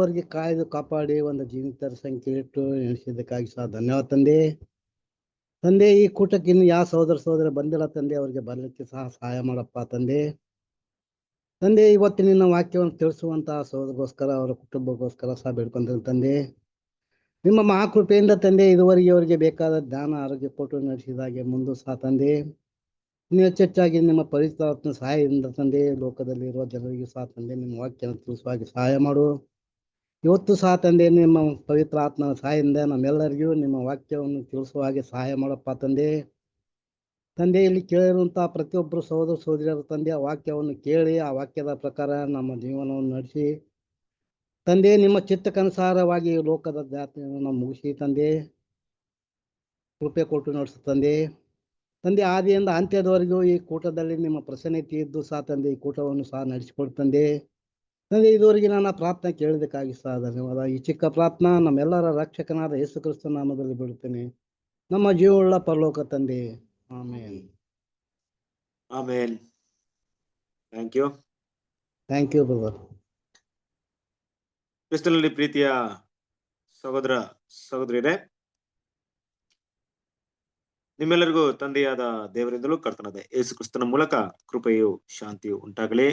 ಇದುವರೆಗೆ ಕಾಯ್ದು ಕಾಪಾಡಿ ಒಂದು ಜೀವಿತರ ಸಂಖ್ಯೆ ಇಟ್ಟು ಎಣಿಸಿದ್ದಕ್ಕಾಗಿ ಸಹ ಧನ್ಯವಾದ ತಂದೆ. ತಂದೆ, ಈ ಕೂಟಕ್ಕೆ ಇನ್ನು ಯಾವ ಸಹೋದರ ಬಂದಿಲ್ಲ ತಂದೆ, ಅವರಿಗೆ ಬರಲಿಕ್ಕೆ ಸಹ ಸಹಾಯ ಮಾಡಪ್ಪ ತಂದೆ. ತಂದೆ, ಇವತ್ತು ನಿನ್ನ ವಾಕ್ಯವನ್ನು ತಿಳಿಸುವಂತಹ ಸಹೋದರಗೋಸ್ಕರ ಅವರ ಕುಟುಂಬಕ್ಕೋಸ್ಕರ ಸಹ ಬೇಡ್ಕೊಂತೀನಿ ತಂದೆ. ನಿಮ್ಮ ಮಹಾಕೃಪೆಯಿಂದ ತಂದೆ ಇದುವರೆಗೆ ಅವರಿಗೆ ಬೇಕಾದ ಜ್ಞಾನ ಆರೋಗ್ಯ ಕೊಟ್ಟು ನಡೆಸಿದಾಗೆ ಮುಂದೆ ಸಹ ತಂದೆ ಇನ್ನು ಹೆಚ್ಚೆಚ್ಚಾಗಿ ನಿಮ್ಮ ಪವಿತ್ರಾತ್ಮ ಸಹಾಯದಿಂದ ತಂದೆ ಲೋಕದಲ್ಲಿ ಇರುವ ಜನರಿಗೂ ಸಹ ತಂದೆ ನಿಮ್ಮ ವಾಕ್ಯವನ್ನು ತಿಳಿಸುವಾಗಿ ಸಹಾಯ ಮಾಡು. ಇವತ್ತು ಸಹ ತಂದೆ ನಿಮ್ಮ ಪವಿತ್ರ ಆತ್ಮನ ಸಹಾಯದಿಂದ ನಮ್ಮೆಲ್ಲರಿಗೂ ನಿಮ್ಮ ವಾಕ್ಯವನ್ನು ತಿಳಿಸುವ ಹಾಗೆ ಸಹಾಯ ಮಾಡಪ್ಪ ತಂದೆ. ತಂದೆ, ಇಲ್ಲಿ ಕೇಳಿರುವಂತಹ ಪ್ರತಿಯೊಬ್ಬರು ಸಹೋದರ ಸಹೋದರಿಯರು ತಂದೆ ಆ ವಾಕ್ಯವನ್ನು ಕೇಳಿ ಆ ವಾಕ್ಯದ ಪ್ರಕಾರ ನಮ್ಮ ಜೀವನವನ್ನು ನಡೆಸಿ ತಂದೆ ನಿಮ್ಮ ಚಿತ್ತಕ್ಕನುಸಾರವಾಗಿ ಲೋಕದ ಜಾತಿಯನ್ನು ನಾವು ಮುಗಿಸಿ ತಂದೆ ಕೃಪೆ ಕೊಟ್ಟು ನಡೆಸು ತಂದೆ. ತಂದೆ, ಆದಿಯಿಂದ ಅಂತ್ಯದವರೆಗೂ ಈ ಕೂಟದಲ್ಲಿ ನಿಮ್ಮ ಪ್ರಸನ್ನತೆ ಇದ್ದು ಸಹ ತಂದೆ ಈ ಕೂಟವನ್ನು ಸಹ ನಡೆಸಿಕೊಡು ತಂದೆ. ತಂದೆ, ಇದುವರೆಗೆ ನನ್ನ ಪ್ರಾರ್ಥನೆ ಕೇಳಿದಕ್ಕಾಗಿ ಸಹ ಧನ್ಯವಾದ. ಈ ಚಿಕ್ಕ ಪ್ರಾರ್ಥನಾ ನಮ್ಮೆಲ್ಲರ ರಕ್ಷಕನಾದ ಯೇಸು ಕ್ರಿಸ್ತ ನಾಮದಲ್ಲಿ ಬಿಡುತ್ತೇನೆ, ನಮ್ಮ ಜೀವವುಳ್ಳ ಪರಲೋಕ ತಂದೆ. Amen. Amen. Thank you. Thank you brother. ಕ್ರಿಸ್ತನಲ್ಲಿ ಪ್ರೀತಿಯ ಸಹೋದರ ಸಹೋದರಿಯರೇ, ನಿಮ್ಮೆಲ್ಲರಿಗೂ ತಂದೆಯಾದ ದೇವರಿಂದಲೂ ಕರ್ತನಾದ ಯೇಸು ಕ್ರಿಸ್ತನ ಮೂಲಕ ಕೃಪೆಯು ಶಾಂತಿಯು ಉಂಟಾಗಲಿ.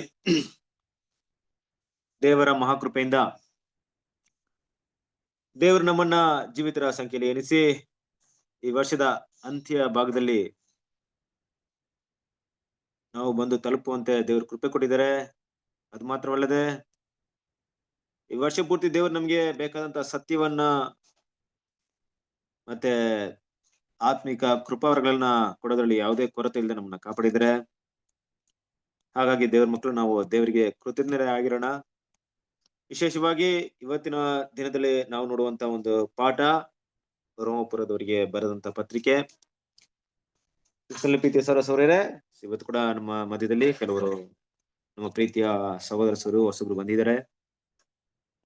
ದೇವರ ಮಹಾಕೃಪೆಯಿಂದ ದೇವರು ನಮ್ಮನ್ನ ಜೀವಿತರ ಸಂಖ್ಯೆಯಲ್ಲಿ ಎನಿಸಿ ಈ ವರ್ಷದ ಅಂತ್ಯ ಭಾಗದಲ್ಲಿ ನಾವು ಬಂದು ತಲುಪುವಂತೆ ದೇವರು ಕೃಪೆ ಕೊಟ್ಟಿದ್ದಾರೆ. ಅದು ಮಾತ್ರವಲ್ಲದೆ ಈ ವರ್ಷ ಪೂರ್ತಿ ದೇವರು ನಮ್ಗೆ ಬೇಕಾದಂತ ಸತ್ಯವನ್ನ ಮತ್ತೆ ಆತ್ಮಿಕ ಕೃಪಾವರಗಳನ್ನ ಕೊಡೋದ್ರಲ್ಲಿ ಯಾವುದೇ ಕೊರತೆ ಇಲ್ಲದೆ ನಮ್ಮನ್ನ ಕಾಪಾಡಿದರೆ. ಹಾಗಾಗಿ ದೇವ್ರ ಮಕ್ಕಳು ನಾವು ದೇವರಿಗೆ ಕೃತಜ್ಞರೇ ಆಗಿರೋಣ. ವಿಶೇಷವಾಗಿ ಇವತ್ತಿನ ದಿನದಲ್ಲಿ ನಾವು ನೋಡುವಂತ ಒಂದು ಪಾಠ ರೋಮಪುರದವರಿಗೆ ಬರೆದಂತ ಪತ್ರಿಕೆ. ಪ್ರೀತಿಯ ಸಹೋದರರೇ, ಇವತ್ತು ಕೂಡ ನಮ್ಮ ಮಧ್ಯದಲ್ಲಿ ಕೆಲವರು ನಮ್ಮ ಪ್ರೀತಿಯ ಸಹೋದರರು ಹೊಸಬ್ರು ಬಂದಿದ್ದಾರೆ.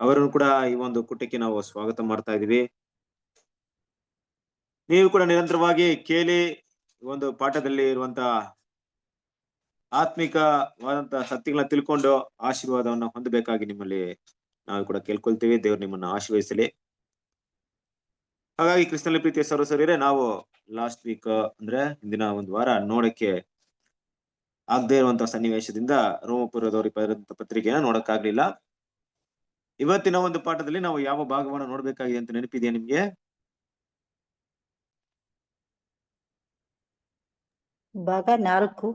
ಅವರನ್ನು ಕೂಡ ಈ ಒಂದು ಕೂಟಕ್ಕೆ ನಾವು ಸ್ವಾಗತ ಮಾಡ್ತಾ ಇದೀವಿ. ನೀವು ಕೂಡ ನಿರಂತರವಾಗಿ ಕೇಳಿ ಒಂದು ಪಾಠದಲ್ಲಿ ಇರುವಂತ ಆತ್ಮಿಕವಾದಂತಹ ಸತ್ಯಗಳನ್ನ ತಿಳ್ಕೊಂಡು ಆಶೀರ್ವಾದವನ್ನು ಹೊಂದಬೇಕಾಗಿ ನಿಮ್ಮಲ್ಲಿ ನಾವು ಕೂಡ ಕೇಳ್ಕೊಳ್ತೀವಿ. ದೇವ್ರು ನಿಮ್ಮನ್ನ ಆಶೀರ್ವದಿಸಲಿ. ಹಾಗಾಗಿ ಕ್ರಿಸ್ತನಲ್ಲಿ ಪ್ರೀತಿಯ ಸಹೋದರರೇ, ನಾವು ಲಾಸ್ಟ್ ವೀಕ್ ಅಂದ್ರೆ ಇಂದಿನ ಒಂದು ವಾರ ನೋಡಕ್ಕೆ ಆಗದೆ ಇರುವಂತಹ ಸನ್ನಿವೇಶದಿಂದ ರೋಮಪುರದವರಿಗೆ ಬರೆದಂತ ಪತ್ರಿಕೆನ ನೋಡಕ್ಕಾಗ್ಲಿಲ್ಲ. ಇವತ್ತಿನ ಒಂದು ಪಾಠದಲ್ಲಿ ನಾವು ಯಾವ ಭಾಗವನ್ನು ನೋಡ್ಬೇಕಾಗಿದೆ ಅಂತ ನೆನಪಿದೆಯಾ ನಿಮ್ಗೆ? ಭಾಗ 4.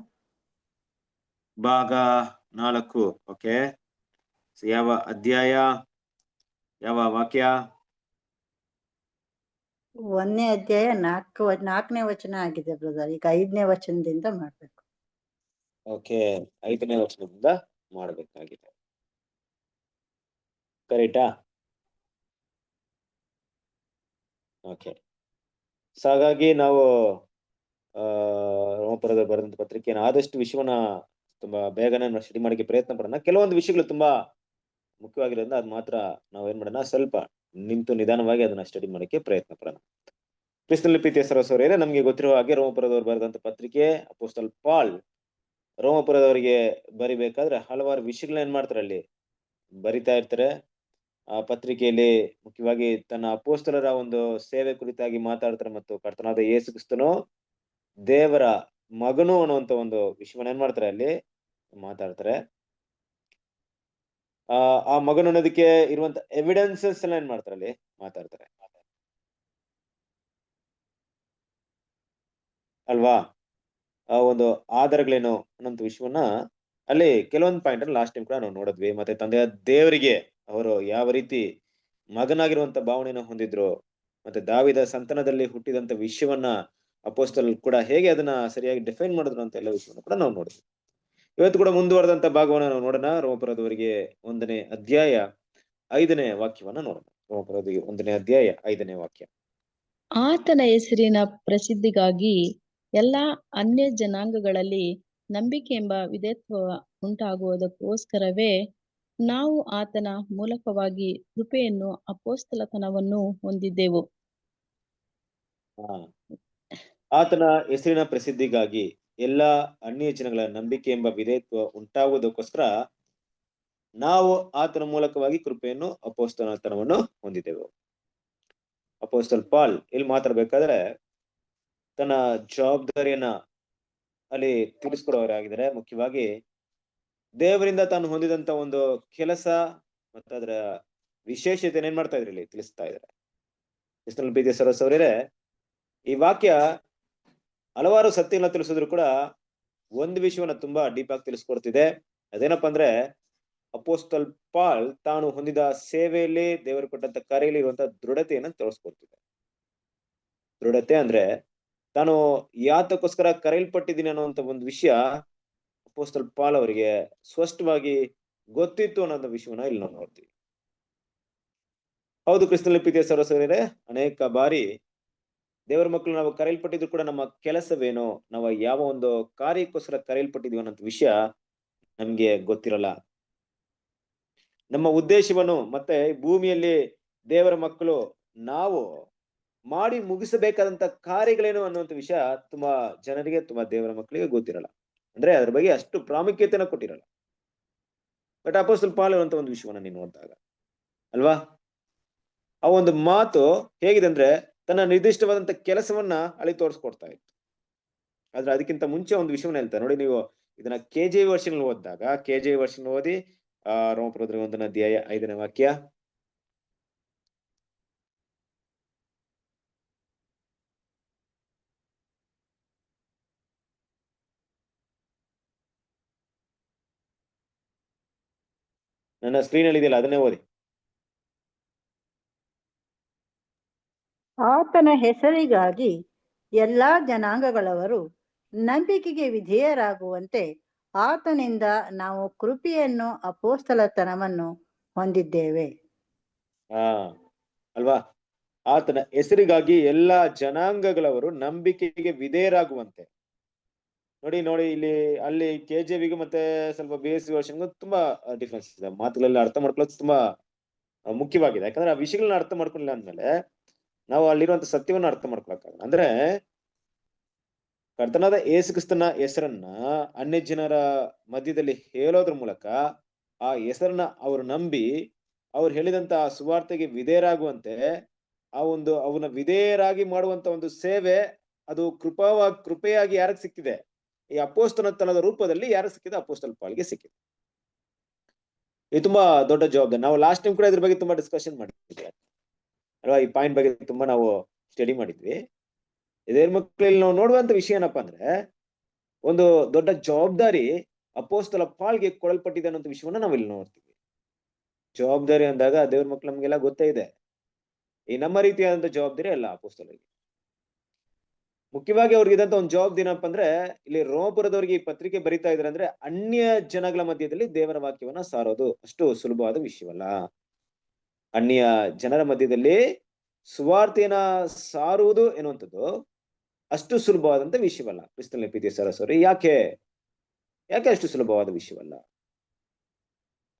ಭಾಗ 4. ಓಕೆ, ಯಾವ ಅಧ್ಯಾಯ, ಯಾವ ವಾಕ್ಯ? 1ನೇ ಅಧ್ಯಾಯ 4ನೇ ವಚನ ಆಗಿದೆ ಬ್ರದರ್. ಈಗ 5ನೇ ವಚನದಿಂದ ಮಾಡ್ಬೇಕು. ಓಕೆ, 5ನೇ ವಚನದಿಂದ ಮಾಡಬೇಕಾಗಿದೆ. ಕರೆಕ್ಟಾ? ಓಕೆ, ಸೊ ಹಾಗಾಗಿ ನಾವು ರೋಮಪುರದ ಬರೆದಂತ ಪತ್ರಿಕೆಯನ್ನು ಆದಷ್ಟು ವಿಷಯವನ್ನ ತುಂಬಾ ಬೇಗನೆ ನಾವು ಸ್ಟಡಿ ಮಾಡಕ್ಕೆ ಪ್ರಯತ್ನ ಪಡೋಣ. ಕೆಲವೊಂದು ವಿಷಯಗಳು ತುಂಬಾ ಮುಖ್ಯವಾಗಿರೋದ್ರಿಂದ ಅದ್ ಮಾತ್ರ ನಾವ್ ಏನ್ ಮಾಡೋಣ, ಸ್ವಲ್ಪ ನಿಂತು ನಿಧಾನವಾಗಿ ಅದನ್ನ ಸ್ಟಡಿ ಮಾಡಕ್ಕೆ ಪ್ರಯತ್ನ ಪಡೋಣ. ಕ್ರಿಸ್ತನಲ್ಲಿ ಪ್ರೀತಿಯ ಸಹೋದರರೇ, ನಮ್ಗೆ ಗೊತ್ತಿರುವ ಹಾಗೆ ರೋಮಪುರದವರು ಬರೆದಂತ ಪತ್ರಿಕೆ ಅಪೊಸ್ತಲ ಪಾಲ್ ರೋಮಪುರದವರಿಗೆ ಬರಿಬೇಕಾದ್ರೆ ಹಲವಾರು ವಿಷಯಗಳನ್ನ ಏನ್ ಮಾಡ್ತಾರೆ ಅಲ್ಲಿ ಬರಿತಾ ಇರ್ತಾರೆ. ಆ ಪತ್ರಿಕೆಯಲ್ಲಿ ಮುಖ್ಯವಾಗಿ ತನ್ನ ಅಪೋಸ್ತಲರ ಒಂದು ಸೇವೆ ಕುರಿತಾಗಿ ಮಾತಾಡ್ತಾರೆ ಮತ್ತು ಕರ್ತನಾದ ಯೇಸು ಕ್ರಿಸ್ತನು ದೇವರ ಮಗನು ಅನ್ನುವಂತ ಒಂದು ವಿಷಯವನ್ನ ಏನ್ ಮಾಡ್ತಾರೆ ಅಲ್ಲಿ ಮಾತಾಡ್ತಾರೆ. ಆ ಮಗನು ಅನ್ನೋದಕ್ಕೆ ಇರುವಂತ ಎವಿಡೆನ್ಸಸ್ ಎಲ್ಲ ಏನ್ ಮಾಡ್ತಾರೆ ಅಲ್ಲಿ ಮಾತಾಡ್ತಾರೆ ಅಲ್ವಾ? ಆ ಒಂದು ಆಧಾರಗಳೇನು ಅನ್ನೋಂಥ ವಿಷಯವನ್ನ ಅಲ್ಲಿ ಕೆಲವೊಂದು ಪಾಯಿಂಟ್ ಅಲ್ಲಿ ಲಾಸ್ಟ್ ಟೈಮ್ ಕೂಡ ನಾವು ನೋಡಿದ್ವಿ. ಮತ್ತೆ ತಂದೆಯ ದೇವರಿಗೆ ಅವರು ಯಾವ ರೀತಿ ಮಗನಾಗಿರುವಂತ ಭಾವನೆಯನ್ನು ಹೊಂದಿದ್ರು, ಮತ್ತೆ ದಾವಿದ ಸಂತಾನದಲ್ಲಿ ಹುಟ್ಟಿದಂತ ವಿಷಯವನ್ನ ಅಪೋಸ್ತಲರು ಕೂಡ ಹೇಗೆ ಅದನ್ನ ಸರಿಯಾಗಿ ಡಿಫೈನ್ ಮಾಡಿದ್ರು ಅಂತ ಎಲ್ಲ ವಿಷಯವನ್ನು ಕೂಡ ನಾವು ನೋಡಿದ್ವಿ. ಇವತ್ತು ಕೂಡ ಮುಂದುವರೆದಂತ ಭಾಗವನ್ನ ನಾವು ನೋಡೋಣ. ರೋಮಪುರದವರಿಗೆ 1ನೇ ಅಧ್ಯಾಯ 5ನೇ ವಾಕ್ಯವನ್ನ ನೋಡೋಣ. ರೋಮಪುರದವರಿಗೆ 1ನೇ ಅಧ್ಯಾಯ 5ನೇ ವಾಕ್ಯ. ಆತನ ಹೆಸರಿನ ಪ್ರಸಿದ್ಧಿಗಾಗಿ ಎಲ್ಲಾ ಅನ್ಯ ಜನಾಂಗಗಳಲ್ಲಿ ನಂಬಿಕೆ ಎಂಬ ವಿಧೇಯತ್ವ ಉಂಟಾಗುವುದಕ್ಕೋಸ್ಕರವೇ ನಾವು ಆತನ ಮೂಲಕವಾಗಿ ಕೃಪೆಯನ್ನು ಅಪೊಸ್ತಲತನವನ್ನು ಹೊಂದಿದ್ದೆವು. ಆತನ ಹೆಸರಿನ ಪ್ರಸಿದ್ಧಿಗಾಗಿ ಎಲ್ಲಾ ಅನ್ಯ ಜನಗಳ ನಂಬಿಕೆ ಎಂಬ ವಿಧೇಯತ್ವ ಉಂಟಾಗುವುದಕ್ಕೋಸ್ಕರ ನಾವು ಆತನ ಮೂಲಕವಾಗಿ ಕೃಪೆಯನ್ನು ಅಪೊಸ್ತಲತನವನ್ನು ಹೊಂದಿದೆವು. ಅಪೋಸ್ತಲ್ ಪಾಲ್ ಇಲ್ಲಿ ಮಾತಾಡ್ಬೇಕಾದ್ರೆ ತನ್ನ ಜವಾಬ್ದಾರಿಯನ್ನ ಅಲ್ಲಿ ತಿಳಿಸ್ಕೊಡೋರಾಗಿದ್ದಾರೆ. ಮುಖ್ಯವಾಗಿ ದೇವರಿಂದ ತಾನು ಹೊಂದಿದಂತ ಒಂದು ಕೆಲಸ ಮತ್ತು ಅದರ ವಿಶೇಷತೆ ಏನ್ ಮಾಡ್ತಾ ಇದ್ರಿ ಇಲ್ಲಿ ತಿಳಿಸ್ತಾ ಇದ್ದಾರೆ. ಕ್ರಿಸ್ತನಲ್ಲಿ ಪ್ರೀತಿಯ ಸಹೋದರರೇ, ಈ ವಾಕ್ಯ ಹಲವಾರು ಸತ್ಯಗಳನ್ನ ತಿಳಿಸಿದ್ರು ಕೂಡ ಒಂದು ವಿಷಯವನ್ನ ತುಂಬಾ ಡೀಪ್ ಆಗಿ ತಿಳಿಸ್ಕೊಡ್ತಿದೆ. ಅದೇನಪ್ಪಾ ಅಂದ್ರೆ, ಅಪೋಸ್ತಲ್ ಪಾಲ್ ತಾನು ಹೊಂದಿದ ಸೇವೆಯಲ್ಲಿ ದೇವರು ಕೊಟ್ಟಂತ ಕರೆಯಲ್ಲಿ ಇರುವಂತಹ ದೃಢತೆಯನ್ನ ತೋರಿಸ್ಕೊಡ್ತಿದೆ. ದೃಢತೆ ಅಂದ್ರೆ ತಾನು ಯಾತಕ್ಕೋಸ್ಕರ ಕರೆಯಲ್ಪಟ್ಟಿದ್ದೀನಿ ಅನ್ನುವಂತ ಒಂದು ವಿಷಯ ಅಪೋಸ್ತಲ್ ಪಾಲ್ ಅವರಿಗೆ ಸ್ಪಷ್ಟವಾಗಿ ಗೊತ್ತಿತ್ತು ಅನ್ನೋ ವಿಷಯವನ್ನ ಇಲ್ಲಿ ನಾವು ನೋಡ್ತೀವಿ. ಹೌದು ಕ್ರಿಸ್ತನಲ್ಲಿ ಪ್ರೀತಿಯ ಸಹೋದರರೇ, ಅನೇಕ ಬಾರಿ ದೇವರ ಮಕ್ಕಳು ನಾವು ಕರೆಯಲ್ಪಟ್ಟಿದ್ರು ಕೂಡ ನಮ್ಮ ಕೆಲಸವೇನೋ, ನಾವು ಯಾವ ಒಂದು ಕಾರ್ಯಕ್ಕೋಸ್ಕರ ಕರೆಯಲ್ಪಟ್ಟಿದ್ವಿ ಅನ್ನೋ ವಿಷಯ ನಮ್ಗೆ ಗೊತ್ತಿರಲ್ಲ. ನಮ್ಮ ಉದ್ದೇಶವನ್ನು ಮತ್ತೆ ಭೂಮಿಯಲ್ಲಿ ದೇವರ ಮಕ್ಕಳು ನಾವು ಮಾಡಿ ಮುಗಿಸಬೇಕಾದಂತ ಕಾರ್ಯಗಳೇನು ಅನ್ನುವಂಥ ವಿಷಯ ತುಂಬಾ ಜನರಿಗೆ, ತುಂಬಾ ದೇವರ ಮಕ್ಕಳಿಗೆ ಗೊತ್ತಿರಲ್ಲ. ಅಂದ್ರೆ ಅದ್ರ ಬಗ್ಗೆ ಅಷ್ಟು ಪ್ರಾಮುಖ್ಯತೆನ ಕೊಟ್ಟಿರಲ್ಲ. ಬಟ್ ಅಪೊಸ್ತಲ ಪಾಲ್ ಅಂತ ಒಂದು ವಿಷಯವನ್ನ ನೀವು ನೋಡಿದಾಗ ಅಲ್ವಾ, ಆ ಒಂದು ಮಾತು ಹೇಗಿದೆ ಅಂದ್ರೆ ತನ್ನ ನಿರ್ದಿಷ್ಟವಾದಂತ ಕೆಲಸವನ್ನ ಅಲ್ಲಿ ತೋರಿಸ್ಕೊಡ್ತಾ ಇತ್ತು. ಆದ್ರೆ ಅದಕ್ಕಿಂತ ಮುಂಚೆ ಒಂದು ವಿಷಯವನ್ನ ಹೇಳ್ತಾರೆ ನೋಡಿ. ನೀವು ಇದನ್ನ KJV ವರ್ಷನ್ ಓದಿದಾಗ, KJV ವರ್ಷನ್ ಓದಿ ರೋಮಪುರದಲ್ಲಿ 1ನೇ ಅಧ್ಯಾಯ 5ನೇ ವಾಕ್ಯ. ನನ್ನ ಸ್ಕ್ರೀನ್ ಅಲ್ಲಿ ಇದೆಯಲ್ಲ, ಅದನ್ನೇ ಓದಿ. ಆತನ ಹೆಸರಿಗಾಗಿ ಎಲ್ಲಾ ಜನಾಂಗಗಳವರು ನಂಬಿಕೆಗೆ ವಿಧೇಯರಾಗುವಂತೆ ಆತನಿಂದ ನಾವು ಕೃಪೆಯನ್ನು ಅಪೊಸ್ತಲತನವನ್ನು ಹೊಂದಿದ್ದೇವೆ. ಅಲ್ವಾ, ಆತನ ಹೆಸರಿಗಾಗಿ ಎಲ್ಲಾ ಜನಾಂಗಗಳವರು ನಂಬಿಕೆಗೆ ವಿಧೇಯರಾಗುವಂತೆ. ನೋಡಿ ಇಲ್ಲಿ ಅಲ್ಲಿ KJVಗೂ ಮತ್ತೆ ಸ್ವಲ್ಪ BSV ವರ್ಷನ್ಗೂ ತುಂಬಾ ಡಿಫ್ರೆನ್ಸ್ ಇದೆ. ಮಾತುಗಳಲ್ಲಿ ಅರ್ಥ ಮಾಡ್ಕೊಳ್ಳೋದು ತುಂಬಾ ಮುಖ್ಯವಾಗಿದೆ. ಯಾಕಂದ್ರೆ ಆ ವಿಷಯಗಳನ್ನ ಅರ್ಥ ಮಾಡ್ಕೊಳ್ಳಿಲ್ಲ ಅಂದ್ಮೇಲೆ ನಾವು ಅಲ್ಲಿರುವಂತ ಸತ್ಯವನ್ನ ಅರ್ಥ ಮಾಡ್ಕೊಳಕ್ಕಾಗಲ್ಲ. ಅಂದ್ರೆ ಕರ್ತನಾದ ಯೇಸು ಕ್ರಿಸ್ತನ ಹೆಸರನ್ನ ಅನ್ಯ ಜನರ ಮಧ್ಯದಲ್ಲಿ ಹೇಳೋದ್ರ ಮೂಲಕ ಆ ಹೆಸರನ್ನ ಅವರು ನಂಬಿ ಅವ್ರು ಹೇಳಿದಂತ ಆ ಸುವಾರ್ತೆಗೆ ವಿಧೇಯರಾಗುವಂತೆ ಅವನ ವಿಧೇಯರಾಗಿ ಮಾಡುವಂತ ಒಂದು ಸೇವೆ ಅದು ಕೃಪೆಯಾಗಿ ಯಾರಿಗೆ ಸಿಕ್ಕಿದೆ? ಈ ಅಪೊಸ್ತಲತನದ ರೂಪದಲ್ಲಿ ಯಾರಿಗೆ ಸಿಕ್ಕಿದೆ? ಅಪೊಸ್ತಲ ಪಾಲ್ಗೆ ಸಿಕ್ಕಿದೆ. ಇದು ತುಂಬಾ ದೊಡ್ಡ ಜವಾಬ್ದಾರಿ. ನಾವು ಲಾಸ್ಟ್ ಟೈಮ್ ಕೂಡ ಇದ್ರ ಬಗ್ಗೆ ತುಂಬಾ ಡಿಸ್ಕಷನ್ ಮಾಡಿದ್ವಿ ಅಲ್ವಾ, ಈ ಪಾಯಿಂಟ್ ಬಗ್ಗೆ ತುಂಬಾ ನಾವು ಸ್ಟಡಿ ಮಾಡಿದ್ವಿ. ಇದೇ ಮಕ್ಕಳಲ್ಲಿ ನಾವು ನೋಡುವಂತ ವಿಷಯ ಏನಪ್ಪಾ ಅಂದ್ರೆ, ಒಂದು ದೊಡ್ಡ ಜವಾಬ್ದಾರಿ ಅಪೊಸ್ತಲ ಪಾಲ್ಗೆ ಕೊಡಲ್ಪಟ್ಟಿದೆ ಅನ್ನೋ ವಿಷಯವನ್ನ ನಾವು ಇಲ್ಲಿ ನೋಡ್ತೀವಿ. ಜವಾಬ್ದಾರಿ ಅಂದಾಗ ದೇವ್ರ ಮಕ್ಳು ನಮ್ಗೆಲ್ಲ ಗೊತ್ತೇ ಇದೆ. ಈ ನಮ್ಮ ರೀತಿಯಾದಂತ ಜವಾಬ್ದಾರಿ ಅಲ್ಲ ಅಪೊಸ್ತಲರಿಗೆ. ಮುಖ್ಯವಾಗಿ ಅವ್ರಿಗೆ ಇದಂತ ಒಂದು ಜವಾಬ್ದಾರಿ ಏನಪ್ಪಾ ಅಂದ್ರೆ, ಇಲ್ಲಿ ರೋಮಪುರದವ್ರಿಗೆ ಈ ಪತ್ರಿಕೆ ಬರಿತಾ ಇದ್ರೆ ಅಂದ್ರೆ ಅನ್ಯ ಜನಗಳ ಮಧ್ಯದಲ್ಲಿ ದೇವರ ವಾಕ್ಯವನ್ನ ಸಾರೋದು ಅಷ್ಟು ಸುಲಭವಾದ ವಿಷಯವಲ್ಲ. ಅನ್ಯ ಜನರ ಮಧ್ಯದಲ್ಲಿ ಸುವಾರ್ತೆಯನ್ನ ಸಾರುವುದು ಎನ್ನುವಂಥದ್ದು ಅಷ್ಟು ಸುಲಭವಾದಂತ ವಿಷಯವಲ್ಲ. ಕ್ರಿಸ್ತನಲ್ಲಿ ಪ್ರೀತಿಯ ಸಹೋದರರೇ, ಯಾಕೆ ಅಷ್ಟು ಸುಲಭವಾದ ವಿಷಯವಲ್ಲ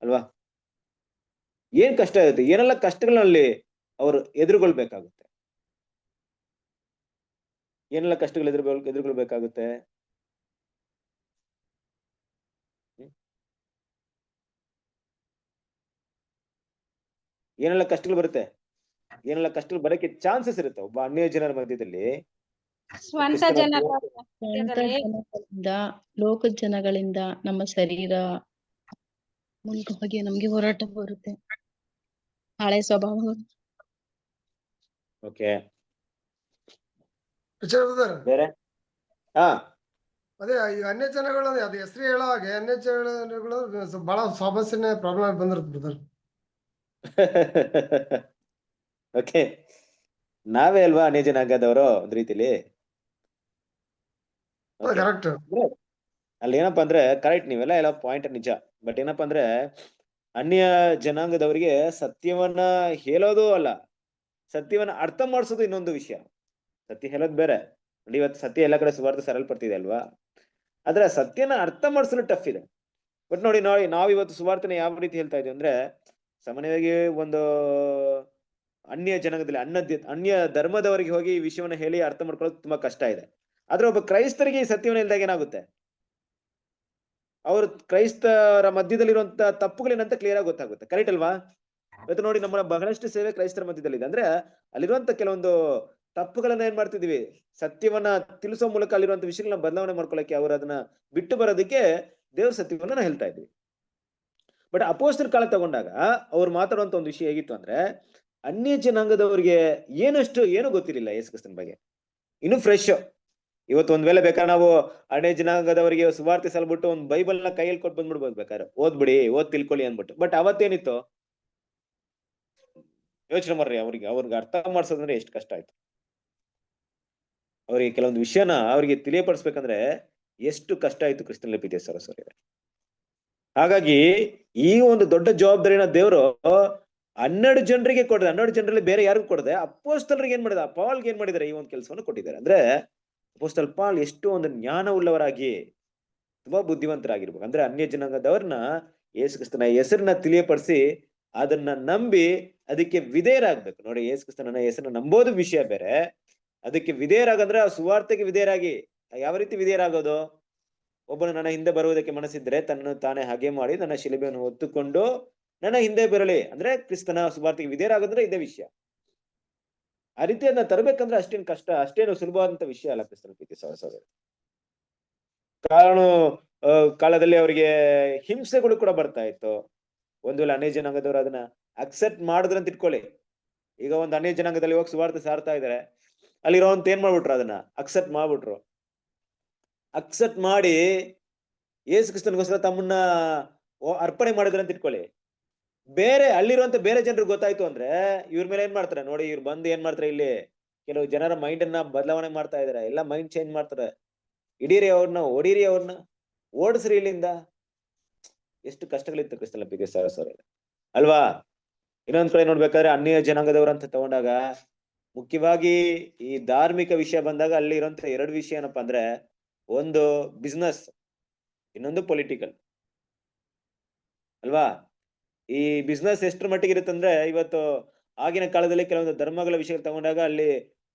ಅಲ್ವಾ? ಏನ್ ಕಷ್ಟ ಇರುತ್ತೆ, ಏನೆಲ್ಲ ಕಷ್ಟಗಳಲ್ಲಿ ಅವರು ಎದುರುಗೊಳ್ಬೇಕಾಗುತ್ತೆ, ಏನೆಲ್ಲ ಕಷ್ಟಗಳು ಎದುರುಗೊಳ್ಬೇಕಾಗುತ್ತೆ? ಏನೆಲ್ಲ ಕಷ್ಟಗಳು ಬರುತ್ತೆ, ಏನೆಲ್ಲ ಕಷ್ಟಗಳು ಬರಕ್ಕೆ ಚಾನ್ಸಸ್ ಇರುತ್ತೆ ಒಬ್ಬ ಅನ್ಯ ಜನರ ಮಧ್ಯದಲ್ಲಿ? ಸ್ವಂತ ಜನಗಳಿಂದ, ಲೋಕದ ಜನಗಳಿಂದ ನಮ್ಮ ಶರೀರ ಮೂಲಕವಾಗಿ ನಮ್ಗೆ ಹೋರಾಟ ಬರುತ್ತೆ, ಹಳೆ ಸ್ವಭಾವ. ಓಕೆ, ಬೇರೆ ಅದೇ ಈ ಅನ್ಯ ಜನಗಳು ಅದು ಹೆಸರು ಹೇಳೋ ಹಾಗೆ ಅನ್ಯ ಜನಗಳು ಬಹಳ ಸಮಸ್ಯೆ ಪ್ರಾಬ್ಲಮ್ ಬಂದಿರುತ್ತೆ ಬ್ರದರ್. ಓಕೆ, ನಾವೇ ಅಲ್ವಾ ಅನ್ಯ ಜನಾಂಗದವರು ಒಂದ್ ರೀತಿಲಿ. ಕರೆಕ್ಟ್. ಅಲ್ಲಿ ಏನಪ್ಪಾ ಅಂದ್ರೆ ಕರೆಕ್ಟ್, ನೀವೆಲ್ಲ ಎಲ್ಲ ಪಾಯಿಂಟ್ ನಿಜ. ಬಟ್ ಏನಪ್ಪಾ ಅಂದ್ರೆ ಅನ್ಯ ಜನಾಂಗದವರಿಗೆ ಸತ್ಯವನ್ನ ಹೇಳೋದು ಅಲ್ಲ, ಸತ್ಯವನ್ನ ಅರ್ಥ ಮಾಡಿಸೋದು ಇನ್ನೊಂದು ವಿಷಯ. ಸತ್ಯ ಹೇಳೋದು ಬೇರೆ. ನೋಡಿ, ಇವತ್ತು ಸತ್ಯ ಎಲ್ಲ ಕಡೆ ಸುವಾರ್ತೆ ಸರಲ್ಪಡ್ತಿದೆ ಅಲ್ವಾ, ಆದ್ರೆ ಸತ್ಯನ ಅರ್ಥ ಮಾಡಿಸಲು ಟಫ್ ಇದೆ. ಬಟ್ ನೋಡಿ ನಾವ್ ಇವತ್ತು ಸುವಾರ್ತೆನ ಯಾವ ರೀತಿ ಹೇಳ್ತಾ ಇದೀವಿ ಅಂದ್ರೆ, ಸಾಮಾನ್ಯವಾಗಿ ಒಂದು ಅನ್ಯ ಜನಾಂಗದಲ್ಲಿ ಅನ್ಯ ಧರ್ಮದವರಿಗೆ ಹೋಗಿ ಈ ವಿಷಯವನ್ನ ಹೇಳಿ ಅರ್ಥ ಮಾಡ್ಕೊಳ್ಳೋದು ತುಂಬಾ ಕಷ್ಟ ಇದೆ. ಆದ್ರೆ ಒಬ್ಬ ಕ್ರೈಸ್ತರಿಗೆ ಈ ಸತ್ಯವನ್ನ ಹೇಳಿದಾಗ ಏನಾಗುತ್ತೆ? ಅವ್ರ ಕ್ರೈಸ್ತರ ಮಧ್ಯದಲ್ಲಿರುವಂತ ತಪ್ಪುಗಳೇನಂತ ಕ್ಲಿಯರ್ ಆಗಿ ಗೊತ್ತಾಗುತ್ತೆ. ಕರೆಕ್ಟ್ ಅಲ್ವಾ? ಇವತ್ತು ನೋಡಿ ನಮ್ಮ ಬಹಳಷ್ಟು ಸೇವೆ ಕ್ರೈಸ್ತರ ಮಧ್ಯದಲ್ಲಿದೆ. ಅಂದ್ರೆ ಅಲ್ಲಿರುವಂತ ಕೆಲವೊಂದು ತಪ್ಪುಗಳನ್ನ ಏನ್ ಮಾಡ್ತಿದೀವಿ, ಸತ್ಯವನ್ನ ತಿಳಿಸೋ ಮೂಲಕ ಅಲ್ಲಿರುವಂತ ವಿಷಯಗಳನ್ನ ಬದಲಾವಣೆ ಮಾಡ್ಕೊಳಕ್ಕೆ, ಅವ್ರು ಅದನ್ನ ಬಿಟ್ಟು ಬರೋದಕ್ಕೆ ದೇವ್ರ ಸತ್ಯವನ್ನ ನಾವು ಹೇಳ್ತಾ ಇದ್ವಿ. ಬಟ್ ಅಪೋಸ್ತಲ ಕಾಲ ತಗೊಂಡಾಗ ಅವ್ರು ಮಾತಾಡುವಂತ ಒಂದು ವಿಷಯ ಹೇಗಿತ್ತು ಅಂದ್ರೆ, ಅನ್ಯ ಜನಾಂಗದವ್ರಿಗೆ ಏನು ಗೊತ್ತಿರಲಿಲ್ಲ ಯೇಸು ಕ್ರಿಸ್ತನ ಬಗ್ಗೆ, ಇನ್ನು ಫ್ರೆಶ್. ಇವತ್ತು ಒಂದ್ ವೇಳೆ ಬೇಕಾದ್ರೆ ನಾವು ಅನ್ಯ ಜನಾಂಗದವರಿಗೆ ಸುವಾರ್ತೆ ಸಲ್ಬಿಟ್ಟು ಒಂದು ಬೈಬಲ್ ನ ಕೈಯಲ್ಲಿ ಕೊಟ್ಟು ಬಂದ್ಬಿಡ್ಬೋದು, ಬೇಕಾದ್ರೆ ಓದ್ ತಿಳ್ಕೊಳ್ಳಿ ಅಂದ್ಬಿಟ್ಟು. ಬಟ್ ಅವತ್ತೇನಿತ್ತು ಯೋಚನೆ ಮಾಡ್ರಿ, ಅವ್ರಿಗೆ ಅರ್ಥ ಮಾಡ್ಸೋದಂದ್ರೆ ಎಷ್ಟು ಕಷ್ಟ ಆಯ್ತು. ಅವ್ರಿಗೆ ಕೆಲವೊಂದು ವಿಷಯನ ಅವ್ರಿಗೆ ತಿಳಿಯಪಡಿಸ್ಬೇಕಂದ್ರೆ ಎಷ್ಟು ಕಷ್ಟ ಆಯ್ತು ಕ್ರಿಸ್ತನಲ್ಲಿ ಪ್ರೀತಿಯ ಸಹೋದರರೇ. ಹಾಗಾಗಿ ಈ ಒಂದು ದೊಡ್ಡ ಜವಾಬ್ದಾರಿನ ದೇವರು 12 ಜನರಿಗೆ ಕೊಡದೆ, 12 ಜನರಲ್ಲಿ ಬೇರೆ ಯಾರಿಗೂ ಕೊಡದೆ ಅಪೊಸ್ತಲರಿಗೆ ಏನ್ ಮಾಡಿದ, ಪಾಲ್ಗೆ ಏನ್ ಮಾಡಿದ್ದಾರೆ, ಈ ಒಂದು ಕೆಲಸವನ್ನು ಕೊಟ್ಟಿದ್ದಾರೆ. ಅಂದ್ರೆ ಅಪೊಸ್ತಲ ಪಾಲ್ ಎಷ್ಟು ಒಂದು ಜ್ಞಾನ ಉಳ್ಳವರಾಗಿ ತುಂಬಾ ಬುದ್ಧಿವಂತರಾಗಿರ್ಬೇಕು. ಅಂದ್ರೆ ಅನ್ಯ ಜನಾಂಗದವ್ರನ್ನ ಯೇಸು ಕ್ರಿಸ್ತನ ಹೆಸರನ್ನ ತಿಳಿಯಪಡಿಸಿ ಅದನ್ನ ನಂಬಿ ಅದಕ್ಕೆ ವಿಧೇಯರಾಗ್ಬೇಕು. ನೋಡಿ, ಯೇಸು ಕ್ರಿಸ್ತನ ಹೆಸರನ್ನ ನಂಬೋದು ವಿಷಯ ಬೇರೆ, ಅದಕ್ಕೆ ವಿಧೇಯರಾಗಂದ್ರೆ ಆ ಸುವಾರ್ತೆಗೆ ವಿಧೇಯರಾಗಿ. ಯಾವ ರೀತಿ ವಿಧೇಯರಾಗೋದು? ಒಬ್ಬನು ನನ್ನ ಹಿಂದೆ ಬರುವುದಕ್ಕೆ ಮನಸ್ಸಿದ್ರೆ ತನ್ನನ್ನು ತಾನೇ ಹಾಗೆ ಮಾಡಿ ನನ್ನ ಶಿಲುಬೆಯನ್ನು ಹೊತ್ತುಕೊಂಡು ನನ್ನ ಹಿಂದೆ ಬರಲಿ. ಅಂದ್ರೆ ಕ್ರಿಸ್ತನ ಸುವಾರ್ತೆಗೆ ವಿಧೇಯರಾಗಂದ್ರೆ ಇದೇ ವಿಷಯ. ಆ ರೀತಿ ಅದನ್ನ ತರಬೇಕಂದ್ರೆ ಅಷ್ಟೇನು ಕಷ್ಟ, ಅಷ್ಟೇನು ಸುಲಭವಾದಂತ ವಿಷಯ ಅಲ್ಲ ಕ್ರಿಸ್ತನ ಪ್ರೀತಿ ಸಹೋದರ. ಕಾಲದಲ್ಲಿ ಅವರಿಗೆ ಹಿಂಸೆಗಳು ಕೂಡ ಬರ್ತಾ ಇತ್ತು. ಒಂದು ವೇಳೆ ಅನ್ಯ ಜನಾಂಗದವರು ಅದನ್ನ ಅಕ್ಸೆಪ್ಟ್ ಮಾಡಿದ್ರಂತ ಇಟ್ಕೊಳ್ಳಿ. ಈಗ ಒಂದು ಅನ್ಯ ಜನಾಂಗದಲ್ಲಿ ಹೋಗಿ ಸುವಾರ್ತೆ ಸಾರ್ತಾ ಇದಾರೆ, ಅಲ್ಲಿರೋಂತ ಏನ್ ಮಾಡ್ಬಿಟ್ರು, ಅದನ್ನ ಅಕ್ಸೆಪ್ಟ್ ಮಾಡ್ಬಿಟ್ರು. ಅಕ್ಸೆಪ್ಟ್ ಮಾಡಿ ಯೇಸು ಕ್ರಿಸ್ತನಿಗೋಸ್ಕರ ತಮ್ಮನ್ನ ಅರ್ಪಣೆ ಮಾಡಿದ್ರಂತ ಇಟ್ಕೊಳ್ಳಿ. ಅಲ್ಲಿರುವಂತ ಬೇರೆ ಜನರಿಗೆ ಗೊತ್ತಾಯ್ತು ಅಂದ್ರೆ ಇವ್ರ ಮೇಲೆ ಏನ್ ಮಾಡ್ತಾರೆ ನೋಡಿ, ಇವ್ರು ಬಂದು ಏನ್ ಮಾಡ್ತಾರೆ, ಇಲ್ಲಿ ಕೆಲವು ಜನರ ಮೈಂಡ್ ಅನ್ನ ಬದಲಾವಣೆ ಮಾಡ್ತಾ ಇದಾರೆ, ಎಲ್ಲ ಮೈಂಡ್ ಚೇಂಜ್ ಮಾಡ್ತಾರೆ. ಹಿಡೀರಿ ಅವ್ರನ್ನ, ಹೊಡೀರಿ ಅವ್ರನ್ನ, ಓಡಿಸ್ರಿ ಇಲ್ಲಿಂದ. ಎಷ್ಟು ಕಷ್ಟಗಳಿತ್ತು ಕ್ರಿಸ್ತನ ಪ್ರೀತಿಯ ಸಹೋದರರೇ ಅಲ್ವಾ? ಇನ್ನೊಂದ್ ಕಡೆ ನೋಡ್ಬೇಕಾದ್ರೆ ಅನ್ಯ ಜನಾಂಗದವ್ರಂತ ತಗೊಂಡಾಗ ಮುಖ್ಯವಾಗಿ ಈ ಧಾರ್ಮಿಕ ವಿಷಯ ಬಂದಾಗ ಅಲ್ಲಿ ಇರುವಂತ 2 ವಿಷಯ ಏನಪ್ಪಾ ಅಂದ್ರೆ, ಒಂದು ಬಿಸ್ನೆಸ್, ಇನ್ನೊಂದು ಪೊಲಿಟಿಕಲ್ ಅಲ್ವಾ? ಈ ಬಿಸ್ನೆಸ್ ಎಷ್ಟರ ಮಟ್ಟಿಗೆ ಇರುತ್ತಂದ್ರೆ, ಇವತ್ತು ಆಗಿನ ಕಾಲದಲ್ಲಿ ಕೆಲವೊಂದು ಧರ್ಮಗಳ ವಿಷಯ ತಗೊಂಡಾಗ ಅಲ್ಲಿ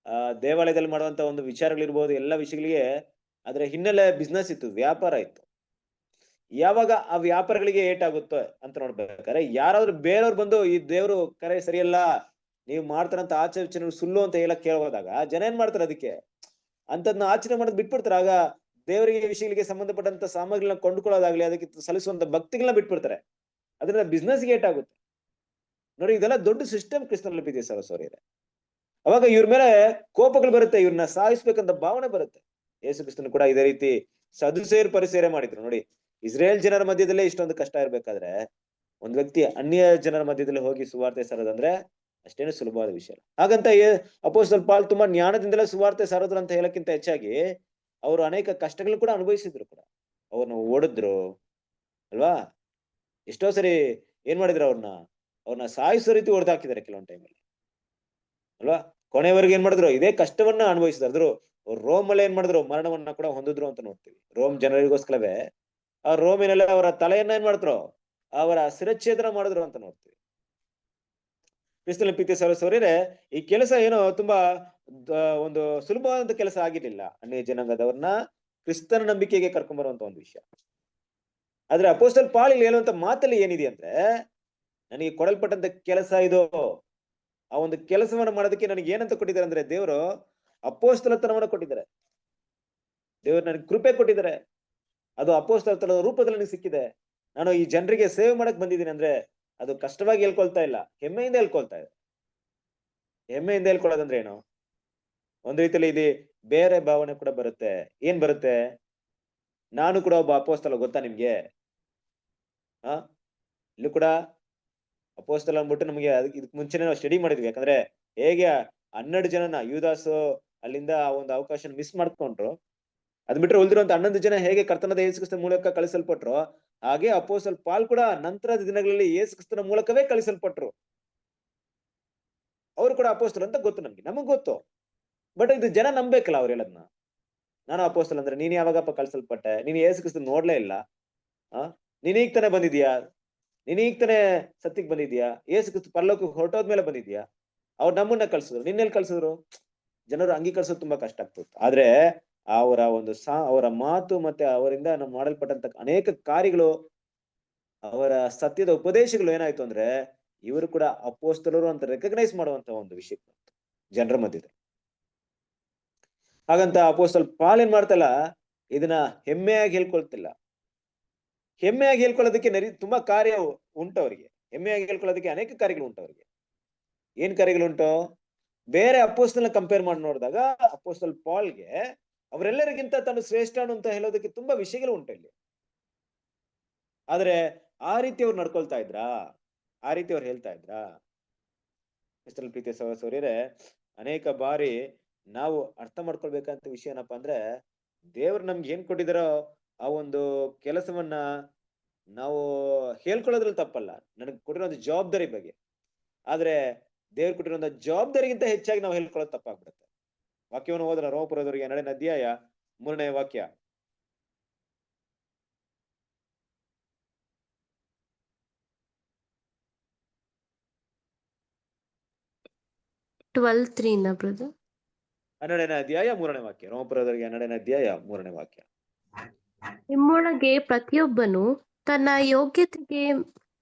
ದೇವಾಲಯದಲ್ಲಿ ಮಾಡುವಂತ ಒಂದು ವಿಚಾರಗಳಿರ್ಬೋದು, ಎಲ್ಲ ವಿಷಯಗಳಿಗೆ ಅದರ ಹಿನ್ನೆಲೆ ಬಿಸ್ನೆಸ್ ಇತ್ತು, ವ್ಯಾಪಾರ ಇತ್ತು. ಯಾವಾಗ ಆ ವ್ಯಾಪಾರಗಳಿಗೆ ಏಟಾಗುತ್ತೋ ಅಂತ ನೋಡ್ಬೇಕಾದ್ರೆ, ಯಾರಾದ್ರೂ ಬೇರೆಯವ್ರು ಬಂದು ಈ ದೇವ್ರು ಕರೆ ಸರಿಯಲ್ಲ, ನೀವು ಮಾಡ್ತಾರಂತ ಆಚರಣೆ ಸುಳ್ಳು ಅಂತ ಹೇಳಕ್ ಕೇಳೋದಾಗ ಜನ ಏನ್ ಮಾಡ್ತಾರೆ, ಅದಕ್ಕೆ ಅಂತದ್ನ ಆಚರಣೆ ಮಾಡೋದು ಬಿಟ್ಬಿಡ್ತಾರೆ. ಆಗ ದೇವರಿಗೆ ವಿಷಯಗಳಿಗೆ ಸಂಬಂಧಪಟ್ಟಂತ ಸಾಮಗ್ರಿಗಳನ್ನ ಕೊಂಡ್ಕೊಳ್ಳೋದಾಗ್ಲಿ, ಅದಕ್ಕೆ ಸಲ್ಲಿಸುವಂತ ಭಕ್ತಿಗಳನ್ನ ಬಿಟ್ಬಿಡ್ತಾರೆ. ಅದರಿಂದ ಬಿಸ್ನೆಸ್ಗೆ ಏಟಾಗುತ್ತೆ ನೋಡಿ. ಇದೆಲ್ಲ ದೊಡ್ಡ ಸಿಸ್ಟಮ್ ಕ್ರಿಸ್ತನಲ್ಲಿ ಪ್ರೀತಿಯ ಸಹೋದರರೇ. ಅವಾಗ ಇವ್ರ ಮೇಲೆ ಕೋಪಗಳು ಬರುತ್ತೆ, ಇವ್ರನ್ನ ಸಾಯಿಸ್ಬೇಕಂತ ಭಾವನೆ ಬರುತ್ತೆ. ಯೇಸು ಕ್ರಿಸ್ತನು ಕೂಡ ಇದೇ ರೀತಿ ಸದುಸೇರ್ ಪರಿಸೇರೆ ಮಾಡಿದ್ರು ನೋಡಿ. ಇಸ್ರೇಲ್ ಜನರ ಮಧ್ಯದಲ್ಲೇ ಇಷ್ಟೊಂದು ಕಷ್ಟ ಇರ್ಬೇಕಾದ್ರೆ ಒಂದ್ ವ್ಯಕ್ತಿ ಅನ್ಯ ಜನರ ಮಧ್ಯದಲ್ಲಿ ಹೋಗಿ ಸುವಾರ್ತೆ ಸಾರೋದಂದ್ರೆ ಅಷ್ಟೇನು ಸುಲಭವಾದ ವಿಷಯ ಅಲ್ಲ. ಹಾಗಂತ ಅಪೊಸ್ತಲ ಪಾಲ್ ತುಂಬಾ ಜ್ಞಾನದಿಂದಲೇ ಸುವಾರ್ತೆ ಸಾರೋದ್ರು ಅಂತ ಹೇಳಕ್ಕಿಂತ ಹೆಚ್ಚಾಗಿ ಅವರು ಅನೇಕ ಕಷ್ಟಗಳು ಕೂಡ ಅನುಭವಿಸಿದ್ರು ಕೂಡ. ಅವ್ರನ್ನ ಓಡಿದ್ರು ಅಲ್ವಾ? ಎಷ್ಟೋ ಸರಿ ಏನ್ ಮಾಡಿದ್ರು, ಅವ್ರನ್ನ ಸಾಯಿಸೋ ರೀತಿ ಹೊಡೆದಾಕಿದ್ದಾರೆ ಕೆಲವೊಂದು ಟೈಮಲ್ಲಿ ಅಲ್ವಾ? ಕೊನೆಯವರೆಗೆ ಏನ್ ಮಾಡಿದ್ರು, ಇದೇ ಕಷ್ಟವನ್ನ ಅನುಭವಿಸಿದ್ರು. ರೋಮ್ ಅಲ್ಲಿ ಏನ್ ಮಾಡಿದ್ರು, ಮರಣವನ್ನ ಕೂಡ ಹೊಂದಿದ್ರು ಅಂತ ನೋಡ್ತೀವಿ. ರೋಮ್ ಜನರಿಗೋಸ್ಕರವೇ ಆ ರೋಮಿನೆಲ್ಲ ಅವರ ತಲೆಯನ್ನ ಏನ್ ಮಾಡಿದ್ರು, ಅವರ ಶಿರಚ್ಛೇದನ ಮಾಡಿದ್ರು ಅಂತ ನೋಡ್ತೀವಿ. ಕ್ರಿಸ್ತನ ಪ್ರೀತಿಯ ಸಹೋದರರೇ, ಈ ಕೆಲಸ ಏನೋ ತುಂಬಾ ಒಂದು ಸುಲಭವಾದಂತ ಕೆಲಸ ಆಗಿರ್ಲಿಲ್ಲ. ಅನ್ಯ ಜನಾಂಗದವ್ರನ್ನ ಕ್ರಿಸ್ತನ ನಂಬಿಕೆಗೆ ಕರ್ಕೊಂಡ್ ಬರುವಂತ ಒಂದು ವಿಷಯ. ಆದ್ರೆ ಅಪೊಸ್ತಲ ಪಾಲ್ ಇಲ್ಲಿ ಹೇಳುವಂತ ಮಾತಲ್ಲಿ ಏನಿದೆ ಅಂದ್ರೆ, ನನಗೆ ಕೊಡಲ್ಪಟ್ಟಂತ ಕೆಲಸ ಇದು. ಆ ಒಂದು ಕೆಲಸವನ್ನ ಮಾಡೋದಕ್ಕೆ ನನಗೆ ಏನಂತ ಕೊಟ್ಟಿದ್ದಾರೆ ಅಂದ್ರೆ, ದೇವರು ಅಪೊಸ್ತಲತನವನ್ನ ಕೊಟ್ಟಿದ್ದಾರೆ. ದೇವರು ನನಗೆ ಕೃಪೆ ಕೊಟ್ಟಿದ್ದಾರೆ. ಅದು ಅಪೊಸ್ತಲತನದ ರೂಪದಲ್ಲಿ ನನಗೆ ಸಿಕ್ಕಿದೆ. ನಾನು ಈ ಜನರಿಗೆ ಸೇವೆ ಮಾಡಕ್ ಬಂದಿದ್ದೀನಿ ಅಂದ್ರೆ ಅದು ಕಷ್ಟವಾಗಿ ಹೇಳ್ಕೊಳ್ತಾ ಇಲ್ಲ, ಹೆಮ್ಮೆಯಿಂದ ಹೇಳ್ಕೊಳ್ತಾ ಇದೆ. ಹೆಮ್ಮೆಯಿಂದ ಹೇಳ್ಕೊಳ್ಳೋದಂದ್ರೆ ಏನು? ಒಂದ್ ರೀತಿಯಲ್ಲಿ ಇದು ಬೇರೆ ಭಾವನೆ ಕೂಡ ಬರುತ್ತೆ. ಏನ್ ಬರುತ್ತೆ? ನಾನು ಕೂಡ ಒಬ್ಬ ಅಪೊಸ್ತಲ, ಗೊತ್ತಾ ನಿಮ್ಗೆ? ಇಲ್ಲೂ ಕೂಡ ಅಪೊಸ್ತಲ ಅಂದ್ಬಿಟ್ಟು ನಮಗೆ ಇದಕ್ ಮುಂಚೆನೆ ನಾವು ಸ್ಟಡಿ ಮಾಡಿದ್ವಿ. ಯಾಕಂದ್ರೆ ಹೇಗೆ 12 ಜನನ ಯೂದಾಸ್ ಅಲ್ಲಿಂದ ಆ ಒಂದು ಅವಕಾಶ ಮಿಸ್ ಮಾಡ್ಕೊಂಡ್ರು, ಅದ್ ಬಿಟ್ರೆ ಉಳಿದಿರುವಂತ 11 ಜನ ಹೇಗೆ ಕರ್ತನಾದ ಯೇಸು ಕ್ರಿಸ್ತನ ಮೂಲಕ ಕಳಿಸಲ್ಪಟ್ರು, ಹಾಗೆ ಅಪೊಸ್ತಲ ಪಾಲ್ ಕೂಡ ನಂತರದ ದಿನಗಳಲ್ಲಿ ಯೇಸು ಕ್ರಿಸ್ತನ ಮೂಲಕವೇ ಕಳಿಸಲ್ಪಟ್ರು. ಅವ್ರು ಕೂಡ ಅಪೊಸ್ತಲ ಅಂತ ಗೊತ್ತು ನಮಗ್ ಗೊತ್ತು. ಬಟ್ ಇದು ಜನ ನಂಬೇಕಲ್ಲ ಅವ್ರು ಹೇಳದ್ನ. ನಾನು ಅಪೊಸ್ತಲ ಅಂದ್ರೆ, ನೀನ್ ಯಾವಾಗಪ್ಪ ಕಳಿಸಲ್ಪಟ್ಟೆ? ನೀನ್ ಯೇಸು ಕ್ರಿಸ್ತನ ನೋಡ್ಲೇ ಇಲ್ಲ. ನೀನ್ ಈಗ ತಾನೇ ಬಂದಿದ್ಯಾ? ನೀನ್ ಈಗ ತಾನೇ ಸತ್ತಿಗೆ ಬಂದಿದ್ಯಾ? ಯೇಸು ಕ್ರಿಸ್ತ ಪರಲೋಕಕ್ಕೆ ಹೊರಟೋದ್ಮೇಲೆ ಬಂದಿದ್ಯಾ? ಅವ್ರು ನಮ್ಮನ್ನ ಕಳ್ಸಿದ್ರು, ನಿನ್ನೆಲ್ಲಿ ಕಳ್ಸಿದ್ರು? ಜನರು ಅಂಗೀಕರಿಸೋದು ತುಂಬಾ ಕಷ್ಟ ಆಗ್ತಿತ್ತು. ಆದ್ರೆ ಅವರ ಮಾತು ಮತ್ತೆ ಅವರಿಂದ ನಾವು ಮಾಡಲ್ಪಟ್ಟಂತ ಅನೇಕ ಕಾರ್ಯಗಳು, ಅವರ ಸತ್ಯದ ಉಪದೇಶಗಳು ಏನಾಯ್ತು ಅಂದ್ರೆ ಇವರು ಕೂಡ ಅಪೋಸ್ತಲರು ಅಂತ ರೆಕಗ್ನೈಸ್ ಮಾಡುವಂತ ಒಂದು ವಿಷಯ ಜನರ ಮಧ್ಯೆ. ಹಾಗಂತ ಅಪೋಸ್ತಲ ಪಾಲ್ ಏನ್ ಮಾಡ್ತಲ್ಲ, ಇದನ್ನ ಹೆಮ್ಮೆಯಾಗಿ ಹೇಳ್ಕೊಳ್ತಿಲ್ಲ. ಹೆಮ್ಮೆಯಾಗಿ ಹೇಳ್ಕೊಳ್ಳೋದಕ್ಕೆ ತುಂಬಾ ಕಾರ್ಯ ಉಂಟು ಅವರಿಗೆ. ಹೆಮ್ಮೆಯಾಗಿ ಹೇಳ್ಕೊಳ್ಳೋದಕ್ಕೆ ಅನೇಕ ಕಾರ್ಯಗಳು ಉಂಟು ಅವರಿಗೆ. ಏನ್ ಕಾರ್ಯಗಳುಂಟು? ಬೇರೆ ಅಪೋಸ್ತಲನ ಕಂಪೇರ್ ಮಾಡಿ ನೋಡಿದಾಗ ಅಪೋಸ್ತಲ ಪಾಲ್ಗೆ ಅವರೆಲ್ಲರಿಗಿಂತ ತಾನು ಶ್ರೇಷ್ಠನು ಅಂತ ಹೇಳೋದಕ್ಕೆ ತುಂಬಾ ವಿಷಯಗಳು ಉಂಟು ಇಲ್ಲಿ. ಆದ್ರೆ ಆ ರೀತಿ ಅವ್ರು ನಡ್ಕೊಳ್ತಾ ಇದ್ರಾ? ಆ ರೀತಿ ಅವ್ರು ಹೇಳ್ತಾ ಇದ್ರಾ? ಕ್ರಿಸ್ತನಲ್ಲಿ ಪ್ರೀತಿಯ ಸಹೋದರರೇ, ಅನೇಕ ಬಾರಿ ನಾವು ಅರ್ಥ ಮಾಡ್ಕೊಳ್ಬೇಕಂತ ವಿಷಯ ಏನಪ್ಪಾ ಅಂದ್ರೆ, ದೇವ್ರು ನಮ್ಗೆ ಏನ್ ಕೊಟ್ಟಿದಾರೋ ಆ ಒಂದು ಕೆಲಸವನ್ನ ನಾವು ಹೇಳ್ಕೊಳ್ಳೋದ್ರಲ್ಲಿ ತಪ್ಪಲ್ಲ, ನನಗೆ ಕೊಟ್ಟಿರೋ ಜವಾಬ್ದಾರಿ ಬಗ್ಗೆ. ಆದ್ರೆ ದೇವ್ರು ಕೊಟ್ಟಿರೋ ಜವಾಬ್ದಾರಿಗಿಂತ ಹೆಚ್ಚಾಗಿ ನಾವು ಹೇಳ್ಕೊಳ್ಳೋದು ತಪ್ಪಾಗ್ಬಿಡುತ್ತೆ. ವಾಕ್ಯವನ್ನು ಹೋದ್ರ ರೋಮಪುರದವರಿಗೆ 2ನೇ ಅಧ್ಯಾಯ 3ನೇ ವಾಕ್ಯ. ಬ್ರದರ್ 12ನೇ ಅಧ್ಯಾಯ 3ನೇ ವಾಕ್ಯ. ರೋಮಪುರದವರಿಗೆ 12ನೇ ಅಧ್ಯಾಯ 3ನೇ ವಾಕ್ಯ. ನಿಮ್ಮೊಳಗೆ ಪ್ರತಿಯೊಬ್ಬನು ತನ್ನ ಯೋಗ್ಯತೆಗೆ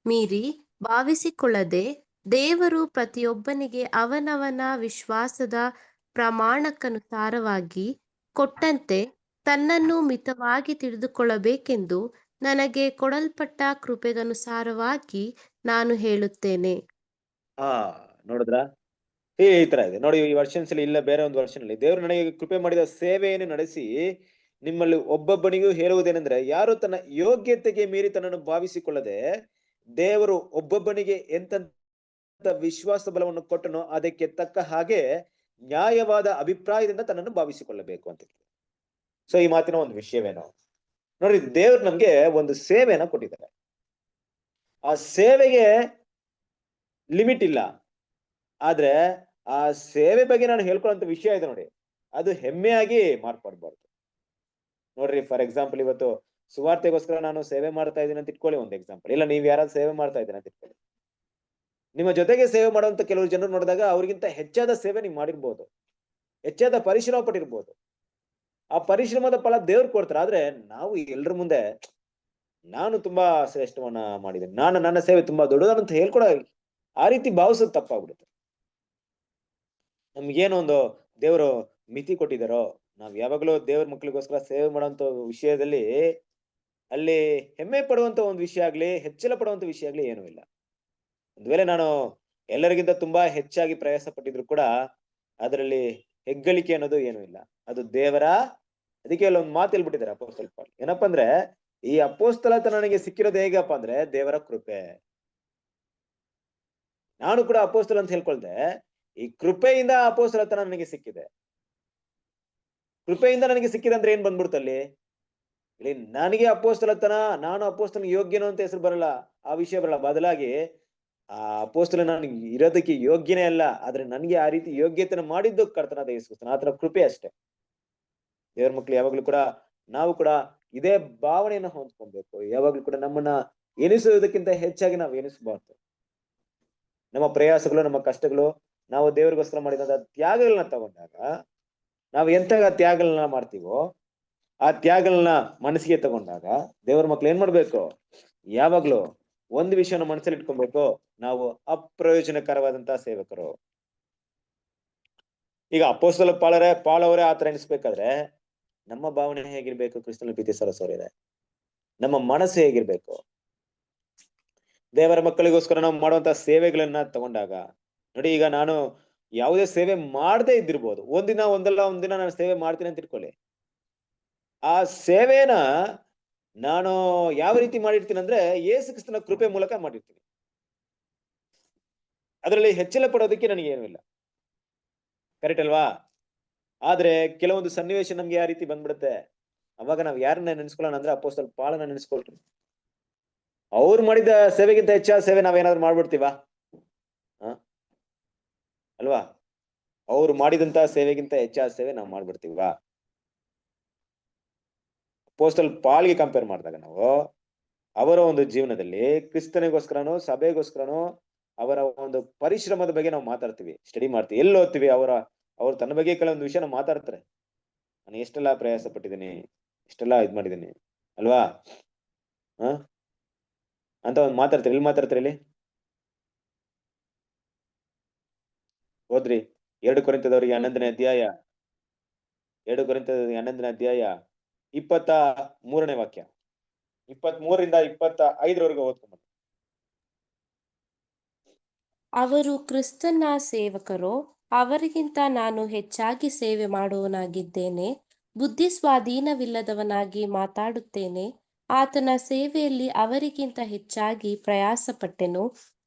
ಮೀರಿ ಭಾವಿಸಿಕೊಳ್ಳದೆ, ದೇವರು ಪ್ರತಿಯೊಬ್ಬನಿಗೆ ಅವನವನ ವಿಶ್ವಾಸದ ಪ್ರಮಾಣಕ್ಕನುಸಾರವಾಗಿ ಕೊಟ್ಟಂತೆ ತನ್ನನ್ನು ಮಿತವಾಗಿ ತಿಳಿದುಕೊಳ್ಳಬೇಕೆಂದು ನನಗೆ ಕೊಡಲ್ಪಟ್ಟ ಕೃಪೆಗನುಸಾರವಾಗಿ ನಾನು ಹೇಳುತ್ತೇನೆ. ನೋಡಿದ್ರ, ಈ ತರ ಇದೆ ನೋಡಿ. ಈ ವರ್ಷನ್ಸ್ ಅಲ್ಲಿ ಇಲ್ಲ, ಬೇರೆ ಒಂದು ವರ್ಷನ್ ಅಲ್ಲಿ ದೇವರು ನನಗೆ ಕೃಪೆ ಮಾಡಿದ ಸೇವೆಯನ್ನು ನಡೆಸಿ ನಿಮ್ಮಲ್ಲಿ ಒಬ್ಬೊಬ್ಬನಿಗೂ ಹೇಳುವುದೇನೆಂದ್ರೆ, ಯಾರು ತನ್ನ ಯೋಗ್ಯತೆಗೆ ಮೀರಿ ತನ್ನನ್ನು ಭಾವಿಸಿಕೊಳ್ಳದೆ, ದೇವರು ಒಬ್ಬೊಬ್ಬನಿಗೆ ಎಂತ ವಿಶ್ವಾಸ ಬಲವನ್ನು ಕೊಟ್ಟನೋ ಅದಕ್ಕೆ ತಕ್ಕ ಹಾಗೆ ನ್ಯಾಯವಾದ ಅಭಿಪ್ರಾಯದಿಂದ ತನ್ನನ್ನು ಭಾವಿಸಿಕೊಳ್ಳಬೇಕು ಅಂತ. ಸೊ ಈ ಮಾತಿನ ಒಂದು ವಿಷಯವೇನೋ ನೋಡಿ, ದೇವ್ರು ನಮ್ಗೆ ಒಂದು ಸೇವೆಯನ್ನ ಕೊಟ್ಟಿದ್ದಾರೆ. ಆ ಸೇವೆಗೆ ಲಿಮಿಟ್ ಇಲ್ಲ. ಆದ್ರೆ ಆ ಸೇವೆ ಬಗ್ಗೆ ನಾನು ಹೇಳ್ಕೊಳ್ಳುವಂತ ವಿಷಯ ಇದೆ ನೋಡಿ, ಅದು ಹೆಮ್ಮೆಯಾಗಿ ಮಾರ್ಪಡ್ಬಾರ್ದು. ನೋಡ್ರಿ, ಫಾರ್ ಎಕ್ಸಾಂಪಲ್ ಇವತ್ತು ಸುವಾರ್ತೆಗೋಸ್ಕರ ನಾನು ಸೇವೆ ಮಾಡ್ತಾ ಇದ್ದೀನಿ ಅಂತ ಇಟ್ಕೊಳ್ಳಿ, ಒಂದು ಎಕ್ಸಾಂಪಲ್. ಇಲ್ಲ, ನೀವ್ ಯಾರಾದ್ರೂ ಸೇವೆ ಮಾಡ್ತಾ ಇದ್ದೀನಿ ಅಂತ ಇಟ್ಕೊಳ್ಳಿ. ನಿಮ್ಮ ಜೊತೆಗೆ ಸೇವೆ ಮಾಡುವಂತ ಕೆಲವರು ಜನರು ನೋಡಿದಾಗ ಅವ್ರಿಗಿಂತ ಹೆಚ್ಚಾದ ಸೇವೆ ನೀವು ಮಾಡಿರ್ಬೋದು, ಹೆಚ್ಚಾದ ಪರಿಶ್ರಮ ಪಟ್ಟಿರ್ಬೋದು. ಆ ಪರಿಶ್ರಮದ ಫಲ ದೇವ್ರು ಕೊಡ್ತಾರೆ. ಆದ್ರೆ ನಾವು ಎಲ್ರ ಮುಂದೆ ನಾನು ತುಂಬಾ ಶ್ರೇಷ್ಠವನ್ನ ಮಾಡಿದ್ದೇನೆ, ನನ್ನ ಸೇವೆ ತುಂಬಾ ದೊಡ್ಡದಂತ ಹೇಳ್ಕೊಡ, ಆ ರೀತಿ ಭಾವಿಸೋದು ತಪ್ಪಾಗ್ಬಿಡುತ್ತೆ. ನಮ್ಗೇನೋ ಒಂದು ದೇವರು ಮಿತಿ ಕೊಟ್ಟಿದಾರೋ, ನಾವ್ ಯಾವಾಗಲೂ ದೇವ್ರ ಮಕ್ಳಿಗೋಸ್ಕರ ಸೇವೆ ಮಾಡುವಂತ ವಿಷಯದಲ್ಲಿ ಅಲ್ಲಿ ಹೆಮ್ಮೆ ಪಡುವಂತ ಒಂದು ವಿಷಯ ಆಗ್ಲಿ, ಹೆಚ್ಚಳ ಪಡುವಂತ ವಿಷಯ ಆಗ್ಲಿ ಏನೂ ಇಲ್ಲ. ಒಂದ್ ವೇಳೆ ನಾನು ಎಲ್ಲರಿಗಿಂತ ತುಂಬಾ ಹೆಚ್ಚಾಗಿ ಪ್ರಯಾಸ ಪಟ್ಟಿದ್ರು ಕೂಡ ಅದರಲ್ಲಿ ಹೆಗ್ಗಳಿಕೆ ಅನ್ನೋದು ಏನೂ ಇಲ್ಲ. ಅದು ದೇವರ, ಅದಕ್ಕೆ ಒಂದು ಮಾತು ಹೇಳ್ಬಿಟ್ಟಿದ್ದಾರೆ ಅಪೋಸ್ತಲ ಪಾಲ್. ಏನಪ್ಪಾ ಅಂದ್ರೆ, ಈ ಅಪೋಸ್ತಲತನ ನನಗೆ ಸಿಕ್ಕಿರೋದು ಹೇಗಪ್ಪ ಅಂದ್ರೆ ದೇವರ ಕೃಪೆ. ನಾನು ಕೂಡ ಅಪೋಸ್ತಲ ಅಂತ ಹೇಳ್ಕೊಳ್ದೆ, ಈ ಕೃಪೆಯಿಂದ ಅಪೋಸ್ತಲತನ ನನಗೆ ಸಿಕ್ಕಿದೆ. ಕೃಪೆಯಿಂದ ನನಗೆ ಸಿಕ್ಕಿದೆ ಅಂದ್ರೆ ಏನ್ ಬಂದ್ಬಿಡ್ತಲ್ಲಿ, ಇಲ್ಲಿ ನನಗೆ ಅಪೋಸ್ತಲತನ, ನಾನು ಅಪೋಸ್ತಲ ಯೋಗ್ಯನು ಅಂತ ಹೆಸರು ಬರಲ್ಲ, ಆ ವಿಷಯ ಬರಲ್ಲ. ಬದಲಾಗಿ ಆ ಅಪೋಸ್ತಲ ನಾನು ಇರೋದಕ್ಕೆ ಯೋಗ್ಯನೇ ಅಲ್ಲ, ಆದ್ರೆ ನನಗೆ ಆ ರೀತಿ ಯೋಗ್ಯತೆನ ಮಾಡಿದ್ದು ಕರ್ತನಾದ ಯೇಸು ಕ್ರಿಸ್ತನ ಆತನ ಕೃಪೆ ಅಷ್ಟೇ. ದೇವ್ರ ಮಕ್ಳು ಯಾವಾಗ್ಲೂ ಕೂಡ ನಾವು ಕೂಡ ಇದೇ ಭಾವನೆಯನ್ನ ಹೊಂದ್ಕೊಬೇಕು. ಯಾವಾಗ್ಲೂ ಕೂಡ ನಮ್ಮನ್ನ ಎನಿಸುವುದಕ್ಕಿಂತ ಹೆಚ್ಚಾಗಿ ನಾವು ಎನಿಸಬಾರ್ದು. ನಮ್ಮ ಪ್ರಯಾಸಗಳು, ನಮ್ಮ ಕಷ್ಟಗಳು, ನಾವು ದೇವರಿಗೋಸ್ಕರ ಮಾಡಿದಂತ ತ್ಯಾಗಗಳನ್ನ ತಗೊಂಡಾಗ, ನಾವು ಎಂತ ತ್ಯಾಗಗಳನ್ನ ಮಾಡ್ತೀವೋ ಆ ತ್ಯಾಗಗಳನ್ನ ಮನಸ್ಸಿಗೆ ತಗೊಂಡಾಗ ದೇವರ ಮಕ್ಳು ಏನ್ ಮಾಡ್ಬೇಕು, ಯಾವಾಗ್ಲೂ ಒಂದು ವಿಷಯನ ಮನಸ್ಸಲ್ಲಿ ಇಟ್ಕೊಬೇಕು, ನಾವು ಅಪ್ರಯೋಜನಕರವಾದಂತಹ ಸೇವಕರು. ಈಗ ಅಪೋಸ್ತಲ ಪಾಲ್ ಅವರೇ ಆತರ ಎನಿಸ್ಬೇಕಾದ್ರೆ ನಮ್ಮ ಭಾವನೆ ಹೇಗಿರ್ಬೇಕು? ಕ್ರಿಸ್ತನಲ್ಲಿ ಪ್ರೀತಿ ಸರಸೋರಿದೆ, ನಮ್ಮ ಮನಸ್ಸು ಹೇಗಿರ್ಬೇಕು? ದೇವರ ಮಕ್ಕಳಿಗೋಸ್ಕರ ನಾವು ಮಾಡುವಂತಹ ಸೇವೆಗಳನ್ನ ತಗೊಂಡಾಗ ನೋಡಿ, ಈಗ ನಾನು ಯಾವುದೇ ಸೇವೆ ಮಾಡದೇ ಇದ್ದಿರ್ಬೋದು, ಒಂದಿನ ನಾನು ಸೇವೆ ಮಾಡ್ತೀನಿ ಅಂತ ಇಟ್ಕೊಳ್ಳಿ. ಆ ಸೇವೆನ ನಾನು ಯಾವ ರೀತಿ ಮಾಡಿರ್ತೀನಿ ಅಂದ್ರೆ ಯೇಸು ಕ್ರಿಸ್ತನ ಕೃಪೆ ಮೂಲಕ ಮಾಡಿರ್ತೀನಿ. ಅದರಲ್ಲಿ ಹೆಚ್ಚಳ ಪಡೋದಕ್ಕೆ ನನಗೆ ಏನೂ ಇಲ್ಲ. ಕರೆಕ್ಟ್ ಅಲ್ವಾ? ಆದ್ರೆ ಕೆಲವೊಂದು ಸನ್ನಿವೇಶ ನಮ್ಗೆ ಯಾವ ರೀತಿ ಬಂದ್ಬಿಡುತ್ತೆ, ಅವಾಗ ನಾವ್ ಯಾರನ್ನ ನೆನ್ಸ್ಕೊಳ್ಳೋಣ ಅಂದ್ರೆ ಅಪೋಸ್ತಲ ಪಾಲನ ನೆನ್ಸ್ಕೊಳ್ರಿ. ಅವ್ರು ಮಾಡಿದ ಸೇವೆಗಿಂತ ಹೆಚ್ಚಾದ ಸೇವೆ ನಾವೇನಾದ್ರು ಮಾಡ್ಬಿಡ್ತೀವ ಅಲ್ವಾ? ಅವ್ರು ಮಾಡಿದಂತ ಸೇವೆಗಿಂತ ಹೆಚ್ಚಾದ ಸೇವೆ ನಾವು ಮಾಡ್ಬಿಡ್ತೀವ? ಅಪೋಸ್ತಲ ಪಾಲ್ಗೆ ಕಂಪೇರ್ ಮಾಡಿದಾಗ ನಾವು ಅವರ ಒಂದು ಜೀವನದಲ್ಲಿ ಕ್ರಿಸ್ತನಿಗೋಸ್ಕರನೋ ಸಭೆಗೋಸ್ಕರನೋ ಅವರ ಒಂದು ಪರಿಶ್ರಮದ ಬಗ್ಗೆ ನಾವು ಮಾತಾಡ್ತೀವಿ, ಸ್ಟಡಿ ಮಾಡ್ತೀವಿ, ಎಲ್ಲಿ ಓದ್ತೀವಿ, ಅವ್ರು ತನ್ನ ಬಗ್ಗೆ ಕೆಲವೊಂದು ವಿಷಯ ಮಾತಾಡ್ತಾರೆ. ನಾನು ಎಷ್ಟೆಲ್ಲ ಪ್ರಯಾಸ ಪಟ್ಟಿದ್ದೀನಿ, ಎಷ್ಟೆಲ್ಲ ಇದ್ ಮಾಡಿದ್ದೀನಿ ಅಲ್ವಾ? ಅಂತ ಒಂದು ಮಾತಾಡ್ತೀರಿ, ಇಲ್ಲಿ ಮಾತಾಡ್ತೀರಿ ಇಲ್ಲಿ ಹೋದ್ರಿ 2 ಕೊರಿಂಥದವರಿಗೆ 11ನೇ ಅಧ್ಯಾಯ 2 ಕೊರಿಂಥದವರಿಗೆ 11ನೇ ಅಧ್ಯಾಯ 23ನೇ ವಾಕ್ಯ 23ರಿಂದ 25ರವರೆಗೆ ಓದ್ಕೊಂಡ್ಬನ್ನಿ. ಅವರು ಕ್ರಿಸ್ತನ ಸೇವಕರೋ? ಅವರಿಗಿಂತ ನಾನು ಹೆಚ್ಚಾಗಿ ಸೇವೆ ಮಾಡುವವನಾಗಿದ್ದೇನೆ. ಬುದ್ಧಿ ಸ್ವಾಧೀನವಿಲ್ಲದವನಾಗಿ ಮಾತಾಡುತ್ತೇನೆ. ಆತನ ಸೇವೆಯಲ್ಲಿ ಅವರಿಗಿಂತ ಹೆಚ್ಚಾಗಿ ಪ್ರಯಾಸಪಟ್ಟೆನು.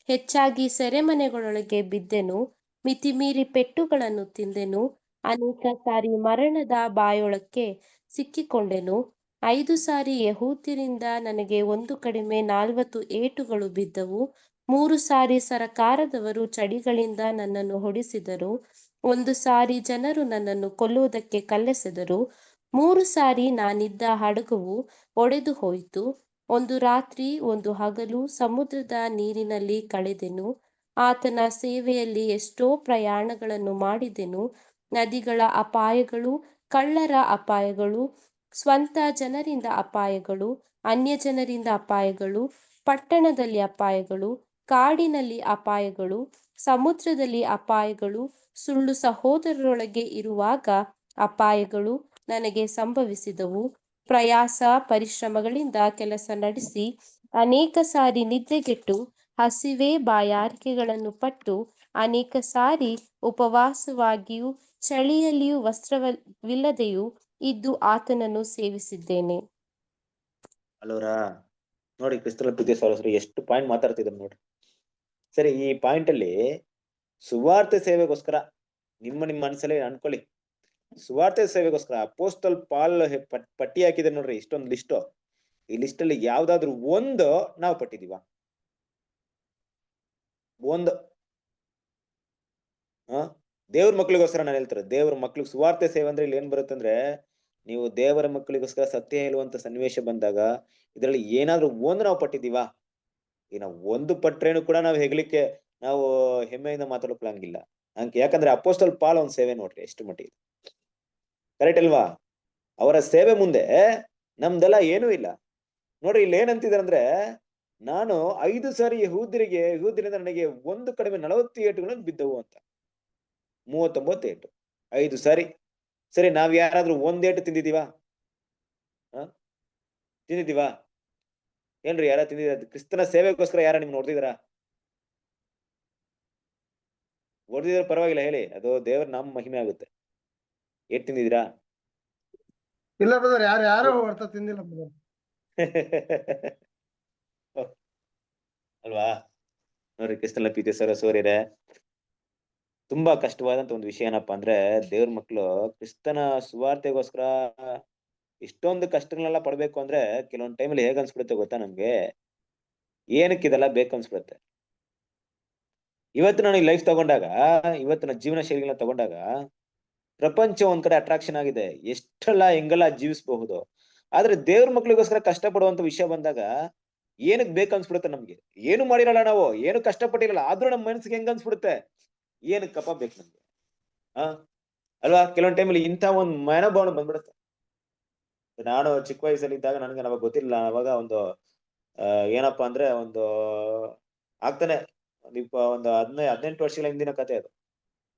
ಹೆಚ್ಚಾಗಿ ಸೆರೆಮನೆಗಳೊಳಗೆ ಬಿದ್ದೆನು. ಮಿತಿಮೀರಿ ಪೆಟ್ಟುಗಳನ್ನು ತಿಂದೆನು. ಅನೇಕ ಸಾರಿ ಮರಣದ ಬಾಯೊಳಕ್ಕೆ ಸಿಕ್ಕಿಕೊಂಡೆನು. 5 ಸಾರಿ ಯಹೂದ್ಯರಿಂದ ನನಗೆ ಒಂದು ಕಡಿಮೆ 40 ಏಟುಗಳು ಬಿದ್ದವು. 3 ಸಾರಿ ಸರಕಾರದವರು ಚಡಿಗಳಿಂದ ನನ್ನನ್ನು ಹೊಡಿಸಿದರು. 1 ಸಾರಿ ಜನರು ನನ್ನನ್ನು ಕೊಲ್ಲುವುದಕ್ಕೆ ಕಲ್ಲೆಸೆದರು. 3 ಸಾರಿ ನಾನಿದ್ದ ಹಡಗವು ಒಡೆದು ಹೋಯಿತು. 1 ರಾತ್ರಿ 1 ಹಗಲು ಸಮುದ್ರದ ನೀರಿನಲ್ಲಿ ಕಳೆದೆನು. ಆತನ ಸೇವೆಯಲ್ಲಿ ಎಷ್ಟೋ ಪ್ರಯಾಣಗಳನ್ನು ಮಾಡಿದೆನು. ನದಿಗಳ ಅಪಾಯಗಳು, ಕಳ್ಳರ ಅಪಾಯಗಳು, ಸ್ವಂತ ಜನರಿಂದ ಅಪಾಯಗಳು, ಅನ್ಯಜನರಿಂದ ಅಪಾಯಗಳು, ಪಟ್ಟಣದಲ್ಲಿ ಅಪಾಯಗಳು, ಕಾಡಿನಲ್ಲಿ ಅಪಾಯಗಳು, ಸಮುದ್ರದಲ್ಲಿ ಅಪಾಯಗಳು, ಸುಳ್ಳು ಸಹೋದರರೊಳಗೆ ಇರುವಾಗ ಅಪಾಯಗಳು ನನಗೆ ಸಂಭವಿಸಿದವು. ಪ್ರಯಾಸ ಪರಿಶ್ರಮಗಳಿಂದ ಕೆಲಸ ನಡೆಸಿ ಅನೇಕ ಸಾರಿ ನಿದ್ರೆಗೆಟ್ಟು ಹಸಿವೆ ಬಾಯಾರಿಕೆಗಳನ್ನು ಪಟ್ಟು ಅನೇಕ ಸಾರಿ ಉಪವಾಸವಾಗಿಯೂ ಚಳಿಯಲ್ಲಿಯೂ ವಸ್ತ್ರವಿಲ್ಲದೆಯೂ ಇದ್ದು ಆತನನ್ನು ಸೇವಿಸಿದ್ದೇನೆ. ಅಲ್ಲೋರಾ ನೋಡಿ, ಕ್ರಿಸ್ತನ ಪ್ರೀತಿಯ ಸಹೋದರರು ಎಷ್ಟು ಪಾಯಿಂಟ್ ಮಾತಾಡ್ತಿದ್ರು ನೋಡ್ರಿ. ಸರಿ, ಈ ಪಾಯಿಂಟ್ ಅಲ್ಲಿ ಸುವಾರ್ತೆ ಸೇವೆಗೋಸ್ಕರ ನಿಮ್ಮ ಮನಸ್ಸಲ್ಲಿ ಅನ್ಕೊಳ್ಳಿ, ಸುವಾರ್ತೆ ಸೇವೆಗೋಸ್ಕರ ಅಪೋಸ್ತಲ್ ಪಾಲ್ ಪಟ್ಟಿ ಹಾಕಿದೆ ನೋಡ್ರಿ, ಇಷ್ಟೊಂದು ಲಿಸ್ಟು. ಈ ಲಿಸ್ಟ್ ಅಲ್ಲಿ ಯಾವ್ದಾದ್ರು ಒಂದು ನಾವು ಪಟ್ಟಿದೀವ? ಒಂದು ದೇವ್ರ ಮಕ್ಳಿಗೋಸ್ಕರ ನಾನು ಹೇಳ್ತಾರೆ, ದೇವ್ರ ಮಕ್ಳಿಗೆ ಸುವಾರ್ತೆ ಸೇವೆ ಅಂದ್ರೆ ಇಲ್ಲಿ ಏನ್ ಬರುತ್ತೆ ಅಂದ್ರೆ, ನೀವು ದೇವರ ಮಕ್ಕಳಿಗೋಸ್ಕರ ಸತ್ಯ ಹೇಳುವಂತ ಸನ್ನಿವೇಶ ಬಂದಾಗ ಇದರಲ್ಲಿ ಏನಾದ್ರೂ ಒಂದು ನಾವು ಪಟ್ಟಿದೀವಾ? ಈಗ ನಾವು ಒಂದು ಪಟ್ರೇನು ಕೂಡ ನಾವು ಹೆಗ್ಲಿಕ್ಕೆ, ನಾವು ಹೆಮ್ಮೆಯಿಂದ ಮಾತಾಡ್ಕೊಳ್ಳಂಗಿಲ್ಲ. ಯಾಕಂದ್ರೆ ಅಪೋಸ್ತಲ್ ಪಾಲ್ ಒಂದ್ ಸೇವೆ ನೋಡ್ರಿ ಎಷ್ಟು ಮಟ್ಟಿಗೆ ಕರೆಕ್ಟ್ ಅಲ್ವಾ? ಅವರ ಸೇವೆ ಮುಂದೆ ನಮ್ದೆಲ್ಲ ಏನೂ ಇಲ್ಲ ನೋಡ್ರಿ. ಇಲ್ಲಿ ಏನಂತಿದಾರೆ ಅಂದ್ರೆ, ನಾನು 5 ಸಾರಿ ಯಹೂದ್ಯರಿಂದ ನನಗೆ ಒಂದು ಕಡಿಮೆ 40 ಏಟುಗಳನ್ನು ಬಿದ್ದವು ಅಂತ. 39 ಏಟು 5 ಸಾರಿ. ಸರಿ, ನಾವ್ ಯಾರಾದ್ರೂ 1 ಏಟು ತಿಂದಿದೀವಾ? ತಿಂದಿದೀವಾ ಏನ್ರಿ? ಯಾರ ತಿಂದಿದ? ಕ್ರಿಸ್ತನ ಸೇವೆಗೋಸ್ಕರ ಯಾರ ನಿಮ್ನ ಹೊಡೆದಿದಾರ? ಹೊಡೆದಿದ್ರೆ ಪರವಾಗಿಲ್ಲ ಹೇಳಿ, ಅದು ದೇವ್ರ ನಾಮ ಮಹಿಮೆ ಆಗುತ್ತೆ. ಏಟ್ ತಿಂದಿದ್ದೀರಾ? ಇಲ್ಲ ಬ್ರದರ್, ಯಾರು ಹೊಡ್ತ ತಿಂದಿಲ್ಲ ಬ್ರದರ್. ಅಲ್ವಾ? ನೋಡ್ರಿ, ಕ್ರಿಸ್ತನ ಪ್ರೀತಿಯ ಸಹೋದರರೇ, ತುಂಬಾ ಕಷ್ಟವಾದಂತ ಒಂದು ವಿಷಯ ಏನಪ್ಪಾ ಅಂದ್ರೆ, ದೇವ್ರ ಮಕ್ಳು ಕ್ರಿಸ್ತನ ಸುವಾರ್ತೆಗೋಸ್ಕರ ಇಷ್ಟೊಂದು ಕಷ್ಟಗಳನ್ನೆಲ್ಲ ಪಡ್ಬೇಕು ಅಂದ್ರೆ ಕೆಲವೊಂದ್ ಟೈಮಲ್ಲಿ ಹೇಗ್ ಅನ್ಸ್ಬಿಡುತ್ತೆ ಗೊತ್ತಾ ನಮ್ಗೆ? ಏನಕ್ಕಿದೆಲ್ಲ ಬೇಕು ಅನ್ಸ್ಬಿಡುತ್ತೆ. ಇವತ್ತು ನಾನು ಈ ಲೈಫ್ ತಗೊಂಡಾಗ, ಇವತ್ತಿನ ಜೀವನ ಶೈಲಿಗಳನ್ನ ತಗೊಂಡಾಗ, ಪ್ರಪಂಚ ಒಂದ್ ಕಡೆ ಅಟ್ರಾಕ್ಷನ್ ಆಗಿದೆ, ಎಷ್ಟೆಲ್ಲ ಹೆಂಗೆಲ್ಲ ಜೀವಿಸಬಹುದು. ಆದ್ರೆ ದೇವ್ರ ಮಕ್ಳಿಗೋಸ್ಕರ ಕಷ್ಟ ಪಡುವಂತ ವಿಷಯ ಬಂದಾಗ ಏನಕ್ ಬೇಕು ಅನ್ಸ್ಬಿಡುತ್ತೆ ನಮ್ಗೆ. ಏನು ಮಾಡಿರಲ್ಲ ನಾವು, ಏನು ಕಷ್ಟಪಟ್ಟಿರಲ್ಲ, ಆದ್ರೂ ನಮ್ ಮನ್ಸಿಗೆ ಹೆಂಗ್ ಅನ್ಸ್ಬಿಡುತ್ತೆ, ಏನಕ್ಕಪ್ಪ ಬೇಕು ನಮ್ಗೆ? ಅಲ್ವಾ? ಕೆಲವೊಂದ್ ಟೈಮಲ್ಲಿ ಇಂಥ ಒಂದ್ ಮನೋಭಾವನೆ ಬಂದ್ಬಿಡುತ್ತೆ. ನಾನು ಚಿಕ್ಕ ವಯಸ್ಸಲ್ಲಿ ಇದ್ದಾಗ ನನಗೆ ಅವಾಗ ಗೊತ್ತಿಲ್ಲ. ಅವಾಗ ಒಂದು ಏನಪ್ಪಾ ಅಂದ್ರೆ, ಒಂದು ಆಗ್ತಾನೆ ಒಂದು 18 ವರ್ಷಗಳ ಹಿಂದಿನ ಕತೆ ಅದು.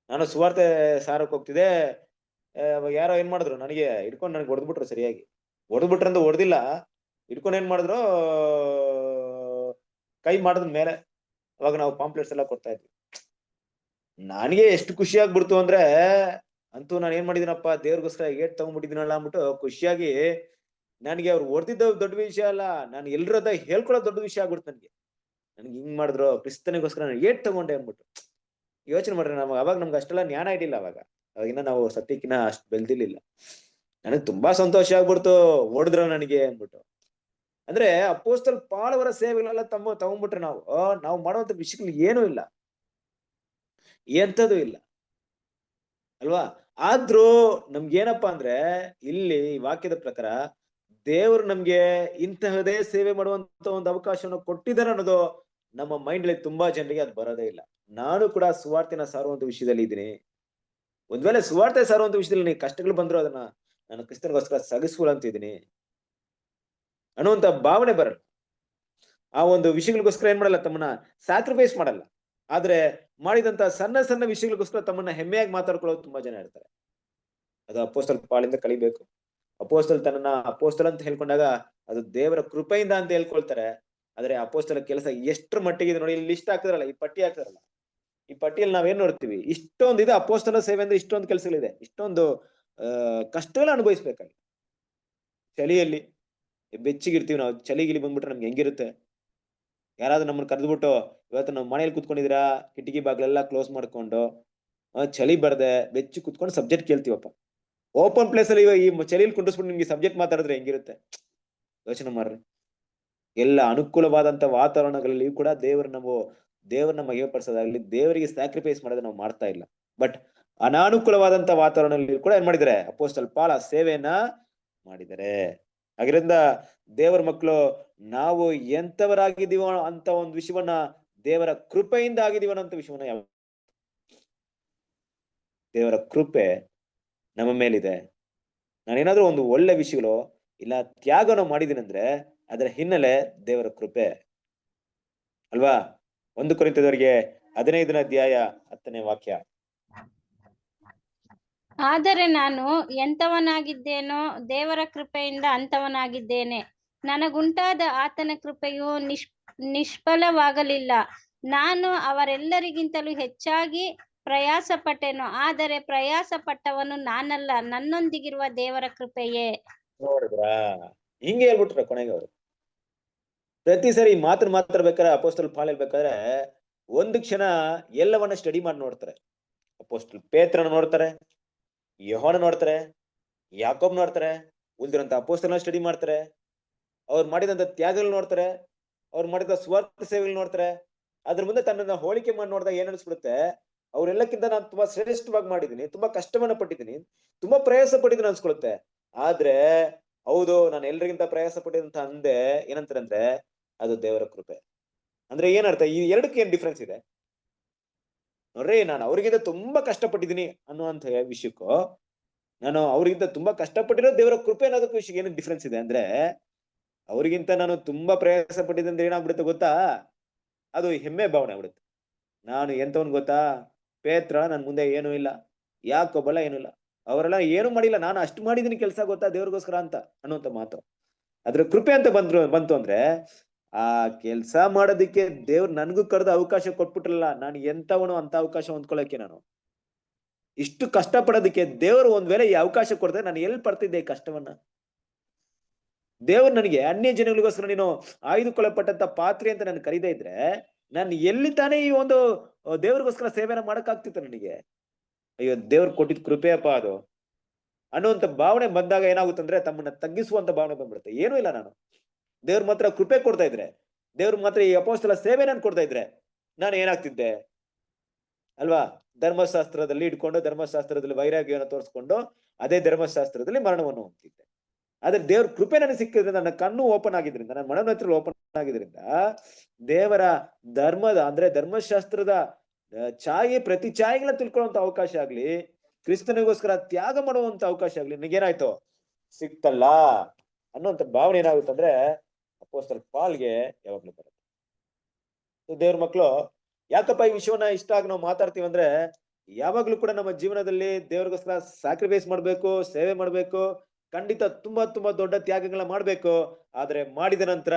ನಾನು ಸುವಾರ್ತೆ ಸಾರಕ್ ಹೋಗ್ತಿದ್ದೆ. ಯಾರೋ ಏನ್ ಮಾಡಿದ್ರು, ನನಗೆ ಹಿಡ್ಕೊಂಡು ನನಗೆ ಹೊಡೆದ್ಬಿಟ್ರು. ಸರಿಯಾಗಿ ಹೊಡೆದ್ಬಿಟ್ರಂತ ಹೊಡೆದಿಲ್ಲ, ಹಿಡ್ಕೊಂಡು ಏನ್ ಮಾಡಿದ್ರು, ಕೈ ಮಾಡಿದ್ ಮೇಲೆ. ಅವಾಗ ನಾವು ಪಾಂಪ್ಲೆಟ್ಸ್ ಎಲ್ಲ ಕೊಡ್ತಾ ಇದ್ವಿ. ನನಗೆ ಎಷ್ಟು ಖುಷಿ ಆಗ್ಬಿಡ್ತು ಅಂದ್ರೆ, ಅಂತೂ ನಾನು ಏನ್ ಮಾಡಿದೀನಪ್ಪ, ದೇವ್ರಿಗೋಸ್ಕರ ಏಟ್ ತಗೊಂಡ್ಬಿಟ್ಟಿದ್ದೀನಲ್ಲ ಅಂದ್ಬಿಟ್ಟು ಖುಷಿಯಾಗಿ, ನನಗೆ ಅವ್ರು ಹೊಡೆದಿದ್ದ ದೊಡ್ಡ ವಿಷಯ ಅಲ್ಲ, ನಾನು ಎಲ್ರದ ಹೇಳ್ಕೊಳ್ಳೋ ದೊಡ್ಡ ವಿಷಯ ಆಗ್ಬಿಡ್ತು ನನ್ಗೆ. ಹಿಂಗ್ ಮಾಡಿದ್ರು, ಕ್ರಿಸ್ತನಿಗೋಸ್ಕರ ನಾನು ಏಟ್ ತಗೊಂಡೆ ಅಂದ್ಬಿಟ್ಟು. ಯೋಚನೆ ಮಾಡ್ರಿ, ಅವಾಗ ನಮ್ಗೆ ಅಷ್ಟೆಲ್ಲ ಜ್ಞಾನ ಇದ್ದಿಲ್ಲ. ಅವಾಗಿನ್ನ ನಾವು ಸತ್ಯಕ್ಕಿನ್ನ ಅಷ್ಟು ಬೆಳ್ದಿರ್ಲಿಲ್ಲ. ನನಗೆ ತುಂಬಾ ಸಂತೋಷ ಆಗ್ಬಿಡ್ತು, ಹೊಡೆದ್ರು ನನಗೆ ಅಂದ್ಬಿಟ್ಟು. ಅಂದ್ರೆ ಅಪೊಸ್ತಲ ಪಾಲ್ ಅವರ ಸೇವೆಗಳೆಲ್ಲ ತಗೊಂಡ್ಬಿಟ್ರೆ ನಾವು ಮಾಡುವಂತ ವಿಷಯಗಳು ಏನೂ ಇಲ್ಲ, ಎಂತದೂ ಇಲ್ಲ ಅಲ್ವಾ? ಆದ್ರೂ ನಮ್ಗೇನಪ್ಪಾ ಅಂದ್ರೆ, ಇಲ್ಲಿ ವಾಕ್ಯದ ಪ್ರಕಾರ ದೇವರು ನಮ್ಗೆ ಇಂತಹದೇ ಸೇವೆ ಮಾಡುವಂತ ಒಂದು ಅವಕಾಶವನ್ನು ಕೊಟ್ಟಿದ್ದಾರೆ ಅನ್ನೋದು ನಮ್ಮ ಮೈಂಡ್ ಅಲ್ಲಿ ತುಂಬಾ ಜನರಿಗೆ ಅದು ಬರೋದೇ ಇಲ್ಲ. ನಾನು ಕೂಡ ಸುವಾರ್ತೆನ ಸಾರುವಂತ ವಿಷಯದಲ್ಲಿ ಇದ್ದೀನಿ. ಒಂದ್ ವೇಳೆ ಸುವಾರ್ತೆ ಸಾರುವಂತ ವಿಷಯದಲ್ಲಿ ಕಷ್ಟಗಳು ಬಂದ್ರು ಅದನ್ನ ನಾನು ಕ್ರಿಸ್ತನಿಗೋಸ್ಕರ ಸಗಿಸ್ಕೊಳ್ಳಂತಿದ್ದೀನಿ ಅನ್ನುವಂತ ಭಾವನೆ ಬರಲ್ಲ. ಆ ಒಂದು ವಿಷಯಗಳಿಗೋಸ್ಕರ ಏನ್ ಮಾಡಲ್ಲ, ತಮ್ಮನ್ನ ಸ್ಯಾಕ್ರಿಫೈಸ್ ಮಾಡಲ್ಲ. ಆದ್ರೆ ಮಾಡಿದಂತ ಸಣ್ಣ ಸಣ್ಣ ವಿಷಯಗಳಿಗೋಸ್ಕರ ತಮ್ಮನ್ನ ಹೆಮ್ಮೆಯಾಗಿ ಮಾತಾಡ್ಕೊಳ್ಳೋದು ತುಂಬಾ ಜನ ಇರ್ತಾರೆ. ಅದು ಅಪೊಸ್ತಲ ಪಾಳಿಂದ ಕಲಿಬೇಕು. ಅಪೊಸ್ತಲ ತನ್ನ ಅಪೊಸ್ತಲ ಅಂತ ಹೇಳ್ಕೊಂಡಾಗ ಅದು ದೇವರ ಕೃಪೆಯಿಂದ ಅಂತ ಹೇಳ್ಕೊಳ್ತಾರೆ. ಆದ್ರೆ ಅಪೊಸ್ತಲ ಕೆಲಸ ಎಷ್ಟ್ರ ಮಟ್ಟಿಗೆ ನೋಡಿ, ಇಲ್ಲಿ ಲಿಸ್ಟ್ ಹಾಕಿದ್ರಲ್ಲ, ಈ ಪಟ್ಟಿ ಹಾಕಿದ್ರಲ್ಲ, ಈ ಪಟ್ಟಿಯಲ್ಲಿ ನಾವೇನ್ ನೋಡ್ತೀವಿ, ಇಷ್ಟೊಂದು ಇದೆ ಅಪೊಸ್ತಲ ಸೇವೆ ಅಂದ್ರೆ, ಇಷ್ಟೊಂದು ಕೆಲಸಗಳಿದೆ, ಇಷ್ಟೊಂದು ಕಷ್ಟಗಳು ಅನುಭವಿಸ್ಬೇಕಾಗಿ. ಚಳಿಯಲ್ಲಿ ಬೆಚ್ಚಿಗಿರ್ತೀವಿ ನಾವು, ಚಳಿಗಿಲಿ ಬಂದ್ಬಿಟ್ರೆ ನಮ್ಗೆ ಹೆಂಗಿರುತ್ತೆ? ಯಾರಾದ್ರೂ ನಮ್ಮನ್ನ ಕರೆದ್ಬಿಟ್ಟು, ಇವತ್ತು ನಾವು ಮನೇಲಿ ಕುತ್ಕೊಂಡಿದ್ದೀರಾ, ಕಿಟಕಿ ಬಾಗ್ಲೆಲ್ಲ ಕ್ಲೋಸ್ ಮಾಡ್ಕೊಂಡು ಚಳಿ ಬರ್ದೆ ಬೆಚ್ಚಿ ಕುತ್ಕೊಂಡು ಸಬ್ಜೆಕ್ಟ್ ಕೇಳ್ತೀವಪ್ಪ. ಓಪನ್ ಪ್ಲೇಸ್ ಅಲ್ಲಿ ಈ ಚಳಿಯಲ್ಲಿ ಕುಂಡಿಸ್ಬಿಟ್ಟು ನಿಮ್ಗೆ ಸಬ್ಜೆಕ್ಟ್ ಮಾತಾಡಿದ್ರೆ ಹೆಂಗಿರುತ್ತೆ? ಯೋಚನೆ ಮಾಡ್ರಿ. ಎಲ್ಲ ಅನುಕೂಲವಾದಂತ ವಾತಾವರಣಗಳಲ್ಲಿ ಕೂಡ ದೇವರನ್ನ ಮಹಿಮೆಪಡಿಸೋದಾಗ್ಲಿ, ದೇವರಿಗೆ ಸ್ಯಾಕ್ರಿಫೈಸ್ ಮಾಡೋದು ನಾವು ಮಾಡ್ತಾ ಇಲ್ಲ. ಬಟ್ ಅನಾನುಕೂಲವಾದಂತ ವಾತಾವರಣದಲ್ಲಿ ಕೂಡ ಏನ್ ಮಾಡಿದ್ದಾರೆ? ಅಪೊಸ್ತಲ ಪಾಳ ಸೇವೆಯನ್ನ ಮಾಡಿದ್ದಾರೆ. ಹಾಗಿರಿಂದ ದೇವರ ಮಕ್ಕಳು ನಾವು ಎಂತವರಾಗಿದ್ದೀವೋ ಅಂತ ಒಂದು ವಿಷಯವನ್ನ, ದೇವರ ಕೃಪೆಯಿಂದ ಆಗಿದೀವೋ ಅಂತ ವಿಷಯವನ್ನ, ದೇವರ ಕೃಪೆ ನಮ್ಮ ಮೇಲಿದೆ. ನಾನೇನಾದ್ರೂ ಒಂದು ಒಳ್ಳೆ ವಿಷಯಗಳು ಇಲ್ಲ ತ್ಯಾಗನ ಮಾಡಿದೀನಿ ಅಂದ್ರೆ ಅದರ ಹಿನ್ನೆಲೆ ದೇವರ ಕೃಪೆ ಅಲ್ವಾ? 1 ಕೊರಿಂಥದವರಿಗೆ 15ನೇ ಅಧ್ಯಾಯ 10ನೇ ವಾಕ್ಯ. ಆದರೆ ನಾನು ಎಂಥವನಾಗಿದ್ದೇನೋ ದೇವರ ಕೃಪೆಯಿಂದ ಅಂಥವನಾಗಿದ್ದೇನೆ. ನನಗುಂಟಾದ ಆತನ ಕೃಪೆಯು ನಿಷ್ಫಲವಾಗಲಿಲ್ಲ. ನಾನು ಅವರೆಲ್ಲರಿಗಿಂತಲೂ ಹೆಚ್ಚಾಗಿ ಪ್ರಯಾಸ ಪಟ್ಟೆನು, ಆದರೆ ಪ್ರಯಾಸ ಪಟ್ಟವನು ನಾನಲ್ಲ, ನನ್ನೊಂದಿಗಿರುವ ದೇವರ ಕೃಪೆಯೇ. ನೋಡಿದ್ರಾ? ಹಿಂಗೆ ಹೇಳ್ಬಿಟ್ರ ಕೊನೆಗೆ ಅವರು. ಪ್ರತಿ ಸರಿ ಮಾತಾಡ್ಬೇಕಾದ್ರೆ ಅಪೊಸ್ತಲ ಪಾಳ ಹೇಳ್ಬೇಕಾದ್ರೆ ಒಂದು ಕ್ಷಣ ಎಲ್ಲವನ್ನ ಸ್ಟಡಿ ಮಾಡಿ ನೋಡ್ತಾರೆ. ಅಪೊಸ್ತಲ ಪೇತ್ರನ ನೋಡ್ತಾರೆ, ಯೋಹಾನ ನೋಡ್ತಾರೆ, ಯಾಕೋಬ್ ನೋಡ್ತಾರೆ, ಉಳಿದಿರಂತ ಅಪೊಸ್ತಲನ ಸ್ಟಡಿ ಮಾಡ್ತಾರೆ, ಅವ್ರು ಮಾಡಿದಂತ ತ್ಯಾಗಗಳು ನೋಡ್ತಾರೆ, ಅವ್ರು ಮಾಡಿದ ಸ್ವಾರ್ಥ ಸೇವೆಗಳು ನೋಡ್ತಾರೆ. ಅದ್ರ ಮುಂದೆ ತನ್ನನ್ನ ಹೋಲಿಕೆ ಮಾಡಿ ನೋಡಿದಾಗ ಏನ್ ಅನ್ಸ್ಬಿಡುತ್ತೆ? ಅವ್ರೆಲ್ಲಕ್ಕಿಂತ ನಾನು ತುಂಬಾ ಶ್ರೇಷ್ಠವಾಗಿ ಮಾಡಿದ್ದೀನಿ, ತುಂಬಾ ಕಷ್ಟವನ್ನ ಪಟ್ಟಿದ್ದೀನಿ, ತುಂಬಾ ಪ್ರಯಾಸ ಪಟ್ಟಿದ್ದೀನಿ ಅನ್ಸ್ಕೊಳುತ್ತೆ. ಆದ್ರೆ ಹೌದು, ನಾನು ಎಲ್ರಿಗಿಂತ ಪ್ರಯಾಸ ಪಟ್ಟಿದಂತ ಅಂದೆ ಏನಂತಾರೆ ಅಂದ್ರೆ ಅದು ದೇವರ ಕೃಪೆ. ಅಂದ್ರೆ ಏನರ್ಥ? ಈ ಎರಡಕ್ಕೆ ಏನ್ ಡಿಫ್ರೆನ್ಸ್ ಇದೆ ನೋಡ್ರಿ. ನಾನು ಅವ್ರಿಗಿಂತ ತುಂಬಾ ಕಷ್ಟಪಟ್ಟಿದ್ದೀನಿ ಅನ್ನುವಂತ ವಿಷಯಕ್ಕೂ, ನಾನು ಅವ್ರಿಗಿಂತ ತುಂಬಾ ಕಷ್ಟಪಟ್ಟಿರೋ ದೇವರ ಕೃಪೆ ಅನ್ನೋದಕ್ಕೂ ವಿಷಯಕ್ಕೆ ಏನು ಡಿಫ್ರೆನ್ಸ್ ಇದೆ ಅಂದ್ರೆ, ಅವ್ರಿಗಿಂತ ನಾನು ತುಂಬಾ ಪ್ರಯಾಸ ಪಟ್ಟಿದ್ದೆ ಅಂದ್ರೆ ಏನಾಗ್ಬಿಡುತ್ತೆ ಗೊತ್ತಾ? ಅದು ಹೆಮ್ಮೆ ಭಾವನೆ ಆಗ್ಬಿಡುತ್ತೆ. ನಾನು ಎಂತವನ್ ಗೊತ್ತಾ? ಪೇತ್ರ ನನ್ ಮುಂದೆ ಏನೂ ಇಲ್ಲ, ಯಾಕೋಬಲ್ಲ ಏನೂ ಇಲ್ಲ, ಅವರೆಲ್ಲ ಏನು ಮಾಡಿಲ್ಲ, ನಾನು ಅಷ್ಟು ಮಾಡಿದೀನಿ ಕೆಲಸ ಗೊತ್ತಾ ದೇವ್ರಿಗೋಸ್ಕರ ಅಂತ ಅನ್ನುವಂತ ಮಾತು. ಅದ್ರ ಕೃಪೆ ಅಂತ ಬಂತು ಅಂದ್ರೆ, ಆ ಕೆಲ್ಸ ಮಾಡೋದಿಕ್ಕೆ ದೇವ್ರು ನನ್ಗೂ ಕರೆದು ಅವಕಾಶ ಕೊಟ್ಬಿಟ್ರಲ್ಲ, ನಾನು ಎಂತವನು ಅಂತ ಅವಕಾಶ ಹೊಂದ್ಕೊಳಕ್ಕೆ. ನಾನು ಇಷ್ಟು ಕಷ್ಟ ಪಡೋದಕ್ಕೆ ದೇವ್ರು ಒಂದ್ ವೇಳೆ ಈ ಅವಕಾಶ ಕೊಡ್ತಾರೆ, ನಾನು ಎಲ್ಲಿ ಪಡ್ತಿದ್ದೆ ಈ ಕಷ್ಟವನ್ನ? ದೇವ್ರು ನನಗೆ ಅನ್ಯ ಜನಗಳಿಗೋಸ್ಕರ ನೀನು ಆಯ್ದುಕೊಳ್ಳಲ್ಪಟ್ಟಂತ ಪಾತ್ರೆ ಅಂತ ನಾನು ಕರೀದೇ ಇದ್ರೆ, ನಾನು ಎಲ್ಲಿ ತಾನೇ ಈ ಒಂದು ದೇವ್ರಿಗೋಸ್ಕರ ಸೇವೆನ ಮಾಡಕ್ ಆಗ್ತಿತ್ತು ನನಗೆ? ಅಯ್ಯೋ, ದೇವ್ರು ಕೊಟ್ಟಿದ್ ಕೃಪೆಯಪ್ಪ ಅದು ಅನ್ನುವಂತ ಭಾವನೆ ಬಂದಾಗ ಏನಾಗುತ್ತಂದ್ರೆ, ತಮ್ಮನ್ನ ತಗ್ಗಿಸುವಂತ ಭಾವನೆ ಬಂದ್ಬಿಡುತ್ತೆ. ಏನೂ ಇಲ್ಲ, ನಾನು ದೇವ್ರ ಮಾತ್ರ ಕೃಪೆ ಕೊಡ್ತಾ ಇದ್ರೆ, ದೇವ್ರ ಮಾತ್ರ ಈ ಅಪೊಸ್ತಲ ಸೇವೆ ನಾನು ಕೊಡ್ತಾ ಇದ್ರೆ ನಾನು ಏನಾಗ್ತಿದ್ದೆ ಅಲ್ವಾ? ಧರ್ಮಶಾಸ್ತ್ರದಲ್ಲಿ ಇಟ್ಕೊಂಡು, ಧರ್ಮಶಾಸ್ತ್ರದಲ್ಲಿ ವೈರಾಗ್ಯವನ್ನು ತೋರಿಸ್ಕೊಂಡು, ಅದೇ ಧರ್ಮಶಾಸ್ತ್ರದಲ್ಲಿ ಮರಣವನ್ನು ಹೊಂದಿದ್ದೆ. ಆದ್ರೆ ದೇವ್ರ ಕೃಪೆ ನನಗೆ ಸಿಕ್ಕಿದ್ರಿಂದ, ನನ್ನ ಕಣ್ಣು ಓಪನ್ ಆಗಿದ್ರಿಂದ, ನನ್ನ ಮನೋನೇತ್ರ ಓಪನ್ ಆಗಿದ್ರಿಂದ, ದೇವರ ಧರ್ಮದ ಅಂದ್ರೆ ಧರ್ಮಶಾಸ್ತ್ರದ ಪ್ರತಿ ಛಾಯೆಗಳನ್ನ ತಿಳ್ಕೊಳ್ಳುವಂತ ಅವಕಾಶ ಆಗ್ಲಿ, ಕ್ರಿಸ್ತನಿಗೋಸ್ಕರ ತ್ಯಾಗ ಮಾಡುವಂತ ಅವಕಾಶ ಆಗ್ಲಿ ನನಗೇನಾಯ್ತು? ಸಿಕ್ತಲ್ಲ ಅನ್ನುವಂತ ಭಾವನೆ ಏನಾಗುತ್ತಂದ್ರೆ ಅಪೊಸ್ತಲ ಪಾಲ್ಗೆ ಯಾವಾಗ್ಲೂ ಬರುತ್ತೆ. ದೇವ್ರ ಮಕ್ಕಳು ಯಾಕಪ್ಪ ಈ ವಿಷಯವನ್ನ ಇಷ್ಟ ಆಗಿ ನಾವು ಮಾತಾಡ್ತೀವಿ ಅಂದ್ರೆ, ಯಾವಾಗ್ಲೂ ಕೂಡ ನಮ್ಮ ಜೀವನದಲ್ಲಿ ದೇವ್ರಿಗೋಸ್ಕರ ಸ್ಯಾಕ್ರಿಫೈಸ್ ಮಾಡ್ಬೇಕು, ಸೇವೆ ಮಾಡ್ಬೇಕು, ಖಂಡಿತ ತುಂಬಾ ತುಂಬಾ ದೊಡ್ಡ ತ್ಯಾಗಗಳನ್ನ ಮಾಡ್ಬೇಕು. ಆದ್ರೆ ಮಾಡಿದ ನಂತರ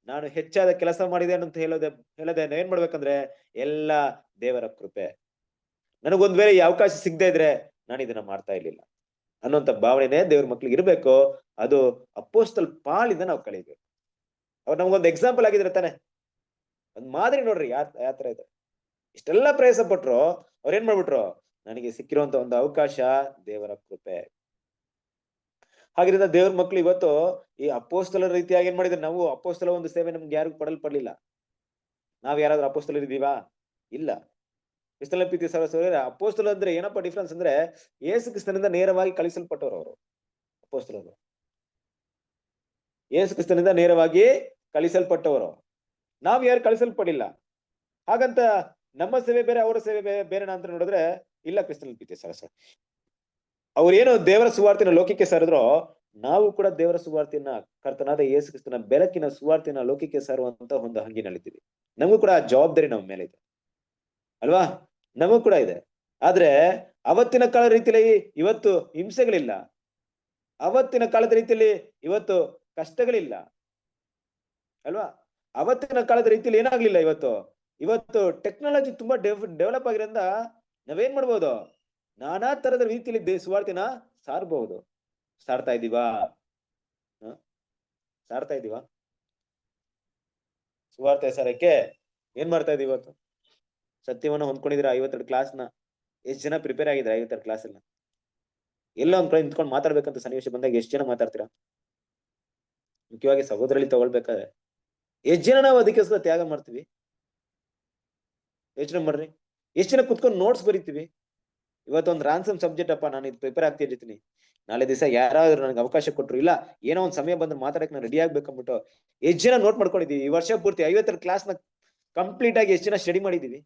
ನಾನು ಹೆಚ್ಚಾದ ಕೆಲಸ ಮಾಡಿದೆ ಅಂತ ಹೇಳದೆ ಏನ್ ಮಾಡ್ಬೇಕಂದ್ರೆ, ಎಲ್ಲ ದೇವರ ಕೃಪೆ. ನನಗೊಂದ್ ವೇಳೆ ಈ ಅವಕಾಶ ಸಿಗದೆ ಇದ್ರೆ ನಾನು ಇದನ್ನ ಮಾಡ್ತಾ ಇರ್ಲಿಲ್ಲ ಅನ್ನುವಂತ ಭಾವನೆನೇ ದೇವ್ರ ಮಕ್ಳಿಗೆ ಇರ್ಬೇಕು. ಅದು ಅಪೊಸ್ತಲ ಪಾಳಿಂದ ನಾವು ಕಲಿಬೇಕು. ಅವ್ರು ನಮ್ಗೊಂದು ಎಕ್ಸಾಂಪಲ್ ಆಗಿದ್ರೆ ತಾನೆ, ಒಂದ್ ಮಾದರಿ ನೋಡ್ರಿ ಯಾವ ತರ ಇದೆ. ಇಷ್ಟೆಲ್ಲ ಪ್ರಯಾಸ ಪಟ್ರು, ಅವ್ರ ಏನ್ ಮಾಡ್ಬಿಟ್ರು? ನನಗೆ ಸಿಕ್ಕಿರುವಂತ ಒಂದು ಅವಕಾಶ ದೇವರ ಕೃಪೆ. ಹಾಗಿರಿಂದ ದೇವ್ರ ಮಕ್ಳು ಇವತ್ತು ಈ ಅಪೊಸ್ತಲರ ರೀತಿಯಾಗಿ ಏನ್ ಮಾಡಿದ್ರೆ, ನಾವು ಅಪೊಸ್ತಲ ಒಂದು ಸೇವೆ ನಮ್ಗೆ ಯಾರಿಗೂ ಪಡಲಿಲ್ಲ. ನಾವ್ ಯಾರಾದ್ರೂ ಅಪೊಸ್ತಲರು ಇದೀವಾ? ಇಲ್ಲ. ಕ್ರಿಸ್ತನ ಪ್ರೀತಿ ಸಹೋದರರೇ, ಅಪೊಸ್ತಲ ಅಂದ್ರೆ ಏನಪ್ಪಾ ಡಿಫ್ರೆನ್ಸ್ ಅಂದ್ರೆ, ಯೇಸು ಕ್ರಿಸ್ತನಿಂದ ನೇರವಾಗಿ ಕಳಿಸಲ್ಪಟ್ಟವರು ಅವರು ಅಪೊಸ್ತಲರು. ಯೇಸು ಕ್ರಿಸ್ತನಿಂದ ನೇರವಾಗಿ ಕಳಿಸಲ್ಪಟ್ಟವರು. ನಾವ್ ಯಾರು ಕಳಿಸಲ್ಪಡಿಲ್ಲ. ಹಾಗಂತ ನಮ್ಮ ಸೇವೆ ಬೇರೆ, ಅವರ ಸೇವೆ ಬೇರೆ ಅಂತ ನೋಡಿದ್ರೆ ಇಲ್ಲ. ಕ್ರಿಸ್ತನ ಪ್ರೀತಿ ಸಹೋದರರೇ, ಅವ್ರೇನು ದೇವರ ಸುವಾರ್ತೆನ ಲೋಕಕ್ಕೆ ಸಾರಿದ್ರೋ ನಾವು ಕೂಡ ದೇವರ ಸುವಾರ್ತೆಯನ್ನ ಕರ್ತನಾದ ಯೇಸು ಕ್ರಿಸ್ತನ ಬೆಳಕಿನ ಸುವಾರ್ತೆಯನ್ನ ಲೋಕಕ್ಕೆ ಸಾರುವಂತ ಒಂದು ಹಂಗಿನಲ್ಲಿದ್ದೀವಿ. ನಮಗೂ ಕೂಡ ಆ ಜವಾಬ್ದಾರಿ ನಮ್ಮ ಮೇಲೆ ಇದೆ ಅಲ್ವಾ? ನಮಗೂ ಕೂಡ ಇದೆ. ಆದ್ರೆ ಅವತ್ತಿನ ಕಾಲದ ರೀತಿಯಲ್ಲಿ ಇವತ್ತು ಹಿಂಸೆಗಳಿಲ್ಲ, ಅವತ್ತಿನ ಕಾಲದ ರೀತಿಯಲ್ಲಿ ಇವತ್ತು ಕಷ್ಟಗಳಿಲ್ಲ ಅಲ್ವಾ? ಅವತ್ತಿನ ಕಾಲದ ರೀತಿಯಲ್ಲಿ ಏನಾಗ್ಲಿಲ್ಲ. ಇವತ್ತು ಟೆಕ್ನಾಲಜಿ ತುಂಬಾ ಡೆವಲಪ್ ಆಗಿರೋದ್ರಿಂದ ನಾವೇನ್ ಮಾಡ್ಬೋದು, ನಾನಾ ತರದ ರೀತಿಯಲ್ಲಿ ಸುವಾರ್ತೆನ ಸಾರಬಹುದು. ಸಾರ್ತಾ ಇದೀವಾ? ಸುವಾರ್ತೆ ಸಾರಕ್ಕೆ ಏನ್ ಮಾಡ್ತಾ ಇದೀವಿ ಇವತ್ತು? ಸತ್ಯವನ್ನ ಹೊಂದ್ಕೊಂಡಿದ್ದೀರಾ? 52 ಕ್ಲಾಸ್ನ ಎಷ್ಟ್ ಜನ ಪ್ರಿಪೇರ್ ಆಗಿದ್ದೀರಾ? 52 ಕ್ಲಾಸ್ ಎಲ್ಲ ಎಲ್ಲ ಒಂದ್ ಕಡೆ ನಿಂತ್ಕೊಂಡು ಮಾತಾಡ್ಬೇಕಂತ ಸನ್ನಿವೇಶ ಬಂದಾಗ ಎಷ್ಟ್ ಜನ ಮಾತಾಡ್ತೀರಾ? ಮುಖ್ಯವಾಗಿ ಸಹೋದರಲ್ಲಿ ತಗೊಳ್ಬೇಕಾದ್ರೆ ಎಷ್ಟ್ ಜನ ನಾವು ಅದಕ್ಕೆ ತ್ಯಾಗ ಮಾಡ್ತೀವಿ? ಯೋಚನೆ ಮಾಡ್ರಿ. ಎಷ್ಟ್ ಜನ ಕುತ್ಕೊಂಡು ನೋಟ್ಸ್ ಬರೀತೀವಿ? ಇವತ್ತೊಂದು ರಾನ್ಸಮ್ ಸಬ್ಜೆಕ್ಟ್ ಅಪ್ಪ, ನಾನು ಇದು ಪ್ರಿಪೇರ್ ಆಗ್ತಿರ್ತೀನಿ, ನಾಳೆ ದಿವಸ ಯಾರಾದ್ರೂ ನನಗೆ ಅವಕಾಶ ಕೊಟ್ರು, ಇಲ್ಲ ಏನೋ ಒಂದ್ ಸಮಯ ಬಂದ್ರೆ ಮಾತಾಡಕ್ ನಾನು ರೆಡಿ ಆಗ್ಬೇಕಂದ್ಬಿಟ್ಟು ಎಷ್ಟ್ ಜನ ನೋಟ್ ಮಾಡ್ಕೊಂಡಿದೀವಿ? ಈ ವರ್ಷ ಪೂರ್ತಿ 52 ಕ್ಲಾಸ್ನ ಕಂಪ್ಲೀಟ್ ಆಗಿ ಎಷ್ಟ್ ಜನ ಸ್ಟಡಿ ಮಾಡಿದೀವಿ?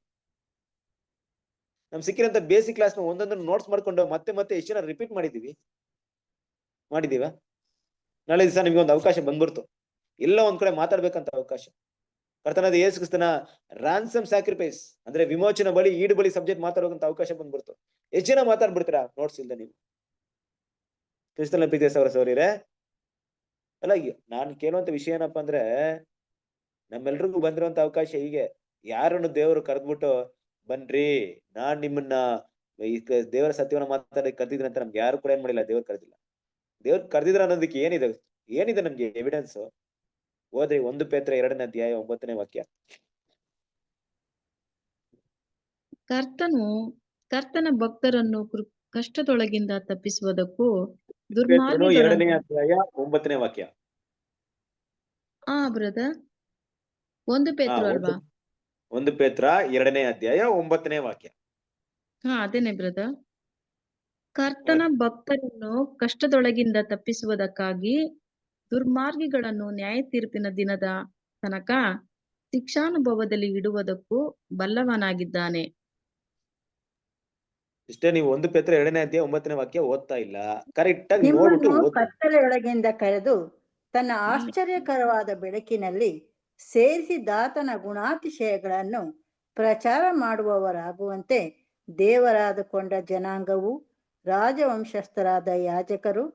ನಮ್ ಸಿಕ್ಕಿರಂತ ಬೇಸಿಕ್ ಕ್ಲಾಸ್ನ ಒಂದೊಂದನ್ನು ನೋಟ್ಸ್ ಮಾಡ್ಕೊಂಡು ಮತ್ತೆ ಎಷ್ಟ್ ಜನ ರಿಪೀಟ್ ಮಾಡಿದೀವ? ನಾಳೆ ದಿವಸ ನಿಮ್ಗೆ ಒಂದು ಅವಕಾಶ ಬಂದ್ಬಿಡ್ತು, ಎಲ್ಲ ಒಂದ್ ಕಡೆ ಮಾತಾಡ್ಬೇಕಂತ ಅವಕಾಶ. ಕರ್ತನಾದ ಯೇಸು ಕ್ರಿಸ್ತನ ರಾನ್ಸಮ್ ಸ್ಯಾಕ್ರಿಫೈಸ್ ಅಂದ್ರೆ ವಿಮೋಚನ ಬಳಿ, ಈಡು ಬಳಿ ಸಬ್ಜೆಕ್ಟ್ ಮಾತಾಡುವಂತ ಅವಕಾಶ ಬಂದ್ಬಿಡ್ತು. ಎಷ್ಟ್ ಜನ ಮಾತಾಡ್ಬಿಡ್ತೀರಾ ನೋಟ್ಸ್ ಇಲ್ದ ನೀವು? ಕ್ರಿಸ್ತನ ಪ್ರೀತಿಯ ಸೌರರೇ ಅಲ್ಲ, ನಾನು ಕೇಳುವಂತ ವಿಷಯ ಏನಪ್ಪಾ ಅಂದ್ರೆ, ನಮ್ಮೆಲ್ರಿಗೂ ಬಂದಿರುವಂತ ಅವಕಾಶ ಹೀಗೆ. ಯಾರನ್ನು ದೇವರು ಕರೆದ್ಬಿಟ್ಟು ಬನ್ರಿ ನಾನ್ ನಿಮ್ಮನ್ನ ಈ ದೇವರ ಸತ್ಯವನ್ನ ಮಾತಾಡಿ ಕರೆದಿದ್ರೆ ಅಂತ ನಮ್ಗೆ ಯಾರು ಕೂಡ ಏನ್ ಮಾಡಿಲ್ಲ, ದೇವ್ರು ಕರೆದಿಲ್ಲ. ದೇವ್ರು ಕರೆದಿದ್ರ ಅನ್ನೋದಕ್ಕೆ ಏನಿದೆ ನಮ್ಗೆ ಎವಿಡೆನ್ಸ್? ಓದ್ರಿ 1 ಪೇತ್ರ 2ನೇ ಅಧ್ಯಾಯ 9ನೇ ವಾಕ್ಯ. ಕರ್ತನ ಭಕ್ತರನ್ನು ಕಷ್ಟದೊಳಗಿಂದ ತಪ್ಪಿಸುವುದಕ್ಕೂ ಪೇತ್ರನು 2ನೇ ಅಧ್ಯಾಯ 9ನೇ ವಾಕ್ಯ. ಬ್ರದರ್ 1 ಪೇತ್ರ ಅಲ್ವಾ? 1 ಪೇತ್ರ 2ನೇ ಅಧ್ಯಾಯ 9ನೇ ವಾಕ್ಯ. ಅದೇನೆ ಬ್ರದರ್. ಕರ್ತನ ಭಕ್ತರನ್ನು ಕಷ್ಟದೊಳಗಿಂದ ತಪ್ಪಿಸುವುದಕ್ಕಾಗಿ ದುರ್ಮಾರ್ಗಿಗಳನ್ನು ನ್ಯಾಯ ತೀರ್ಪಿನ ದಿನದ ತನಕ ಶಿಕ್ಷಾನುಭವದಲ್ಲಿ ಇಡುವುದಕ್ಕೂ ಬಲ್ಲವನಾಗಿದ್ದಾನೆ. ಇಷ್ಟೇ. ನೀವು 1 ಪೇತ್ರ 2ನೇ ಅಧ್ಯಾಯ 9ನೇ ವಾಕ್ಯ ಓದ್ತಾ ಇಲ್ಲ, ಕರೆಕ್ಟ್ ಆಗಿ ನಿಮ್ಮನ್ನು ನೋಡ್ಬಿಟ್ಟು ಕತ್ತಲೆಯೊಳಗಿಂದ ಕರೆದು ತನ್ನ ಆಶ್ಚರ್ಯಕರವಾದ ಬೆಳಕಿನಲ್ಲಿ ಸೇರಿಸಿದಾತನ ಗುಣಾತಿಶಯಗಳನ್ನು ಪ್ರಚಾರ ಮಾಡುವವರಾಗುವಂತೆ ದೇವರಾದುಕೊಂಡ ಜನಾಂಗವು, ರಾಜವಂಶಸ್ಥರಾದ ಯಾಜಕರು,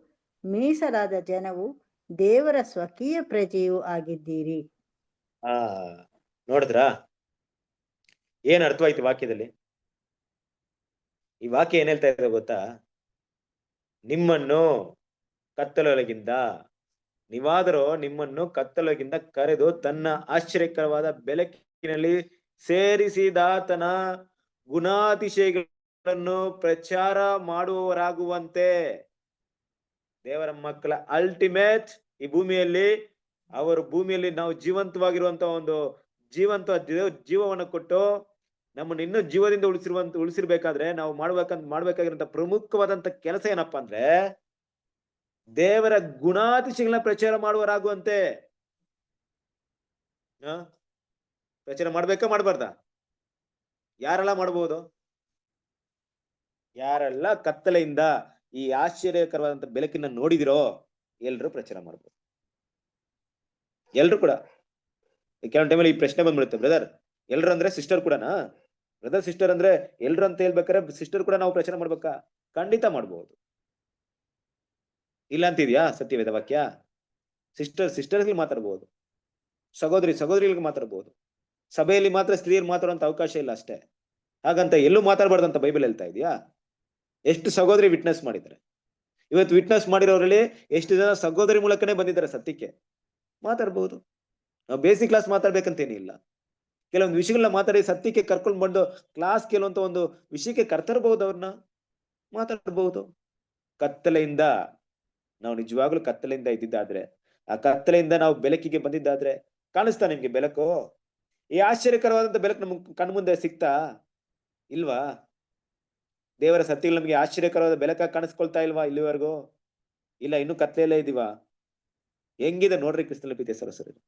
ಮೀಸಲಾದ ಜನವು, ದೇವರ ಸ್ವಕೀಯ ಪ್ರಜೆಯೂ ಆಗಿದ್ದೀರಿ. ನೋಡಿದ್ರಾ ಏನ್ ಅರ್ಥವಾಯ್ತು ವಾಕ್ಯದಲ್ಲಿ? ಈ ವಾಕ್ಯ ಏನ್ ಹೇಳ್ತಾ ಇದೆ ಗೊತ್ತಾ? ನಿಮ್ಮನ್ನು ಕತ್ತಲೊಳಗಿಂದ, ನೀವಾದರೂ ನಿಮ್ಮನ್ನು ಕತ್ತಲೊಳಗಿಂದ ಕರೆದು ತನ್ನ ಆಶ್ಚರ್ಯಕರವಾದ ಬೆಳಕಿನಲ್ಲಿ ಸೇರಿಸಿದಾತನ ಗುಣಾತಿಶಯಗಳನ್ನು ಪ್ರಚಾರ ಮಾಡುವವರಾಗುವಂತೆ. ದೇವರ ಮಕ್ಕಳ ಅಲ್ಟಿಮೇಟ್ ಈ ಭೂಮಿಯಲ್ಲಿ, ಭೂಮಿಯಲ್ಲಿ ನಾವು ಜೀವಂತವಾಗಿರುವಂತ ಒಂದು ಜೀವವನ್ನು ಕೊಟ್ಟು ನಮ್ಮನ್ನು ಇನ್ನೂ ಜೀವದಿಂದ ಉಳಿಸಿರ್ಬೇಕಾದ್ರೆ ನಾವು ಮಾಡ್ಬೇಕಾಗಿರುವಂತ ಪ್ರಮುಖವಾದಂತ ಕೆಲಸ ಏನಪ್ಪಾ ಅಂದ್ರೆ, ದೇವರ ಗುಣಾತಿಶಯಗಳನ್ನ ಪ್ರಚಾರ ಮಾಡುವರಾಗುವಂತೆ. ಪ್ರಚಾರ ಮಾಡ್ಬೇಕಾ ಮಾಡ್ಬಾರ್ದಾ? ಯಾರೆಲ್ಲ ಮಾಡ್ಬೋದು? ಯಾರೆಲ್ಲ ಕತ್ತಲೆಯಿಂದ ಈ ಆಶ್ಚರ್ಯಕರವಾದಂತ ಬೆಳಕಿನ ನೋಡಿದಿರೋ ಎಲ್ರು ಪ್ರಚಾರ ಮಾಡ್ಬೋದು, ಎಲ್ರು ಕೂಡ. ಕೆಲವೊಂದು ಟೈಮಲ್ಲಿ ಈ ಪ್ರಶ್ನೆ ಬಂದ್ಬಿಡುತ್ತೆ, ಬ್ರದರ್ ಎಲ್ರು ಅಂದ್ರೆ ಸಿಸ್ಟರ್ ಕೂಡನಾ? ಬ್ರದರ್ ಸಿಸ್ಟರ್ ಅಂದ್ರೆ ಎಲ್ರು ಅಂತ ಹೇಳ್ಬೇಕಾರೆ ಸಿಸ್ಟರ್ ಕೂಡ ನಾವು ಪ್ರಚಾರ ಮಾಡ್ಬೇಕಾ? ಖಂಡಿತ ಮಾಡ್ಬೋದು. ಇಲ್ಲ ಅಂತಿದ್ಯಾ ಸತ್ಯವೇದ ವಾಕ್ಯ? ಸಿಸ್ಟರ್ಗೆ ಮಾತಾಡ್ಬೋದು, ಸಹೋದರಿಗಳಿಗೆ ಮಾತಾಡ್ಬೋದು. ಸಭೆಯಲ್ಲಿ ಮಾತ್ರ ಸ್ತ್ರೀಯರು ಮಾತಾಡುವಂತ ಅವಕಾಶ ಇಲ್ಲ ಅಷ್ಟೇ. ಹಾಗಂತ ಎಲ್ಲೂ ಮಾತಾಡ್ಬಾರ್ದಂತ ಬೈಬಲ್ ಹೇಳ್ತಾ ಇದೆಯಾ? ಎಷ್ಟು ಸಹೋದರಿ ವಿಟ್ನೆಸ್ ಮಾಡಿದ್ದಾರೆ. ಇವತ್ತು ವಿಟ್ನೆಸ್ ಮಾಡಿರೋರಲ್ಲಿ ಎಷ್ಟು ಜನ ಸಹೋದರಿ ಮೂಲಕನೇ ಬಂದಿದ್ದಾರೆ ಸತ್ಯಕ್ಕೆ? ಮಾತಾಡ್ಬಹುದು. ನಾವು ಬೇಸಿಕ್ ಕ್ಲಾಸ್ ಮಾತಾಡ್ಬೇಕಂತೇನಿಲ್ಲ. ಕೆಲವೊಂದು ವಿಷಯಗಳನ್ನ ಮಾತಾಡಿ ಸತ್ಯಕ್ಕೆ ಕರ್ಕೊಂಡು ಬಂದು ಕ್ಲಾಸ್ ಕೆಲವಂತ ಒಂದು ವಿಷಯಕ್ಕೆ ಕರ್ತರಬಹುದು, ಅವ್ರನ್ನ ಮಾತಾಡಬಹುದು. ಕತ್ತಲೆಯಿಂದ ನಾವು ನಿಜವಾಗ್ಲೂ ಕತ್ತಲೆಯಿಂದ ಇದ್ದಿದ್ದಾದ್ರೆ, ಆ ಕತ್ತಲೆಯಿಂದ ನಾವು ಬೆಳಕಿಗೆ ಬಂದಿದ್ದಾದ್ರೆ, ಕಾಣಿಸ್ತಾ ನಿಮ್ಗೆ ಬೆಳಕು? ಈ ಆಶ್ಚರ್ಯಕರವಾದಂತ ಬೆಳಕು ನಮ್ ಕಣ್ಮುಂದೆ ಸಿಗ್ತಾ ಇಲ್ವಾ? ದೇವರ ಸತ್ಯಗಳು ನಮ್ಗೆ ಆಶ್ಚರ್ಯಕರವಾದ ಬೆಳಕಾಗಿ ಕಾಣಿಸ್ಕೊಳ್ತಾ ಇಲ್ವಾ ಇಲ್ಲಿವರೆಗೂ? ಇಲ್ಲ, ಇನ್ನು ಕತ್ತಲೆಯಲ್ಲೇ ಇದೀವಾ? ಹೆಂಗಿದೆ ನೋಡ್ರಿ ಕ್ರಿಸ್ತನ ಪ್ರೀತಿಯ ಸಹೋದರರೇ.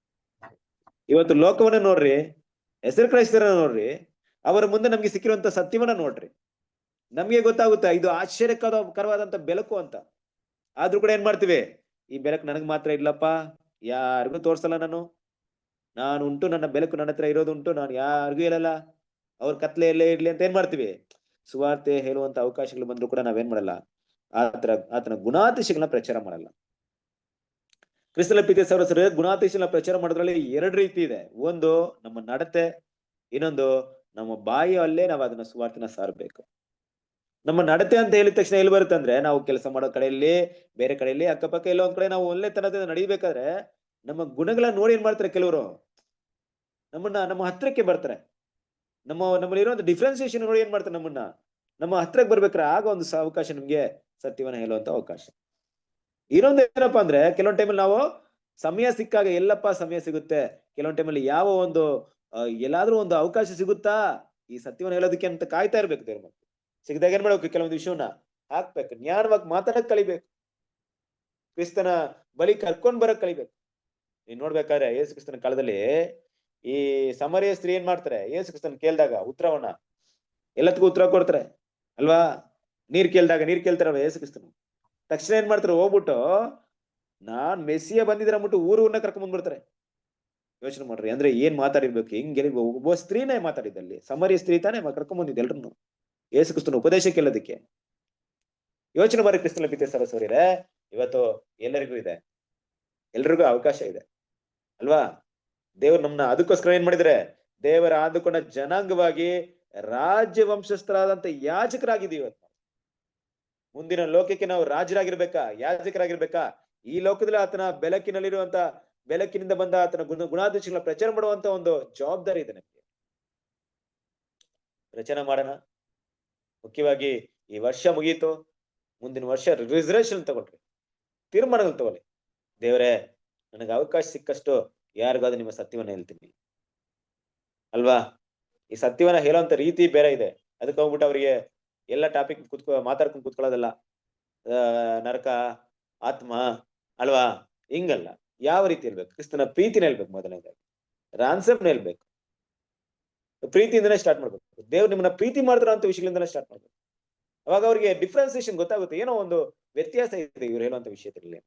ಇವತ್ತು ಲೋಕವನ್ನ ನೋಡ್ರಿ, ಹೆಸರು ಕ್ರೈಸ್ತರ ನೋಡ್ರಿ, ಅವರ ಮುಂದೆ ನಮ್ಗೆ ಸಿಕ್ಕಿರುವಂತ ಸತ್ಯವನ್ನ ನೋಡ್ರಿ. ನಮ್ಗೆ ಗೊತ್ತಾಗುತ್ತೆ ಇದು ಆಶ್ಚರ್ಯಕರವಾದಂತ ಬೆಳಕು ಅಂತ. ಆದ್ರೂ ಕೂಡ ಏನ್ ಮಾಡ್ತೀವಿ, ಈ ಬೆಳಕು ನನಗ್ ಮಾತ್ರ ಇಲ್ಲಪ್ಪ, ಯಾರಿಗೂ ತೋರ್ಸಲ್ಲ, ನಾನು ಉಂಟು, ನನ್ನ ಬೆಳಕು ನನ್ನ ಹತ್ರ ಇರೋದುಂಟು, ನಾನು ಯಾರಿಗೂ ಹೇಳಲ್ಲ, ಅವ್ರ ಕತ್ಲೆಯಲ್ಲೇ ಇರ್ಲಿ ಅಂತ ಏನ್ ಮಾಡ್ತೀವಿ, ಸುವಾರ್ತೆ ಹೇಳುವಂತ ಅವಕಾಶಗಳು ಬಂದ್ರು ಕೂಡ ನಾವೇನ್ ಮಾಡಲ್ಲ, ಆತನ ಗುಣಾತಿಶಗಳನ್ನ ಪ್ರಚಾರ ಮಾಡಲ್ಲ. ಕ್ರಿಸ್ತನ ಪ್ರೀತಿಯ ಸಹೋದರರೇ, ಗುಣಾತಿಶಗಳನ್ನ ಪ್ರಚಾರ ಮಾಡೋದ್ರಲ್ಲಿ 2 ರೀತಿ ಇದೆ. ಒಂದು ನಮ್ಮ ನಡತೆ, ಇನ್ನೊಂದು ನಮ್ಮ ಬಾಯಲ್ಲೇ ನಾವು ಅದನ್ನ ಸುವಾರ್ತೆನ ಸಾರಬೇಕು. ನಮ್ಮ ನಡತೆ ಅಂತ ಹೇಳಿದ ತಕ್ಷಣ ಎಲ್ಲಿ ಬರುತ್ತೆ ಅಂದ್ರೆ, ನಾವು ಕೆಲಸ ಮಾಡೋ ಕಡೆಯಲ್ಲಿ, ಬೇರೆ ಕಡೆಯಲ್ಲಿ, ಅಕ್ಕಪಕ್ಕ ಎಲ್ಲೋ ಒಂದ್ ಕಡೆ ನಾವು ಒಳ್ಳೆತನದಿಂದ ನಡಿಬೇಕಾದ್ರೆ ನಮ್ಮ ಗುಣಗಳನ್ನ ನೋಡಿ ಏನ್ ಮಾಡ್ತಾರೆ ಕೆಲವರು, ನಮ್ಮ ಹತ್ರಕ್ಕೆ ಬರ್ತಾರೆ. ನಮ್ಮಲ್ಲಿ ಇರೋ ಒಂದು ಡಿಫ್ರೆನ್ಸಿಯೇಷನ್ ನೋಡಿ ಏನ್ ಮಾಡ್ತಾರೆ, ನಮ್ಮ ಹತ್ರಕ್ಕೆ ಬರ್ಬೇಕಾರೆ ಆಗ ಒಂದು ಅವಕಾಶ ನಮ್ಗೆ ಸತ್ಯವನ್ನ ಹೇಳುವಂತ ಅವಕಾಶ. ಇನ್ನೊಂದು ಏನಪ್ಪಾ ಅಂದ್ರೆ, ಕೆಲವೊಂದು ಟೈಮಲ್ಲಿ ನಾವು ಸಮಯ ಸಿಕ್ಕಾಗ ಎಲ್ಲಪ್ಪ ಸಮಯ ಸಿಗುತ್ತೆ, ಕೆಲವೊಂದು ಟೈಮಲ್ಲಿ ಯಾವ ಒಂದು ಎಲ್ಲಾದ್ರೂ ಒಂದು ಅವಕಾಶ ಸಿಗುತ್ತಾ ಈ ಸತ್ಯವನ್ನ ಹೇಳೋದಕ್ಕೆ ಅಂತ ಕಾಯ್ತಾ ಇರ್ಬೇಕು. ದೇವ್ರ ಮಕ್ಕಳು ಸಿಗದಾಗ ಏನ್ ಮಾಡ್ಬೇಕು, ಕೆಲವೊಂದು ವಿಷಯವನ್ನ ಹಾಕ್ಬೇಕು, ಜ್ಞಾನವಾಗಿ ಮಾತಾಡಕ್ ಕಲಿಬೇಕು, ಕ್ರಿಸ್ತನ ಬಳಿ ಕರ್ಕೊಂಡ್ ಬರಕ್ ಕಲಿಬೇಕು. ನೀನ್ ನೋಡ್ಬೇಕಾದ್ರೆ ಯೇಸು ಕ್ರಿಸ್ತನ ಕಾಲದಲ್ಲಿ ಈ ಸಮರಿಯ ಸ್ತ್ರೀ ಏನ್ ಮಾಡ್ತಾರೆ, ಯೇಸು ಕ್ರಿಸ್ತನ ಕೇಳ್ದಾಗ ಉತ್ತರವನ್ನ ಎಲ್ಲದಕ್ಕೂ ಉತ್ತರ ಕೊಡ್ತಾರೆ ಅಲ್ವಾ. ನೀರ್ ಕೇಳ್ದಾಗ ನೀರ್ ಕೇಳ್ತಾರಲ್ವ ಯೇಸು ಕ್ರಿಸ್ತನು, ತಕ್ಷಣ ಏನ್ ಮಾಡ್ತಾರೆ, ಹೋಗ್ಬಿಟ್ಟು ನಾನ್ ಮೆಸ್ಸಿಯ ಬಂದಿದ್ರೆ ಅಂದ್ಬಿಟ್ಟು ಊರನ್ನ ಕರ್ಕೊಂಡ್ ಬಂದ್ಬಿಡ್ತಾರೆ. ಯೋಚನೆ ಮಾಡ್ರಿ, ಅಂದ್ರೆ ಏನ್ ಮಾತಾಡಿರ್ಬೇಕು, ಹೆಂಗೆ ಒಬ್ಬ ಸ್ತ್ರೀನೇ ಮಾತಾಡಿದಲ್ಲಿ, ಸಮರಿಯ ಸ್ತ್ರೀ ತಾನೇ ಕರ್ಕೊಂಡ್ ಬಂದಿದ್ದೆ ಎಲ್ರನ್ನು ಯೇಸು ಕ್ರಿಸ್ತನ ಉಪದೇಶ ಕೇಳೋದಕ್ಕೆ. ಯೋಚನೆ ಮಾಡಿ ಕ್ರಿಸ್ತನ ಪ್ರೀತಿಯ ಸಹೋದರರೇ, ಇವತ್ತು ಎಲ್ಲರಿಗೂ ಇದೆ, ಎಲ್ರಿಗೂ ಅವಕಾಶ ಇದೆ ಅಲ್ವಾ. ದೇವ್ರು ನಮ್ನ ಅದಕ್ಕೋಸ್ಕರ ಏನ್ ಮಾಡಿದ್ರೆ, ದೇವರ ಆದುಕೊಂಡ ಜನಾಂಗವಾಗಿ ರಾಜ್ಯ ವಂಶಸ್ಥರಾದಂತ ಯಾಜಕರಾಗಿದ್ದೀವಿ. ಇವತ್ತು ಮುಂದಿನ ಲೋಕಕ್ಕೆ ನಾವು ರಾಜರಾಗಿರ್ಬೇಕಾ, ಯಾಜಕರಾಗಿರ್ಬೇಕಾ, ಈ ಲೋಕದಲ್ಲಿ ಆತನ ಬೆಳಕಿನಲ್ಲಿರುವಂತ, ಬೆಳಕಿನಿಂದ ಬಂದ ಆತನ ಗುಣಾದೇಶಗಳ ಪ್ರಚಾರ ಮಾಡುವಂತ ಒಂದು ಜವಾಬ್ದಾರಿ ಇದೆ ನಮ್ಗೆ. ಪ್ರಚಾರ ಮಾಡೋಣ. ಮುಖ್ಯವಾಗಿ ಈ ವರ್ಷ ಮುಗೀತು, ಮುಂದಿನ ವರ್ಷ ರಿಸರ್ವೇಶನ್ ತಗೊಳ್ರಿ, ತೀರ್ಮಾನಗಳು ತಗೊಳ್ಳಿ. ದೇವರೇ, ನನಗೆ ಅವಕಾಶ ಸಿಕ್ಕಷ್ಟು ಯಾರಿಗಾದ್ರೂ ನಿಮ್ಮ ಸತ್ಯವನ್ನ ಹೇಳ್ತೀನಿ ಅಲ್ವಾ. ಈ ಸತ್ಯವನ್ನ ಹೇಳೋಂತ ರೀತಿ ಬೇರೆ ಇದೆ. ಅದಕ್ಕೆ ಹೋಗ್ಬಿಟ್ಟು ಅವರಿಗೆ ಎಲ್ಲ ಟಾಪಿಕ್ ಮಾತಾಡ್ಕೊಂಡು ಕೂತ್ಕೊಳ್ಳೋದಲ್ಲ, ನರಕ, ಆತ್ಮ ಅಲ್ವಾ, ಹಿಂಗಲ್ಲ. ಯಾವ ರೀತಿ ಹೇಳ್ಬೇಕು, ಕ್ರಿಸ್ತನ ಪ್ರೀತಿನ ಹೇಳ್ಬೇಕು, ಮೊದಲನೇದಾಗಿ ರಾನ್ಸಮ್ನ ಹೇಳ್ಬೇಕು, ಪ್ರೀತಿಯಿಂದನೇ ಸ್ಟಾರ್ಟ್ ಮಾಡ್ಬೇಕು. ದೇವ್ರು ನಿಮ್ಮನ್ನ ಪ್ರೀತಿ ಮಾಡ್ತಾರ ಅಂತ ವಿಷಯಗಳಿಂದನೇ ಸ್ಟಾರ್ಟ್ ಮಾಡ್ಬೇಕು. ಅವಾಗ ಅವ್ರಿಗೆ ಡಿಫ್ರೆನ್ಸಿಯೇಷನ್ ಗೊತ್ತಾಗುತ್ತೆ, ಏನೋ ಒಂದು ವ್ಯತ್ಯಾಸ ಇದೆ ಇವ್ರು ಹೇಳುವಂತ ವಿಷಯದಲ್ಲಿ.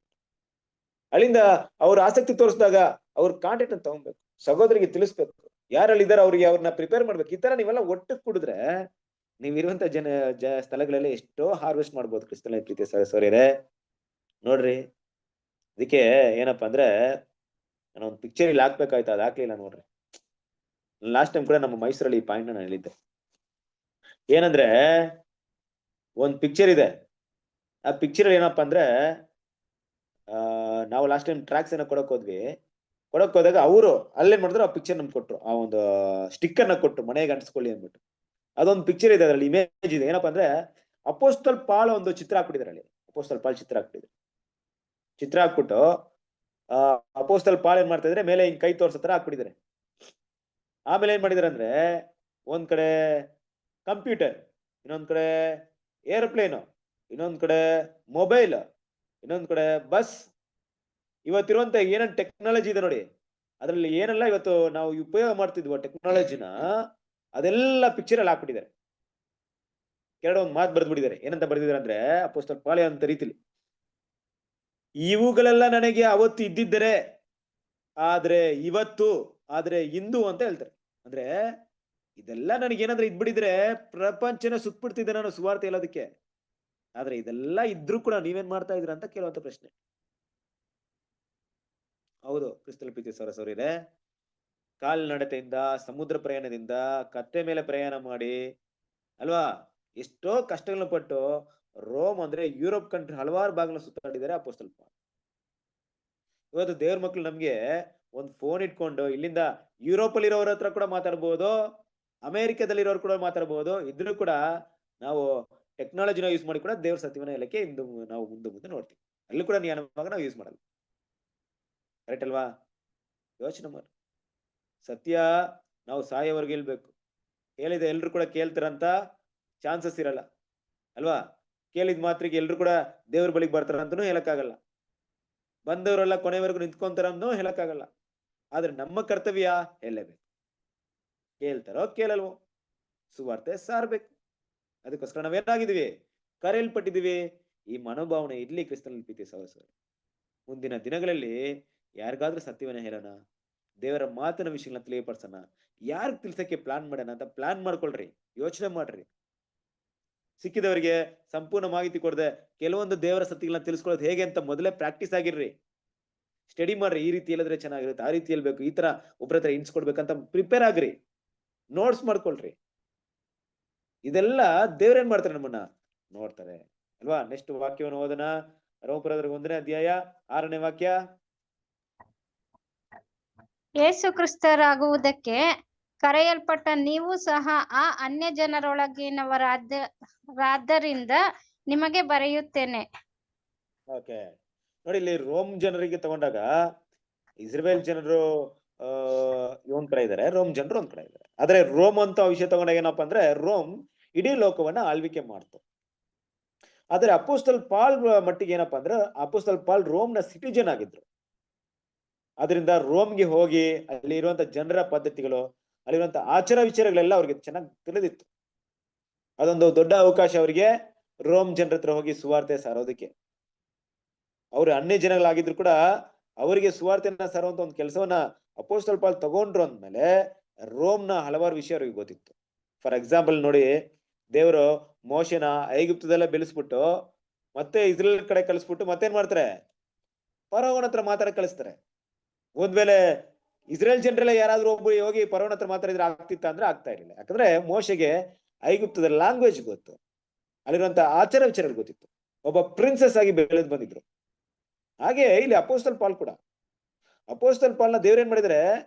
ಅಲ್ಲಿಂದ ಅವ್ರ ಆಸಕ್ತಿ ತೋರಿಸಿದಾಗ ಅವ್ರ ಕಾಂಟೆಂಟ್ ಅನ್ನು ತಗೊಬೇಕು, ಸಹೋದರಿಗೆ ತಿಳಿಸ್ಬೇಕು, ಯಾರಲ್ಲಿದ್ದಾರೆ ಅವ್ರಿಗೆ ಅವ್ರನ್ನ ಪ್ರಿಪೇರ್ ಮಾಡ್ಬೇಕು. ಈ ತರ ನೀವೆಲ್ಲ ಒಟ್ಟು ಕುಡಿದ್ರೆ ನೀವಿರುವಂತ ಸ್ಥಳಗಳಲ್ಲಿ ಎಷ್ಟೋ ಹಾರ್ವೆಸ್ಟ್ ಮಾಡ್ಬೋದು ಕ್ರಿಸ್ತನ ಪ್ರೀತಿಯ ಸಹೋದರರೇ. ನೋಡ್ರಿ, ಅದಕ್ಕೆ ಏನಪ್ಪಾ ಅಂದ್ರೆ, ನಾನು ಒಂದು ಪಿಕ್ಚರ್ ಇಲ್ಲಿ ಹಾಕ್ಬೇಕಾಯ್ತು, ಅದು ಹಾಕ್ಲಿಲ್ಲ. ನೋಡ್ರಿ, ಲಾಸ್ಟ್ ಟೈಮ್ ಕೂಡ ನಮ್ಮ ಮೈಸೂರಲ್ಲಿ ಈ ಪಾಯಿಂಟ್ ನಾನು ಹೇಳಿದ್ದೆ. ಏನಂದ್ರೆ, ಒಂದ್ ಪಿಕ್ಚರ್ ಇದೆ, ಆ ಪಿಕ್ಚರ್ ಏನಪ್ಪಾ ಅಂದ್ರೆ, ನಾವು ಲಾಸ್ಟ್ ಟೈಮ್ ಟ್ರ್ಯಾಕ್ಸ್ ಏನೋ ಕೊಡಕ್ ಹೋದಾಗ ಅವರು ಅಲ್ಲೇನ್ ಮಾಡಿದ್ರು, ಆ ಪಿಕ್ಚರ್ ನಮ್ಗೆ ಕೊಟ್ರು, ಆ ಒಂದು ಸ್ಟಿಕ್ಕರ್ ನ ಕೊಟ್ಟು ಮನೆಗೆ ಅಂಟಿಸ್ಕೊಳ್ಳಿ ಅಂದ್ಬಿಟ್ಟು. ಅದೊಂದು ಪಿಕ್ಚರ್ ಇದೆ, ಅದರಲ್ಲಿ ಇಮೇಜ್ ಇದೆ. ಏನಪ್ಪಾ ಅಂದ್ರೆ, ಅಪೋಸ್ತಲ್ ಪಾಲ್ ಒಂದು ಚಿತ್ರ ಹಾಕ್ಬಿಟ್ಟಿದ್ದಾರೆ. ಅಲ್ಲಿ ಅಪೋಸ್ತಲ್ ಪಾಲ್ ಚಿತ್ರ ಹಾಕ್ಬಿಟ್ಟು ಅಪೋಸ್ತಲ್ ಪಾಲ್ ಏನ್ ಮಾಡ್ತಾ ಇದ್ರೆ, ಮೇಲೆ ಹಿಂಗ್ ಕೈ ತೋರ್ಸೋ ತರ ಹಾಕ್ಬಿಟ್ಟಿದ್ದಾರೆ. ಆಮೇಲೆ ಏನ್ ಮಾಡಿದಾರೆ ಅಂದ್ರೆ, ಒಂದ್ ಕಡೆ ಕಂಪ್ಯೂಟರ್, ಇನ್ನೊಂದ್ ಕಡೆ ಏರೋಪ್ಲೇನ್, ಇನ್ನೊಂದ್ ಕಡೆ ಮೊಬೈಲ್, ಇನ್ನೊಂದ್ ಕಡೆ ಬಸ್. ಇವತ್ತಿರುವಂತ ಏನೇನ್ ಟೆಕ್ನಾಲಜಿ ಇದೆ ನೋಡಿ, ಅದ್ರಲ್ಲಿ ಏನೆಲ್ಲ ಇವತ್ತು ನಾವು ಉಪಯೋಗ ಮಾಡ್ತಿದ್ವೋ ಟೆಕ್ನಾಲಜಿನ, ಅದೆಲ್ಲ ಪಿಕ್ಚರ್ ಅಲ್ಲಿ ಹಾಕ್ಬಿಟ್ಟಿದ್ದಾರೆ. ಕೆಳಗಡೆ ಒಂದು ಮಾತು ಬರೆದ್ಬಿಟ್ಟಿದ್ದಾರೆ. ಏನಂತ ಬರೆದಿದ್ದಾರೆ ಅಂದ್ರೆ, ಅಪೊಸ್ತಲ ಪಾಲ್ ಅಂತ ರೀತಿಲಿ, ಇವುಗಳೆಲ್ಲ ನನಗೆ ಅವತ್ತು ಇದ್ದಿದ್ದರೆ, ಆದ್ರೆ ಇಂದು ಅಂತ ಹೇಳ್ತಾರೆ. ಅಂದ್ರೆ ಇದೆಲ್ಲ ನನಗೆ ಏನಾದ್ರೆ ಇದ್ಬಿಟ್ಟಿದ್ರೆ ಪ್ರಪಂಚನ ಸುತ್ಬಿಡ್ತಿದ್ದೆ ನಾನು ಸುವಾರ್ತೆ ಹೇಳೋದಕ್ಕೆ. ಆದ್ರೆ ಇದೆಲ್ಲ ಇದ್ರೂ ಕೂಡ ನೀವೇನ್ ಮಾಡ್ತಾ ಇದ್ರ ಅಂತ ಕೇಳುವಂತ ಪ್ರಶ್ನೆ. ಹೌದು ಕ್ರಿಸ್ತನ ಪ್ರೀತಿಯ ಸಹೋದರರೇ, ಕಾಲ್ನಡತೆಯಿಂದ, ಸಮುದ್ರ ಪ್ರಯಾಣದಿಂದ, ಕತ್ತೆ ಮೇಲೆ ಪ್ರಯಾಣ ಮಾಡಿ ಅಲ್ವಾ, ಎಷ್ಟೋ ಕಷ್ಟಗಳನ್ನ ಪಟ್ಟು ರೋಮ್ ಅಂದ್ರೆ ಯುರೋಪ್ ಕಂಟ್ರಿ ಹಲವಾರು ಭಾಗಗಳನ್ನ ಸುತ್ತಾಡಿದ್ದಾರೆ ಅಪೊಸ್ತಲ ಪಾಲ್. ಇವತ್ತು ದೇವ್ರ ಮಕ್ಳು ನಮ್ಗೆ ಒಂದ್ ಫೋನ್ ಇಟ್ಕೊಂಡು ಇಲ್ಲಿಂದ ಯುರೋಪ್ ಅಲ್ಲಿ ಇರೋರ ಹತ್ರ ಕೂಡ ಮಾತಾಡ್ಬೋದು, ಅಮೆರಿಕದಲ್ಲಿರೋರು ಕೂಡ ಮಾತಾಡ್ಬೋದು. ಇದ್ರೂ ಕೂಡ ನಾವು ಟೆಕ್ನಾಲಜಿನ ಯೂಸ್ ಮಾಡಿ ಕೂಡ ದೇವ್ರ ಸತ್ಯವನ್ನ ಹೇಳಕ್ಕೆ ನಾವು ಮುಂದೆ ನೋಡ್ತೀವಿ. ಅಲ್ಲಿ ಕೂಡ ಜ್ಞಾನವಾಗ ನಾವು ಯೂಸ್ ಮಾಡಲ್ಲ. ಕರೆಕ್ಟ್ ಅಲ್ವಾ? ಯೋಚನೆ ಮಾಡಿ. ಸತ್ಯ ನಾವು ಸಾಯೋವರೆಗೆ ಹೇಳ್ಬೇಕು. ಹೇಳಿದ ಎಲ್ರು ಕೂಡ ಕೇಳ್ತಾರಂತ ಚಾನ್ಸಸ್ ಇರಲ್ಲ ಅಲ್ವಾ. ಕೇಳಿದ ಮಾತ್ರಿಗೆ ಎಲ್ರು ಕೂಡ ದೇವ್ರ ಬಳಿಗೆ ಬರ್ತಾರಂತನೂ ಹೇಳಕ್ಕಾಗಲ್ಲ. ಬಂದವರೆಲ್ಲ ಕೊನೆವರೆಗೂ ನಿಂತ್ಕೊಂತಾರನ್ನೂ ಹೇಳಕ್ಕಾಗಲ್ಲ. ಆದ್ರೆ ನಮ್ಮ ಕರ್ತವ್ಯ ಹೇಳಲೇಬೇಕು. ಕೇಳ್ತಾರೋ ಕೇಳಲ್ವೋ ಸುವಾರ್ತೆ ಸಾರ್ಬೇಕು. ಅದಕ್ಕೋಸ್ಕರ ನಾವೇನಾಗಿದ್ದೀವಿ, ಕರೆಯಲ್ಪಟ್ಟಿದ್ದೀವಿ. ಈ ಮನೋಭಾವನೆ ಇರ್ಲಿ ಕ್ರಿಸ್ತನಲ್ಲಿ ಪ್ರೀತಿ ಸಹೋದರ. ಮುಂದಿನ ದಿನಗಳಲ್ಲಿ ಯಾರಿಗಾದ್ರೂ ಸತ್ಯವನ್ನ ಹೇಳೋಣ, ದೇವರ ಮಾತಿನ ವಿಷಯಗಳನ್ನ ತಿಳಿಯಪಡಿಸೋಣ, ಯಾರು ತಿಳ್ಸಕ್ಕೆ ಪ್ಲಾನ್ ಮಾಡೋಣ ಅಂತ ಪ್ಲಾನ್ ಮಾಡ್ಕೊಳ್ರಿ, ಯೋಚನೆ ಮಾಡ್ರಿ. ಸಿಕ್ಕಿದವರಿಗೆ ಸಂಪೂರ್ಣ ಮಾಹಿತಿ ಕೊಡದೆ ಕೆಲವೊಂದು ದೇವರ ಸತ್ಯಗಳನ್ನ ತಿಳಿಸ್ಕೊಳ್ಳೋದು ಹೇಗೆ ಅಂತ ಮೊದಲೇ ಪ್ರಾಕ್ಟೀಸ್ ಆಗಿರ್ರಿ, ಸ್ಟಡಿ ಮಾಡ್ರಿ. ಈ ರೀತಿ ಹೇಳಿದ್ರೆ ಚೆನ್ನಾಗಿರುತ್ತೆ, ಆ ರೀತಿ ಹೇಳ್ಬೇಕು, ಈ ತರ ಒಬ್ಬರ ಹತ್ರ ಇನ್ಸ್ಕೊಡ್ಬೇಕಂತ ಪ್ರಿಪೇರ್ ಆಗ್ರಿ, ನೋಟ್ಸ್ ಮಾಡ್ಕೊಳ್ರಿ. ಇದೆಲ್ಲ ದೇವ್ರೇನ್ ಮಾಡ್ತಾರೆ, ನಮ್ಮನ್ನ ನೋಡ್ತಾರೆ ಅಲ್ವಾ. ನೆಕ್ಸ್ಟ್ ವಾಕ್ಯವನ್ನು ಓದೋಣ. ರೋಮಪುರದವರಿಗೆ 1ನೇ ಅಧ್ಯಾಯ 6ನೇ ವಾಕ್ಯ. ಯೇಸು ಕ್ರಿಸ್ತರಾಗುವುದಕ್ಕೆ ಕರೆಯಲ್ಪಟ್ಟ ನೀವು ಸಹ ಆ ಅನ್ಯ ಜನರೊಳಗಿನವರಾದ್ದರಿಂದ ನಿಮಗೆ ಬರೆಯುತ್ತೇನೆ. ಓಕೆ, ನೋಡಿ ಇಲ್ಲಿ ರೋಮ್ ಜನರಿಗೆ ತಗೊಂಡಾಗ ಇಸ್ರೇಲ್ ಜನರು ಒಂದ್ ಕಡೆ ಇದಾರೆ, ರೋಮ್ ಜನರು ಒಂದ್ ಕಡೆ ಇದಾರೆ. ಆದ್ರೆ ರೋಮ್ ಅಂತ ವಿಷಯ ತಗೊಂಡಾಗ ಏನಪ್ಪಾ ಅಂದ್ರೆ, ರೋಮ್ ಇಡೀ ಲೋಕವನ್ನ ಆಳ್ವಿಕೆ ಮಾಡ್ತು. ಆದ್ರೆ ಅಪೊಸ್ತಲ್ ಪಾಲ್ ಮಟ್ಟಿಗೆ ಏನಪ್ಪಾ ಅಂದ್ರೆ, ಅಪೊಸ್ತಲ್ ಪಾಲ್ ರೋಮ್ನ ಸಿಟಿಜನ್ ಆಗಿದ್ರು. ಅದರಿಂದ ರೋಮ್ಗೆ ಹೋಗಿ ಅಲ್ಲಿ ಇರುವಂತ ಜನರ ಪದ್ಧತಿಗಳು, ಅಲ್ಲಿರುವಂತ ಆಚಾರ ವಿಚಾರಗಳೆಲ್ಲ ಅವ್ರಿಗೆ ಚೆನ್ನಾಗಿ ತಿಳಿದಿತ್ತು. ಅದೊಂದು ದೊಡ್ಡ ಅವಕಾಶ ಅವರಿಗೆ ರೋಮ್ ಜನರ ಹತ್ರ ಹೋಗಿ ಸುವಾರ್ತೆ ಸಾರೋದಕ್ಕೆ. ಅವ್ರು ಅನ್ಯ ಜನಗಳಾಗಿದ್ರು ಕೂಡ ಅವರಿಗೆ ಸುವಾರ್ತೆಯನ್ನ ಸಾರುವಂತ ಒಂದು ಕೆಲಸವನ್ನ ಅಪೊಸ್ತಲ್ ಪಾಲ್ ತಗೊಂಡ್ರು ಅಂದ್ಮೇಲೆ ರೋಮ್ನ ಹಲವಾರು ವಿಷಯ ಅವ್ರಿಗೆ ಗೊತ್ತಿತ್ತು. ಫಾರ್ ಎಕ್ಸಾಂಪಲ್ ನೋಡಿ, ದೇವರು ಮೋಶೆನ ಐಗುಪ್ತದಲ್ಲೇ ಬೆಳೆಸ್ಬಿಟ್ಟು ಮತ್ತೆ ಇಸ್ರೇಲ್ ಕಡೆ ಕಳಿಸ್ಬಿಟ್ಟು ಮತ್ತೇನ್ ಮಾಡ್ತಾರೆ, ಫರೋವನ ಹತ್ರ ಮಾತಾಡಕ್ ಕಳಿಸ್ತಾರೆ. ಒಂದ್ ವೇಳೆ ಇಸ್ರೇಲ್ ಜನರೆಲ್ಲ ಯಾರಾದ್ರೂ ಒಬ್ಬರು ಹೋಗಿ ಫರೋವನ ಹತ್ರ ಮಾತಾಡಿದ್ರೆ ಆಗ್ತಿತ್ತ ಅಂದ್ರೆ ಆಗ್ತಾ ಇರಲಿಲ್ಲ. ಯಾಕಂದ್ರೆ ಮೋಶೆಗೆ ಐಗುಪ್ತದ ಲ್ಯಾಂಗ್ವೇಜ್ ಗೊತ್ತು, ಅಲ್ಲಿರುವಂತ ಆಚಾರ ವಿಚಾರಗಳು ಗೊತ್ತಿತ್ತು, ಒಬ್ಬ ಪ್ರಿನ್ಸೆಸ್ ಆಗಿ ಬೆಳೆದು ಬಂದಿದ್ರು. ಹಾಗೆ ಇಲ್ಲಿ ಅಪೊಸ್ತಲ್ ಪಾಲ್ ಕೂಡ, ಅಪೊಸ್ತಲ್ ಪಾಲ್ನ ದೇವ್ರೇನ್ ಮಾಡಿದ್ರೆ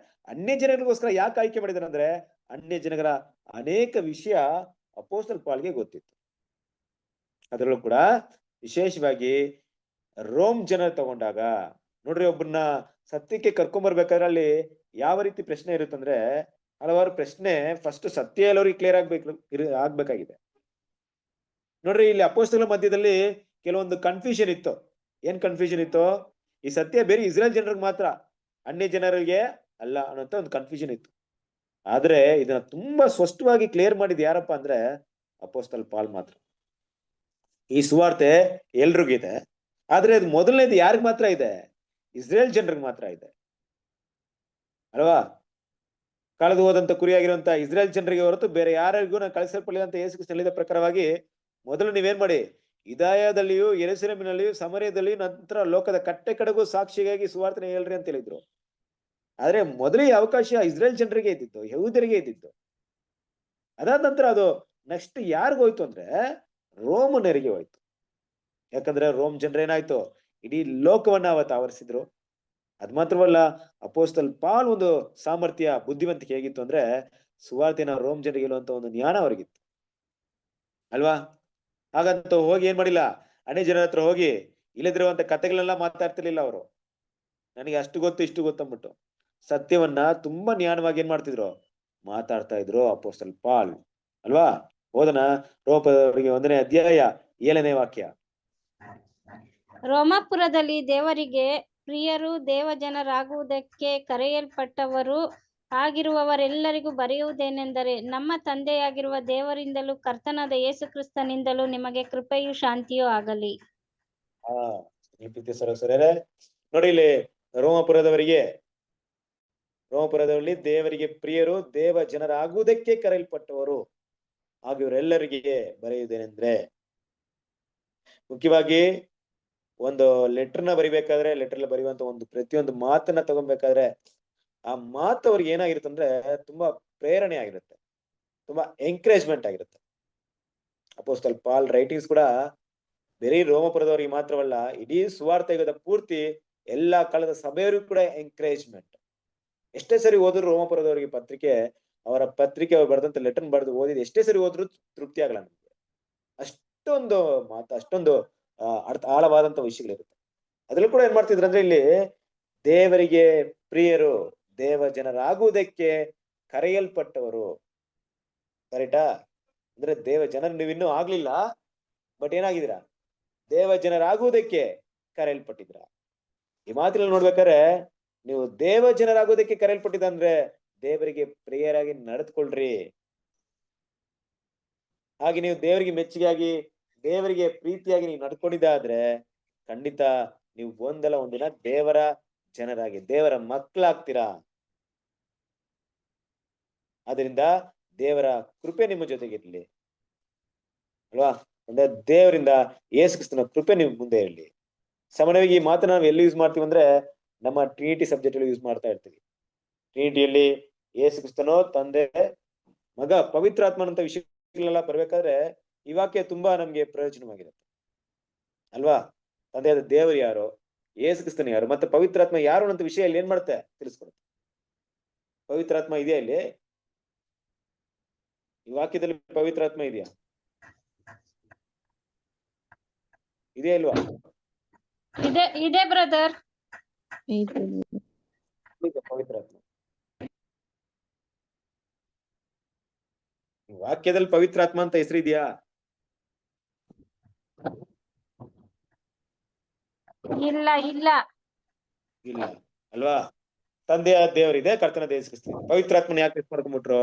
ಅನ್ಯ ಜನಗಳಿಗೋಸ್ಕರ ಯಾಕೆ ಆಯ್ಕೆ ಮಾಡಿದಾರೆ ಅಂದ್ರೆ, ಅನ್ಯ ಜನಗಳ ಅನೇಕ ವಿಷಯ ಅಪೊಸ್ತಲ್ ಪಾಲ್ಗೆ ಗೊತ್ತಿತ್ತು. ಅದರಲ್ಲೂ ಕೂಡ ವಿಶೇಷವಾಗಿ ರೋಮ್ ಜನ ತಗೊಂಡಾಗ ನೋಡ್ರಿ, ಒಬ್ಬರನ್ನ ಸತ್ಯಕ್ಕೆ ಕರ್ಕೊಂಡ್ಬರ್ಬೇಕಾದ್ರೆ ಅಲ್ಲಿ ಯಾವ ರೀತಿ ಪ್ರಶ್ನೆ ಇರುತ್ತಂದ್ರೆ, ಹಲವಾರು ಪ್ರಶ್ನೆ ಫಸ್ಟ್ ಸತ್ಯ ಎಲ್ಲರಿಗೆ ಕ್ಲಿಯರ್ ಆಗ್ಬೇಕಾಗಿದೆ. ನೋಡ್ರಿ, ಇಲ್ಲಿ ಅಪೊಸ್ತಲರ ಮಧ್ಯದಲ್ಲಿ ಕೆಲವೊಂದು ಕನ್ಫ್ಯೂಷನ್ ಇತ್ತು. ಏನ್ ಕನ್ಫ್ಯೂಷನ್ ಇತ್ತು? ಈ ಸತ್ಯ ಬೇರೆ ಇಸ್ರೇಲ್ ಜನರಿಗೆ ಮಾತ್ರ, ಅನ್ಯ ಜನರಿಗೆ ಅಲ್ಲ ಅನ್ನೋಂತ ಒಂದು ಕನ್ಫ್ಯೂಷನ್ ಇತ್ತು. ಆದ್ರೆ ಇದನ್ನ ತುಂಬಾ ಸ್ಪಷ್ಟವಾಗಿ ಕ್ಲಿಯರ್ ಮಾಡಿದ್ ಯಾರಪ್ಪ ಅಂದ್ರೆ ಅಪೊಸ್ತಲ್ ಪಾಲ್ ಮಾತ್ರ. ಈ ಸುವಾರ್ತೆ ಎಲ್ರಿಗಿದೆ, ಆದ್ರೆ ಅದು ಮೊದಲನೇದು ಯಾರಿಗ್ ಮಾತ್ರ ಇದೆ? ಇಸ್ರೇಲ್ ಜನರಿಗೆ ಮಾತ್ರ ಇದೆ ಅಲ್ವಾ. ಕಳೆದು ಹೋದಂತ ಕುರಿಯಾಗಿರುವಂತ ಇಸ್ರೇಲ್ ಜನರಿಗೆ ಹೊರತು ಬೇರೆ ಯಾರಿಗೂ ನಾನು ಕಳಿಸಲ್ಪಡಲಿಲ್ಲ ಅಂತ ಯೇಸು ಕ್ರಿಸ್ತ ಹೇಳಿದ ಪ್ರಕಾರವಾಗಿ ಮೊದಲು ನೀವೇನ್ ಮಾಡಿ, ಇದಾಯದಲ್ಲಿಯೂ ಯೆರೂಸಲೇಮಿನಲ್ಲಿಯೂ ಸಮರಯದಲ್ಲಿಯೂ ನಂತರ ಲೋಕದ ಕಟ್ಟೆ ಕಡೆಗೂ ಸಾಕ್ಷಿಯಾಗಿ ಸುವಾರ್ತೆನ ಹೇಳ್ರಿ ಅಂತ ಹೇಳಿದ್ರು. ಆದ್ರೆ ಮೊದಲೇ ಅವಕಾಶ ಇಸ್ರೇಲ್ ಜನರಿಗೆ ಇದ್ದಿತ್ತು, ಯಹೂದರಿಗೆ ಇದ್ದಿತ್ತು. ಅದಾದ ನಂತರ ಅದು ನೆಕ್ಸ್ಟ್ ಯಾರಿಗೋಯ್ತು ಅಂದ್ರೆ ರೋಮನರಿಗೆ ಹೋಯ್ತು. ಯಾಕಂದ್ರೆ ರೋಮ್ ಜನರೇನಾಯ್ತು, ಇಡೀ ಲೋಕವನ್ನ ಅವತ್ತು ಆವರಿಸಿದ್ರು. ಅದ್ ಮಾತ್ರವಲ್ಲ, ಅಪೊಸ್ತಲ್ ಪಾಲ್ ಒಂದು ಸಾಮರ್ಥ್ಯ, ಬುದ್ಧಿವಂತಿಕೆ ಹೇಗಿತ್ತು ಅಂದ್ರೆ ಸುವಾರ್ತೆನ ರೋಮ್ ಜನರಿಗೆ ಹೇಳುವಂತ ಒಂದು ಜ್ಞಾನ ಅವ್ರಿಗಿತ್ತು ಅಲ್ವಾ. ಹಾಗಂತ ಹೋಗಿ ಏನ್ ಮಾಡಿಲ್ಲ, ಅನ್ಯ ಜನರ ಹತ್ರ ಹೋಗಿ ಇಲ್ಲದಿರುವಂತ ಕಥೆಗಳೆಲ್ಲ ಮಾತಾಡ್ತಿರ್ಲಿಲ್ಲ ಅವರು. ನನಗೆ ಅಷ್ಟು ಗೊತ್ತು ಇಷ್ಟು ಗೊತ್ತು ಅಂದ್ಬಿಟ್ಟು ಸತ್ಯವನ್ನ ತುಂಬಾ ಜ್ಞಾನವಾಗಿ ಏನ್ ಮಾಡ್ತಿದ್ರು, ಮಾತಾಡ್ತಾ ಇದ್ರು ಅಪೊಸ್ತಲ್ ಪಾಲ್ ಅಲ್ವಾ. ಓದನ ರೋಮಪುರದವರಿಗೆ 1ನೇ ಅಧ್ಯಾಯ 7ನೇ ವಾಕ್ಯ. ರೋಮಾಪುರದಲ್ಲಿ ದೇವರಿಗೆ ಪ್ರಿಯರು ದೇವಜನರಾಗುವುದಕ್ಕೆ ಕರೆಯಲ್ಪಟ್ಟವರು ಆಗಿರುವವರೆಲ್ಲರಿಗೂ ಬರೆಯುವುದೇನೆಂದರೆ, ನಮ್ಮ ತಂದೆಯಾಗಿರುವ ದೇವರಿಂದಲೂ ಕರ್ತನಾದ ಯೇಸು ಕ್ರಿಸ್ತನಿಂದಲೂ ನಿಮಗೆ ಕೃಪೆಯೂ ಶಾಂತಿಯೂ ಆಗಲಿ. ನೋಡಿ, ಇಲ್ಲಿ ರೋಮಪುರದವರಲ್ಲಿ ದೇವರಿಗೆ ಪ್ರಿಯರು ದೇವ ಜನರಾಗುವುದಕ್ಕೆ ಕರೆಯಲ್ಪಟ್ಟವರು ಹಾಗೂ ಇವರೆಲ್ಲರಿಗೆ ಬರೆಯುವುದೇನೆಂದ್ರೆ, ಮುಖ್ಯವಾಗಿ ಒಂದು ಲೆಟರ್ನ ಬರಿಬೇಕಾದ್ರೆ, ಲೆಟರ್ ಬರೆಯುವಂತ ಒಂದು ಪ್ರತಿಯೊಂದು ಮಾತನ್ನ ತಗೊಬೇಕಾದ್ರೆ ಆ ಮಾತು ಅವ್ರಿಗೆ ಏನಾಗಿರುತ್ತೆ ಅಂದ್ರೆ ತುಂಬಾ ಪ್ರೇರಣೆ ಆಗಿರುತ್ತೆ, ತುಂಬಾ ಎಂಕರೇಜ್ಮೆಂಟ್ ಆಗಿರುತ್ತೆ. ಅಪೊಸ್ತಲ್ ಪಾಲ್ ರೈಟಿಂಗ್ಸ್ ಕೂಡ ಬರೀ ರೋಮಪುರದವರಿಗೆ ಮಾತ್ರವಲ್ಲ, ಇಡೀ ಸುವಾರ್ತೆ ಯುಗದ ಪೂರ್ತಿ ಎಲ್ಲಾ ಕಾಲದ ಸಭೆಯವರಿಗೂ ಕೂಡ ಎಂಕರೇಜ್ಮೆಂಟ್. ಎಷ್ಟೇ ಸರಿ ಓದಿದ್ರು ರೋಮಪುರದವರಿಗೆ ಪತ್ರಿಕೆ, ಅವರ ಪತ್ರಿಕೆ ಅವ್ರು ಬರೆದಂತ ಲೆಟರ್ ಬರೆದು ಓದಿದ್ ಎಷ್ಟೇ ಸರಿ ಓದ್ರು ತೃಪ್ತಿ ಆಗಲ್ಲ ನಮ್ಗೆ. ಅಷ್ಟೊಂದು ಮಾತು, ಅಷ್ಟೊಂದು ಆಳವಾದಂತ ವಿಷಯಗಳಿರುತ್ತೆ. ಅದ್ರಲ್ಲೂ ಕೂಡ ಏನ್ ಮಾಡ್ತಿದ್ರು ಅಂದ್ರೆ, ಇಲ್ಲಿ ದೇವರಿಗೆ ಪ್ರಿಯರು ದೇವ ಜನರಾಗುವುದಕ್ಕೆ ಕರೆಯಲ್ಪಟ್ಟವರು. ಕರೆಕ್ಟಾ? ಅಂದ್ರೆ ದೇವ ಜನರು ನೀವಿನ್ನೂ ಆಗ್ಲಿಲ್ಲ, ಬಟ್ ಏನಾಗಿದ್ದೀರಾ, ದೇವ ಜನರಾಗುವುದಕ್ಕೆ ಕರೆಯಲ್ಪಟ್ಟಿದ್ರ. ಈ ಮಾತಿನಲ್ಲಿ ನೋಡ್ಬೇಕಾದ್ರೆ ನೀವು ದೇವ ಜನರಾಗುವುದಕ್ಕೆ ಕರೆಯಲ್ಪಟ್ಟಿದ ಅಂದ್ರೆ ದೇವರಿಗೆ ಪ್ರಿಯರಾಗಿ ನಡೆದುಕೊಳ್ರಿ. ಹಾಗೆ ನೀವು ದೇವರಿಗೆ ಮೆಚ್ಚುಗೆಯಾಗಿ ದೇವರಿಗೆ ಪ್ರೀತಿಯಾಗಿ ನೀವು ನಡ್ಕೊಂಡಿದ್ದಾದ್ರೆ ಖಂಡಿತ ನೀವು ಒಂದಲ್ಲ ಒಂದಿನ ದೇವರ ಜನರಾಗಿ ದೇವರ ಮಕ್ಕಳಾಗ್ತೀರಾ. ಅದರಿಂದ ದೇವರ ಕೃಪೆ ನಿಮ್ಮ ಜೊತೆಗಿರ್ಲಿ ಅಲ್ವಾ. ಅಂದ್ರೆ ದೇವರಿಂದ ಯೇಸು ಕ್ರಿಸ್ತನ ಕೃಪೆ ನಿಮ್ ಮುಂದೆ ಇರಲಿ. ಸಾಮಾನ್ಯವಾಗಿ ಈ ಮಾತನ್ನ ನಾವು ಎಲ್ಲಿ ಯೂಸ್ ಮಾಡ್ತೀವಿ ಅಂದ್ರೆ ನಮ್ಮ ಟ್ರಿನಿಟಿ ಸಬ್ಜೆಕ್ಟ್ ಅಲ್ಲಿ ಯೂಸ್ ಮಾಡ್ತಾ ಇರ್ತೀವಿ. ಟ್ರಿನಿಟಿಯಲ್ಲಿ ಯೇಸು ಕ್ರಿಸ್ತನೋ ತಂದೆ ಮಗ ಪವಿತ್ರಾತ್ಮನಂತ ವಿಷಯಗಳೆಲ್ಲ ಬರ್ಬೇಕಾದ್ರೆ ಈ ವಾಕ್ಯ ತುಂಬಾ ನಮ್ಗೆ ಪ್ರಯೋಜನವಾಗಿರುತ್ತೆ ಅಲ್ವಾ. ತಂದೆಯಾದ ದೇವರು ಯಾರು, ಯೇಸು ಕ್ರಿಸ್ತನ ಯಾರು, ಮತ್ತೆ ಪವಿತ್ರಾತ್ಮ ಯಾರು ಅಂತ ವಿಷಯ ಇಲ್ಲಿ ಏನ್ ಮಾಡುತ್ತೆ ತಿಳಿಸ್ಕೊಡುತ್ತೆ. ಪವಿತ್ರಾತ್ಮ ಇದೆಯಾ ಇಲ್ಲಿ ಈ ವಾಕ್ಯದಲ್ಲಿ? ಪವಿತ್ರಾತ್ಮ ಇದೆಯಾ? ಇದೆಯಾ ಇಲ್ವಾ? ಇದೆ ಬ್ರದರ್. ಪವಿತ್ರಾತ್ಮ ವಾಕ್ಯದಲ್ಲಿ ಪವಿತ್ರಾತ್ಮ ಅಂತ ಹೆಸರು ಇದೆಯಾ? ಇಲ್ಲ ಇಲ್ಲ ಅಲ್ವಾ. ತಂದೆಯ ದೇವರಿದೆ, ಕರ್ತನ ದೇವರಿದೆ. ಪವಿತ್ರಾತ್ಮನ ಯಾಕೆ ಮಿಸ್ ಮಾಡ್ಕೊಂಡ್ಬಿಟ್ರು?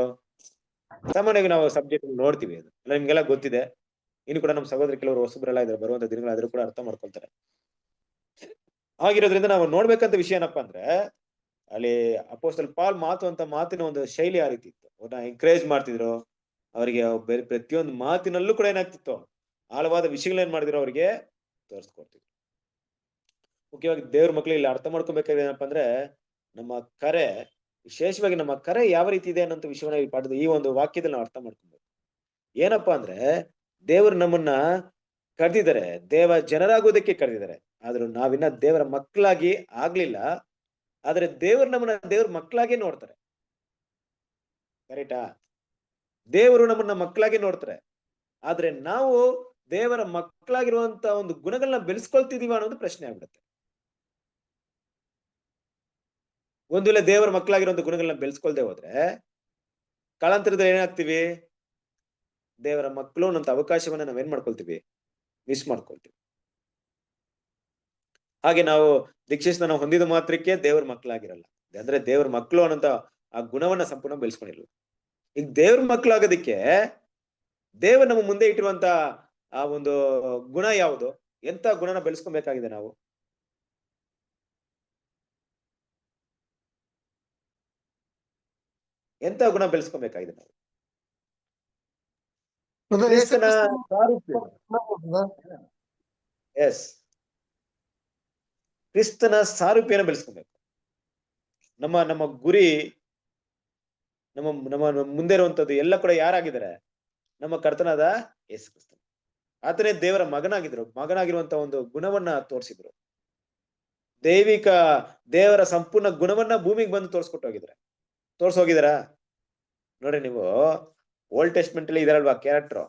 ಸಾಮಾನ್ಯವಾಗಿ ನಾವು ಸಬ್ಜೆಕ್ಟ್ ನೋಡ್ತೀವಿ, ಅದು ಅಲ್ಲ ನಿಮ್ಗೆಲ್ಲ ಗೊತ್ತಿದೆ. ಇನ್ನು ಕೂಡ ನಮ್ಮ ಸಹೋದರ ಕೆಲವರು ಹೊಸಬರೆಲ್ಲ ಇದ್ದಾರೆ, ಬರುವಂತ ದಿನಗಳಾದ್ರೂ ಕೂಡ ಅರ್ಥ ಮಾಡ್ಕೊಳ್ತಾರೆ. ಹಾಗಿರೋದ್ರಿಂದ ನಾವು ನೋಡ್ಬೇಕಂತ ವಿಷಯ ಏನಪ್ಪಾ ಅಂದ್ರೆ ಅಲ್ಲಿ ಅಪೊಸ್ತಲ ಪಾಲ್ ಮಾತಿನ ಒಂದು ಶೈಲಿ ಆ ರೀತಿ ಇತ್ತು. ಅವ್ರನ್ನ ಎಂಕರೇಜ್ ಮಾಡ್ತಿದ್ರು. ಅವರಿಗೆ ಪ್ರತಿಯೊಂದು ಮಾತಿನಲ್ಲೂ ಕೂಡ ಏನಾಗ್ತಿತ್ತು, ಆಳವಾದ ವಿಷಯಗಳೇನ್ ಮಾಡಿದ್ರು ಅವರಿಗೆ ತೋರಿಸ್ಕೊಡ್ತಿದ್ರು. ಮುಖ್ಯವಾಗಿ ದೇವ್ರ ಮಕ್ಳು ಇಲ್ಲಿ ಅರ್ಥ ಮಾಡ್ಕೊಬೇಕಾದ್ರೆ ಏನಪ್ಪಾ ಅಂದ್ರೆ ನಮ್ಮ ಕರೆ, ವಿಶೇಷವಾಗಿ ನಮ್ಮ ಕರೆ ಯಾವ ರೀತಿ ಇದೆ ಅನ್ನೋ ವಿಷಯವನ್ನ ಈ ಪಾಠದ ಈ ಒಂದು ವಾಕ್ಯದಲ್ಲಿ ನಾವು ಅರ್ಥ ಮಾಡ್ಕೊಬೇಕು. ಏನಪ್ಪಾ ಅಂದ್ರೆ ದೇವರು ನಮ್ಮನ್ನ ಕರೆದಿದ್ದಾರೆ, ದೇವ ಜನರಾಗೋದಕ್ಕೆ ಕರೆದಿದ್ದಾರೆ. ಆದ್ರೂ ನಾವಿನ್ನ ದೇವರ ಮಕ್ಕಳಾಗಿ ಆಗ್ಲಿಲ್ಲ. ಆದ್ರೆ ದೇವರು ನಮ್ಮನ್ನ ದೇವ್ರ ಮಕ್ಕಳಾಗೆ ನೋಡ್ತಾರೆ. ಕರೆಕ್ಟಾ? ದೇವರು ನಮ್ಮನ್ನ ಮಕ್ಕಳಾಗಿ ನೋಡ್ತಾರೆ. ಆದ್ರೆ ನಾವು ದೇವರ ಮಕ್ಕಳಾಗಿರುವಂತ ಒಂದು ಗುಣಗಳನ್ನ ಬೆಳೆಸ್ಕೊಳ್ತಿದೀವ ಅನ್ನೋದು ಪ್ರಶ್ನೆ ಆಗ್ಬಿಡುತ್ತೆ. ಒಂದು ವೇಳೆ ದೇವರ ಮಕ್ಕಳಾಗಿರುವಂತ ಗುಣಗಳನ್ನ ಬೆಳೆಸ್ಕೊಳ್ದೆ ಹೋದ್ರೆ ಕಾಲಾಂತರದಲ್ಲಿ ಏನಾಗ್ತೀವಿ, ದೇವರ ಮಕ್ಕಳು ಅನ್ನೋಂತ ಅವಕಾಶವನ್ನ ನಾವೇನ್ ಮಾಡ್ಕೊಳ್ತೀವಿ, ಮಿಸ್ ಮಾಡ್ಕೊಳ್ತೀವಿ. ಹಾಗೆ ನಾವು ದೀಕ್ಷೆಸ್ನಾನ ಹೊಂದಿದ ಮಾತ್ರಕ್ಕೆ ದೇವರ ಮಕ್ಕಳಾಗಿರಲ್ಲ. ಅಂದ್ರೆ ದೇವರ ಮಕ್ಕಳು ಅನ್ನೋಂತ ಆ ಗುಣವನ್ನ ಸಂಪೂರ್ಣ ಬೆಳೆಸ್ಕೊಂಡಿರಲ್ಲ. ಈಗ ದೇವ್ರ ಮಕ್ಕಳಾಗೋದಿಕ್ಕೆ ದೇವರು ನಮ್ಮ ಮುಂದೆ ಇಟ್ಟಿರುವಂತ ಆ ಒಂದು ಗುಣ ಯಾವುದು, ಎಂತ ಗುಣನ ಬೆಳೆಸ್ಕೊಬೇಕಾಗಿದೆ ನಾವು? ಎಂತ ಗುಣ ಬೆಳೆಸ್ಕೊಬೇಕಾಗಿದೆ ನಾವು? ಕ್ರಿಸ್ತನ ಸಾರೂಪ್ಯ. ಎಸ್, ಕ್ರಿಸ್ತನ ಸಾರೂಪ್ಯನ ಬೆಳೆಸ್ಕೊಬೇಕು. ನಮ್ಮ ಗುರಿ, ನಮ್ಮ ಮುಂದೆ ಇರುವಂತದ್ದು ಎಲ್ಲ ಕೂಡ ಯಾರಾಗಿದ್ದಾರೆ? ನಮ್ಮ ಕರ್ತನಾದ ಯೇಸು ಕ್ರಿಸ್ತ. ಆತನೇ ದೇವರ ಮಗನಾಗಿರುವಂತ ಒಂದು ಗುಣವನ್ನ ತೋರಿಸಿದ್ರು. ದೇವರ ಸಂಪೂರ್ಣ ಗುಣವನ್ನ ಭೂಮಿಗೆ ಬಂದು ತೋರ್ಸೋಗಿದಾರ. ನೋಡ್ರಿ, ನೀವು ಓಲ್ಡ್ ಟೆಸ್ಟ್ಮೆಂಟ್ ಅಲ್ಲಿ ಇದಾರಲ್ವಾ ಕ್ಯಾರೆಕ್ಟರ್,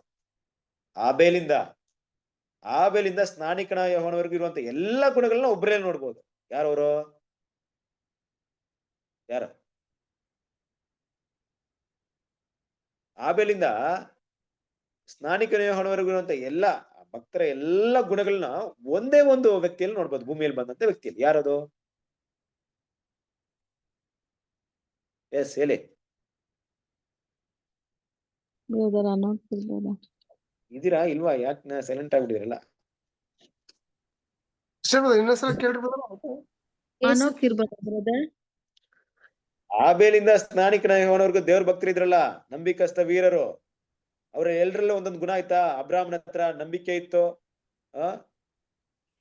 ಆಬೇಲಿಂದ ಸ್ನಾನಿಕನ ಯೋಹಾನವರೆಗೂ ಇರುವಂತ ಎಲ್ಲಾ ಗುಣಗಳನ್ನ ಒಬ್ಬರೇ ನೋಡ್ಬೋದು. ಯಾರವರು? ಯಾರು? ಆಬೇಲಿಂದ ಸ್ನಾನಿಕನ ಯೋಹಾನವರೆಗೂ ಇರುವಂತ ಎಲ್ಲಾ ಭಕ್ತರ ಎಲ್ಲಾ ಗುಣಗಳನ್ನ ಒಂದೇ ಒಂದು ವ್ಯಕ್ತಿಯಲ್ಲಿ ನೋಡ್ಬೋದು, ಭೂಮಿಯಲ್ಲಿ ಬಂದಂತ ವ್ಯಕ್ತಿಯಲ್ಲಿ. ಯಾರದು? ಎಸ್, ಹೇಳಿ. ಇದೀರಾ ಇಲ್ವಾ? ಯಾಕೆ ಸೈಲೆಂಟ್ ಆಗ್ಬಿಟ್ಟಿದ್ರಲ್ಲ? ಇನ್ನೊಂದ್ಸಲ ಕೇಳ್ರಿ ಬ್ರದರ್. ಆಬೇಲಿಂದ ಸ್ನಾನಿಕನ ಯೋಹಾನವರೆಗೂ ದೇವ್ರ ಭಕ್ತರಿದ್ರಲ್ಲ, ನಂಬಿಕಸ್ತ ವೀರರು. ಅವ್ರ ಎಲ್ರಲ್ಲೂ ಒಂದೊಂದು ಗುಣ ಆಯ್ತಾ? ಅಬ್ರಾಹ್ಮನ ಹತ್ರ ನಂಬಿಕೆ ಇತ್ತು,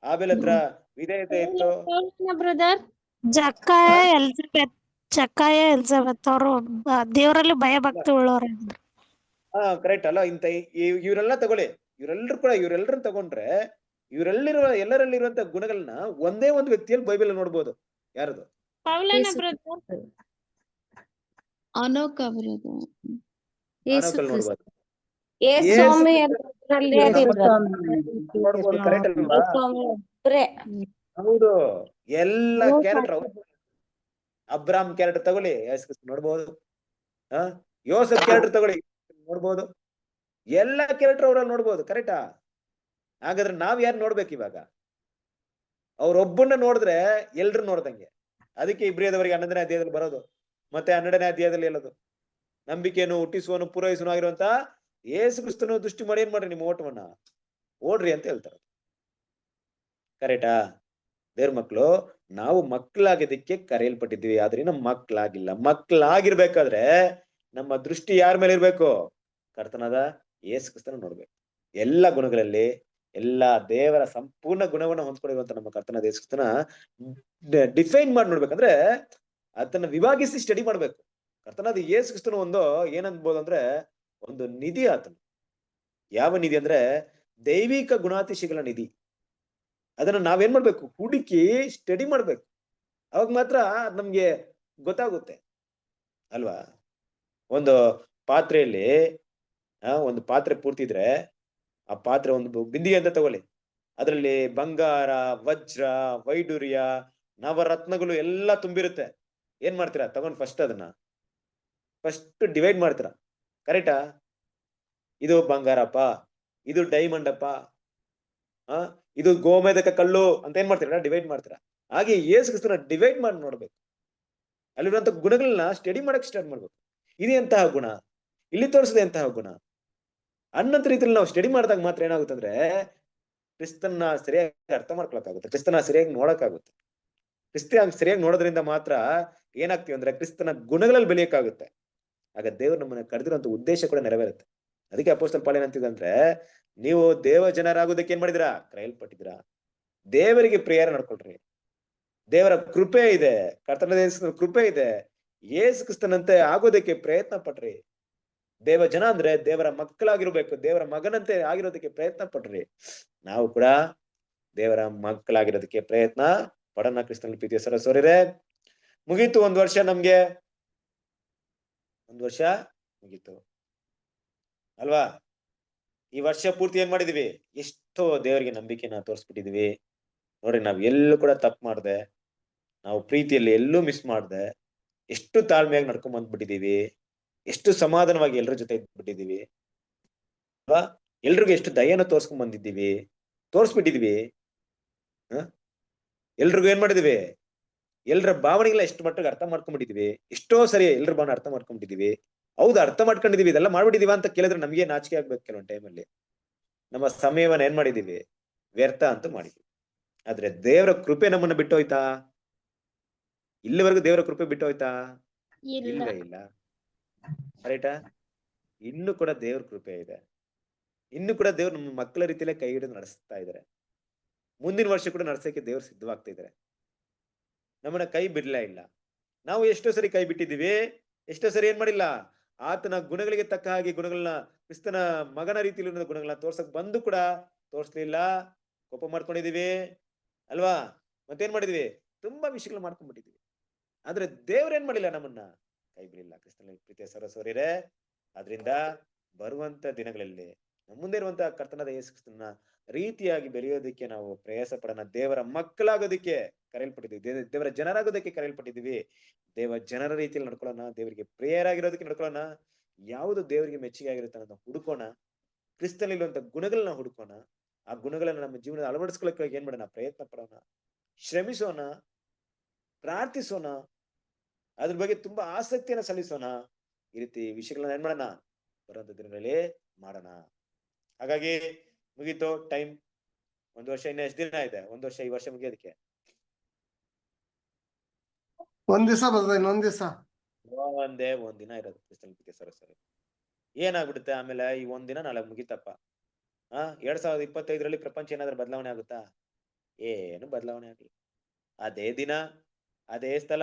ಆಬೇಲ್ ಹತ್ರ ವಿಧೇಯತೆ ಇತ್ತು. ಬ್ರದರ್ ಜಕ್ಕಾಯ ಎಲಿಜಬೆತ್ ಅವರು ದೇವರಲ್ಲಿ ಭಯ ಭಕ್ತಿ ಉಳ್ಳವರು. ಕರೆಕ್ಟ್ ಅಲ್ಲ? ಇವರೆಲ್ಲ ತಗೊಳ್ಳಿ, ಇವರೆಲ್ಲರನ್ನ ತಗೊಂಡ್ರೆ ಎಲ್ಲರಲ್ಲಿರುವಂತ ಗುಣಗಳನ್ನ ಒಂದೇ ಒಂದು ವ್ಯಕ್ತಿಯಲ್ಲಿ ಬೈಬಲ್ ನೋಡ್ಬೋದು. ಯಾರದು? ನೋಡ್ಬೋದು. ಕರೆಕ್ಟ್ ಅಲ್ವಾ? ಹೌದು, ಎಲ್ಲ ಕ್ಯಾರೆಕ್ಟರ್. ಅಬ್ರಾಮ್ ಕ್ಯಾರೆಕ್ಟರ್ ತಗೊಳ್ಳಿ, ನೋಡ್ಬೋದು. ಯೋಸೆಫ್ ಕ್ಯಾರೆಕ್ಟರ್ ತಗೊಳ್ಳಿ, ನೋಡ್ಬೋದು. ಎಲ್ಲ ಕ್ಯಾರೆಕ್ಟರ್ ಅವರಲ್ಲಿ ನೋಡ್ಬೋದು. ಕರೆಕ್ಟಾ? ಹಾಗಾದ್ರೆ ನಾವ್ ಯಾರು ನೋಡ್ಬೇಕು ಇವಾಗ? ಅವ್ರೊಬ್ಬನ್ನ ನೋಡಿದ್ರೆ ಎಲ್ರು ನೋಡ್ದಂಗೆ. ಅದಕ್ಕೆ ಇಬ್ರಿಯದವರಿಗೆ 11ನೇ ಅಧ್ಯಾಯದಲ್ಲಿ ಬರೋದು, ಮತ್ತೆ 12ನೇ ಅಧ್ಯಾಯದಲ್ಲಿ ಹೇಳೋದು, ನಂಬಿಕೆಯನ್ನು ಹುಟ್ಟಿಸುವನು ಪೂರೈಸುವನು ಆಗಿರುವಂತ ಯೇಸು ಕ್ರಿಸ್ತನ ದೃಷ್ಟಿ ಮಾಡಿ ಏನ್ ಮಾಡ್ರಿ ನಿಮ್ಮ ಓಟವನ್ನ ಓಡ್ರಿ ಅಂತ ಹೇಳ್ತಾರೆ. ಕರೆಕ್ಟಾ? ದೇವ್ರ ಮಕ್ಕಳು, ನಾವು ಮಕ್ಕಳಾಗೋದಕ್ಕೆ ಕರೆಯಲ್ಪಟ್ಟಿದ್ವಿ, ಆದ್ರೆ ನಮ್ಮ ಮಕ್ಕಳಾಗಿಲ್ಲ. ಮಕ್ಕಳಾಗಿರ್ಬೇಕಾದ್ರೆ ನಮ್ಮ ದೃಷ್ಟಿ ಯಾರ ಮೇಲೆ ಇರ್ಬೇಕು? ಕರ್ತನಾದ ಯೇಸು ಕ್ರಿಸ್ತನ ನೋಡ್ಬೇಕು. ಎಲ್ಲ ಗುಣಗಳಲ್ಲಿ ಎಲ್ಲ ದೇವರ ಸಂಪೂರ್ಣ ಗುಣವನ್ನ ಹೊಂದ್ಕೊಂಡಿರುವಂತ ನಮ್ಮ ಕರ್ತನಾದ ಯೇಸು ಕ್ರಿಸ್ತನ ಡಿಫೈನ್ ಮಾಡಿ ನೋಡ್ಬೇಕಂದ್ರೆ ಅದನ್ನ ವಿಭಾಗಿಸಿ ಸ್ಟಡಿ ಮಾಡ್ಬೇಕು. ಕರ್ತನಾದ ಯೇಸು ಕ್ರಿಸ್ತನ ಒಂದು ಏನನ್ಬೋದು ಅಂದ್ರೆ ಒಂದು ನಿಧಿ ಆತನು. ಯಾವ ನಿಧಿ ಅಂದ್ರೆ ದೈವಿಕ ಗುಣಾತಿಶಯಗಳ ನಿಧಿ. ಅದನ್ನ ನಾವೇನ್ ಮಾಡ್ಬೇಕು? ಹುಡುಕಿ ಸ್ಟಡಿ ಮಾಡ್ಬೇಕು. ಅವಾಗ ಮಾತ್ರ ನಮ್ಗೆ ಗೊತ್ತಾಗುತ್ತೆ ಅಲ್ವಾ? ಒಂದು ಪಾತ್ರೆಯಲ್ಲಿ ಒಂದು ಪಾತ್ರೆ ಪೂರ್ತಿ ಇದ್ರೆ ಆ ಪಾತ್ರೆ ಒಂದು ಬಿಂದಿಗೆ ಅಂತ ತಗೊಳ್ಳಿ, ಅದರಲ್ಲಿ ಬಂಗಾರ, ವಜ್ರ, ವೈಡೂರ್ಯ, ನವರತ್ನಗಳು ಎಲ್ಲ ತುಂಬಿರುತ್ತೆ. ಏನ್ ಮಾಡ್ತೀರಾ? ತಗೊಂಡ್ ಅದನ್ನ ಫಸ್ಟ್ ಡಿವೈಡ್ ಮಾಡ್ತೀರಾ. ಕರೆಕ್ಟಾ? ಇದು ಬಂಗಾರಪ್ಪ, ಇದು ಡೈಮಂಡ್ ಅಪ್ಪ, ಇದು ಗೋಮೇಧಕ ಕಲ್ಲು ಅಂತ ಏನ್ ಮಾಡ್ತೀರಾ? ಡಿವೈಡ್ ಮಾಡ್ತೀರಾ. ಹಾಗೆ ಯೇಸು ಕ್ರಿಸ್ತನ ಡಿವೈಡ್ ಮಾಡಿ ನೋಡ್ಬೇಕು. ಅಲ್ಲಿರುವಂತ ಗುಣಗಳನ್ನ ಸ್ಟಡಿ ಮಾಡಕ್ ಸ್ಟಾರ್ಟ್ ಮಾಡ್ಬೇಕು. ಇದು ಎಂತಹ ಗುಣ, ಇಲ್ಲಿ ತೋರಿಸಿದೆ ಎಂತಹ ಗುಣ ಅನ್ನಂತ ರೀತಿಯಲ್ಲಿ ನಾವು ಸ್ಟಡಿ ಮಾಡಿದಾಗ ಮಾತ್ರ ಏನಾಗುತ್ತೆ ಅಂದ್ರೆ ಕ್ರಿಸ್ತನ ಸರಿಯಾಗಿ ಅರ್ಥ ಮಾಡ್ಕೊಳಕ್ಕಾಗುತ್ತೆ, ಕ್ರಿಸ್ತನ ಸರಿಯಾಗಿ ನೋಡಕ್ಕಾಗುತ್ತೆ. ಸರಿಯಾಗಿ ನೋಡೋದ್ರಿಂದ ಮಾತ್ರ ಏನಾಗ್ತೀವಿ ಅಂದ್ರೆ ಕ್ರಿಸ್ತನ ಗುಣಗಳಲ್ಲಿ ಬೆಳೆಯಕ್ಕಾಗುತ್ತೆ. ಆಗ ದೇವ್ರು ನಮ್ಮನ್ನ ಕರೆದಿರುವಂತ ಉದ್ದೇಶ ಕೂಡ ನೆರವೇರುತ್ತೆ. ಅದಕ್ಕೆ ಅಪೊಸ್ತಲ ಪಾಲ್ ಏನಂತಿದಂದ್ರೆ, ನೀವು ದೇವ ಜನರಾಗೋದಕ್ಕೆ ಏನ್ ಮಾಡಿದಿರಾ? ಕರೆಯಲ್ಪಟ್ಟಿದ್ದೀರಾ. ದೇವರಿಗೆ ಪ್ರಿಯರ ನಡ್ಕೊಳ್ರಿ. ದೇವರ ಕೃಪೆ ಇದೆ, ಕರ್ತನ ಕೃಪೆ ಇದೆ. ಯೇಸು ಕ್ರಿಸ್ತನಂತೆ ಆಗೋದಕ್ಕೆ ಪ್ರಯತ್ನ ಪಟ್ರಿ. ದೇವ ಜನ ಅಂದ್ರೆ ದೇವರ ಮಕ್ಕಳಾಗಿರ್ಬೇಕು, ದೇವರ ಮಗನಂತೆ ಆಗಿರೋದಕ್ಕೆ ಪ್ರಯತ್ನ ಪಟ್ರಿ. ನಾವು ಕೂಡ ದೇವರ ಮಕ್ಕಳಾಗಿರೋದಕ್ಕೆ ಪ್ರಯತ್ನ ಪಡೋಣ. ಕ್ರಿಸ್ತನ ಪ್ರೀತಿಯ ಸರಸೋರಿರೆ, ಮುಗೀತು ಒಂದು ವರ್ಷ. ನಮ್ಗೆ ಒಂದು ವರ್ಷ ಮುಗೀತು ಅಲ್ವಾ? ಈ ವರ್ಷ ಪೂರ್ತಿ ಏನ್ ಮಾಡಿದೀವಿ? ಎಷ್ಟೋ ದೇವರಿಗೆ ನಂಬಿಕೆನ ತೋರಿಸ್ಬಿಟ್ಟಿದೀವಿ. ನೋಡ್ರಿ, ನಾವ್ ಎಲ್ಲೂ ಕೂಡ ತಪ್ಪು ಮಾಡ್ದೆ, ನಾವು ಪ್ರೀತಿಯಲ್ಲಿ ಎಲ್ಲೂ ಮಿಸ್ ಮಾಡ್ದೆ, ಎಷ್ಟು ತಾಳ್ಮೆಯಾಗಿ ನಡ್ಕೊಂಡ್ ಬಂದ್ಬಿಟ್ಟಿದೀವಿ, ಎಷ್ಟು ಸಮಾಧಾನವಾಗಿ ಎಲ್ರ ಜೊತೆ ಇದ್ಬಿಟ್ಟಿದೀವಿ ಅಲ್ವಾ? ಎಲ್ರಿಗೂ ಎಷ್ಟು ದಯನ ತೋರ್ಸ್ಕೊಂಡ್ ಬಂದಿದ್ದೀವಿ, ತೋರ್ಸ್ಬಿಟ್ಟಿದೀವಿ. ಎಲ್ರಿಗೂ ಏನ್ ಮಾಡಿದೀವಿ? ಎಲ್ರ ಭಾವನೆಗಳನ್ನ ಎಷ್ಟು ಮಟ್ಟಿಗೆ ಅರ್ಥ ಮಾಡ್ಕೊಂಡ್ಬಿಟ್ಟಿದೀವಿ. ಎಷ್ಟೋ ಸರಿ ಎಲ್ರ ಭಾವನೆ ಅರ್ಥ ಮಾಡ್ಕೊಂಡ್ಬಿಟ್ಟಿದೀವಿ. ಹೌದು, ಅರ್ಥ ಮಾಡ್ಕೊಂಡಿದೀವಿ, ಇದೆಲ್ಲ ಮಾಡ್ಬಿಟ್ಟಿದೀವ ಅಂತ ಕೇಳಿದ್ರೆ ನಮ್ಗೆ ನಾಚಿಕೆ ಆಗ್ಬೇಕು. ಕೆಲವೊಂದು ಟೈಮಲ್ಲಿ ನಮ್ಮ ಸಮಯವನ್ನ ಏನ್ ಮಾಡಿದೀವಿ? ವ್ಯರ್ಥ ಅಂತ ಮಾಡಿದ್ವಿ. ಆದ್ರೆ ದೇವರ ಕೃಪೆ ನಮ್ಮನ್ನ ಬಿಟ್ಟು ಹೋಯ್ತಾ? ಇಲ್ಲಿವರೆಗೂ ದೇವರ ಕೃಪೆ ಬಿಟ್ಟು ಹೋಯ್ತಾ? ಇಲ್ವೇ ಇಲ್ಲ. ರೈಟಾ? ಇನ್ನು ಕೂಡ ದೇವ್ರ ಕೃಪೆ ಇದೆ. ಇನ್ನು ಕೂಡ ದೇವ್ರು ನಮ್ಮ ಮಕ್ಕಳ ರೀತಿಯಲ್ಲೇ ಕೈ ಹಿಡಿದು ನಡೆಸ್ತಾ ಇದಾರೆ. ಮುಂದಿನ ವರ್ಷ ಕೂಡ ನಡ್ಸಕ್ಕೆ ದೇವ್ರು ಸಿದ್ಧವಾಗ್ತಾ ಇದಾರೆ. ನಮ್ಮನ್ನ ಕೈ ಬಿಡ್ಲೇ ಇಲ್ಲ. ನಾವು ಎಷ್ಟೋ ಸರಿ ಕೈ ಬಿಟ್ಟಿದ್ದೀವಿ, ಎಷ್ಟೋ ಸರಿ ಏನ್ ಮಾಡಿಲ್ಲ, ಆತನ ಗುಣಗಳಿಗೆ ತಕ್ಕ ಹಾಗೆ ಗುಣಗಳನ್ನ, ಕ್ರಿಸ್ತನ ಮಗನ ರೀತಿಯಲ್ಲಿ ಗುಣಗಳನ್ನ ತೋರ್ಸಕ್ ಬಂದು ಕೂಡ ತೋರ್ಸ್ಲಿಲ್ಲ, ಕೋಪ ಮಾಡ್ಕೊಂಡಿದೀವಿ ಅಲ್ವಾ? ಮತ್ತೇನ್ ಮಾಡಿದ್ವಿ? ತುಂಬಾ ವಿಷಯಗಳು ಮಾಡ್ಕೊಂಡ್ಬಿಟ್ಟಿದೀವಿ. ಆದ್ರೆ ದೇವ್ರೇನ್ ಮಾಡಿಲ್ಲ, ನಮ್ಮನ್ನ ಕೈ ಬಿಡಲಿಲ್ಲ. ಕ್ರಿಸ್ತನ ಪ್ರೀತಿಯ ಸರಸೋರಿರೆ, ಆದ್ರಿಂದ ಬರುವಂತ ದಿನಗಳಲ್ಲಿ ಮುಂದೆ ಇರುವಂತಹ ಕರ್ತನಾದ ಯೇಸು ಕ್ರಿಸ್ತನ ರೀತಿಯಾಗಿ ಬೆಳೆಯೋದಕ್ಕೆ ನಾವು ಪ್ರಯಾಸ ಪಡೋಣ. ದೇವರ ಮಕ್ಕಳಾಗೋದಕ್ಕೆ ಕರೆಯಲ್ಪಟ್ಟಿದ್ದೀವಿ, ದೇವರ ಜನರಾಗೋದಕ್ಕೆ ಕರೆಯಲ್ಪಟ್ಟಿದ್ದೀವಿ. ದೇವ ಜನರ ರೀತಿಯಲ್ಲಿ ನಡ್ಕೊಳ್ಳೋಣ, ದೇವರಿಗೆ ಪ್ರಿಯರಾಗಿರೋದಕ್ಕೆ ನಡ್ಕೊಳ್ಳೋಣ. ಯಾವುದು ದೇವರಿಗೆ ಮೆಚ್ಚುಗೆ ಆಗಿರುತ್ತೆ ಅನ್ನೋದನ್ನ ಹುಡುಕೋಣ. ಕ್ರಿಸ್ತನಲ್ಲಿರುವಂತ ಗುಣಗಳನ್ನ ಹುಡುಕೋಣ. ಆ ಗುಣಗಳನ್ನ ನಮ್ಮ ಜೀವನದ ಅಳವಡಿಸ್ಕೊಳ್ಳೋಕೆ ಏನ್ ಮಾಡೋಣ? ಪ್ರಯತ್ನ ಪಡೋಣ, ಶ್ರಮಿಸೋಣ, ಪ್ರಾರ್ಥಿಸೋಣ, ಅದ್ರ ಬಗ್ಗೆ ತುಂಬಾ ಆಸಕ್ತಿಯನ್ನ ಸಲ್ಲಿಸೋಣ. ಈ ರೀತಿ ವಿಷಯಗಳನ್ನ ಏನ್ ಮಾಡೋಣ? ಬರುವಂತ ದಿನಗಳಲ್ಲಿ ಮಾಡೋಣ. ಹಾಗಾಗಿ ಮುಗೀತು ಟೈಮ್. ಒಂದು ವರ್ಷ ಇನ್ನ ಎಷ್ಟು ದಿನ ಇದೆ? ಒಂದು ವರ್ಷ ಈ ವರ್ಷ ಮುಗಿಯೋದಕ್ಕೆ ಒಂದ್ ದಿವಸ ಬರ್ತದೆ, ಇನ್ನೊಂದ್ ದಿವಸ ಒಂದ್ ದಿನ ಇರೋದು. ಕ್ರಿಸ್ತನ ಪ್ರೀತಿಯ ಸರಸರಿ ಏನಾಗ್ಬಿಡುತ್ತೆ ಆಮೇಲೆ? ಈ ಒಂದ್ ದಿನ ನಾಳೆ ಮುಗಿತಪ್ಪ. 2025ರಲ್ಲಿ ಪ್ರಪಂಚ ಏನಾದ್ರೂ ಬದಲಾವಣೆ ಆಗುತ್ತಾ? ಏನು ಬದಲಾವಣೆ ಆಗಲಿ. ಅದೇ ದಿನ, ಅದೇ ಸ್ಥಳ,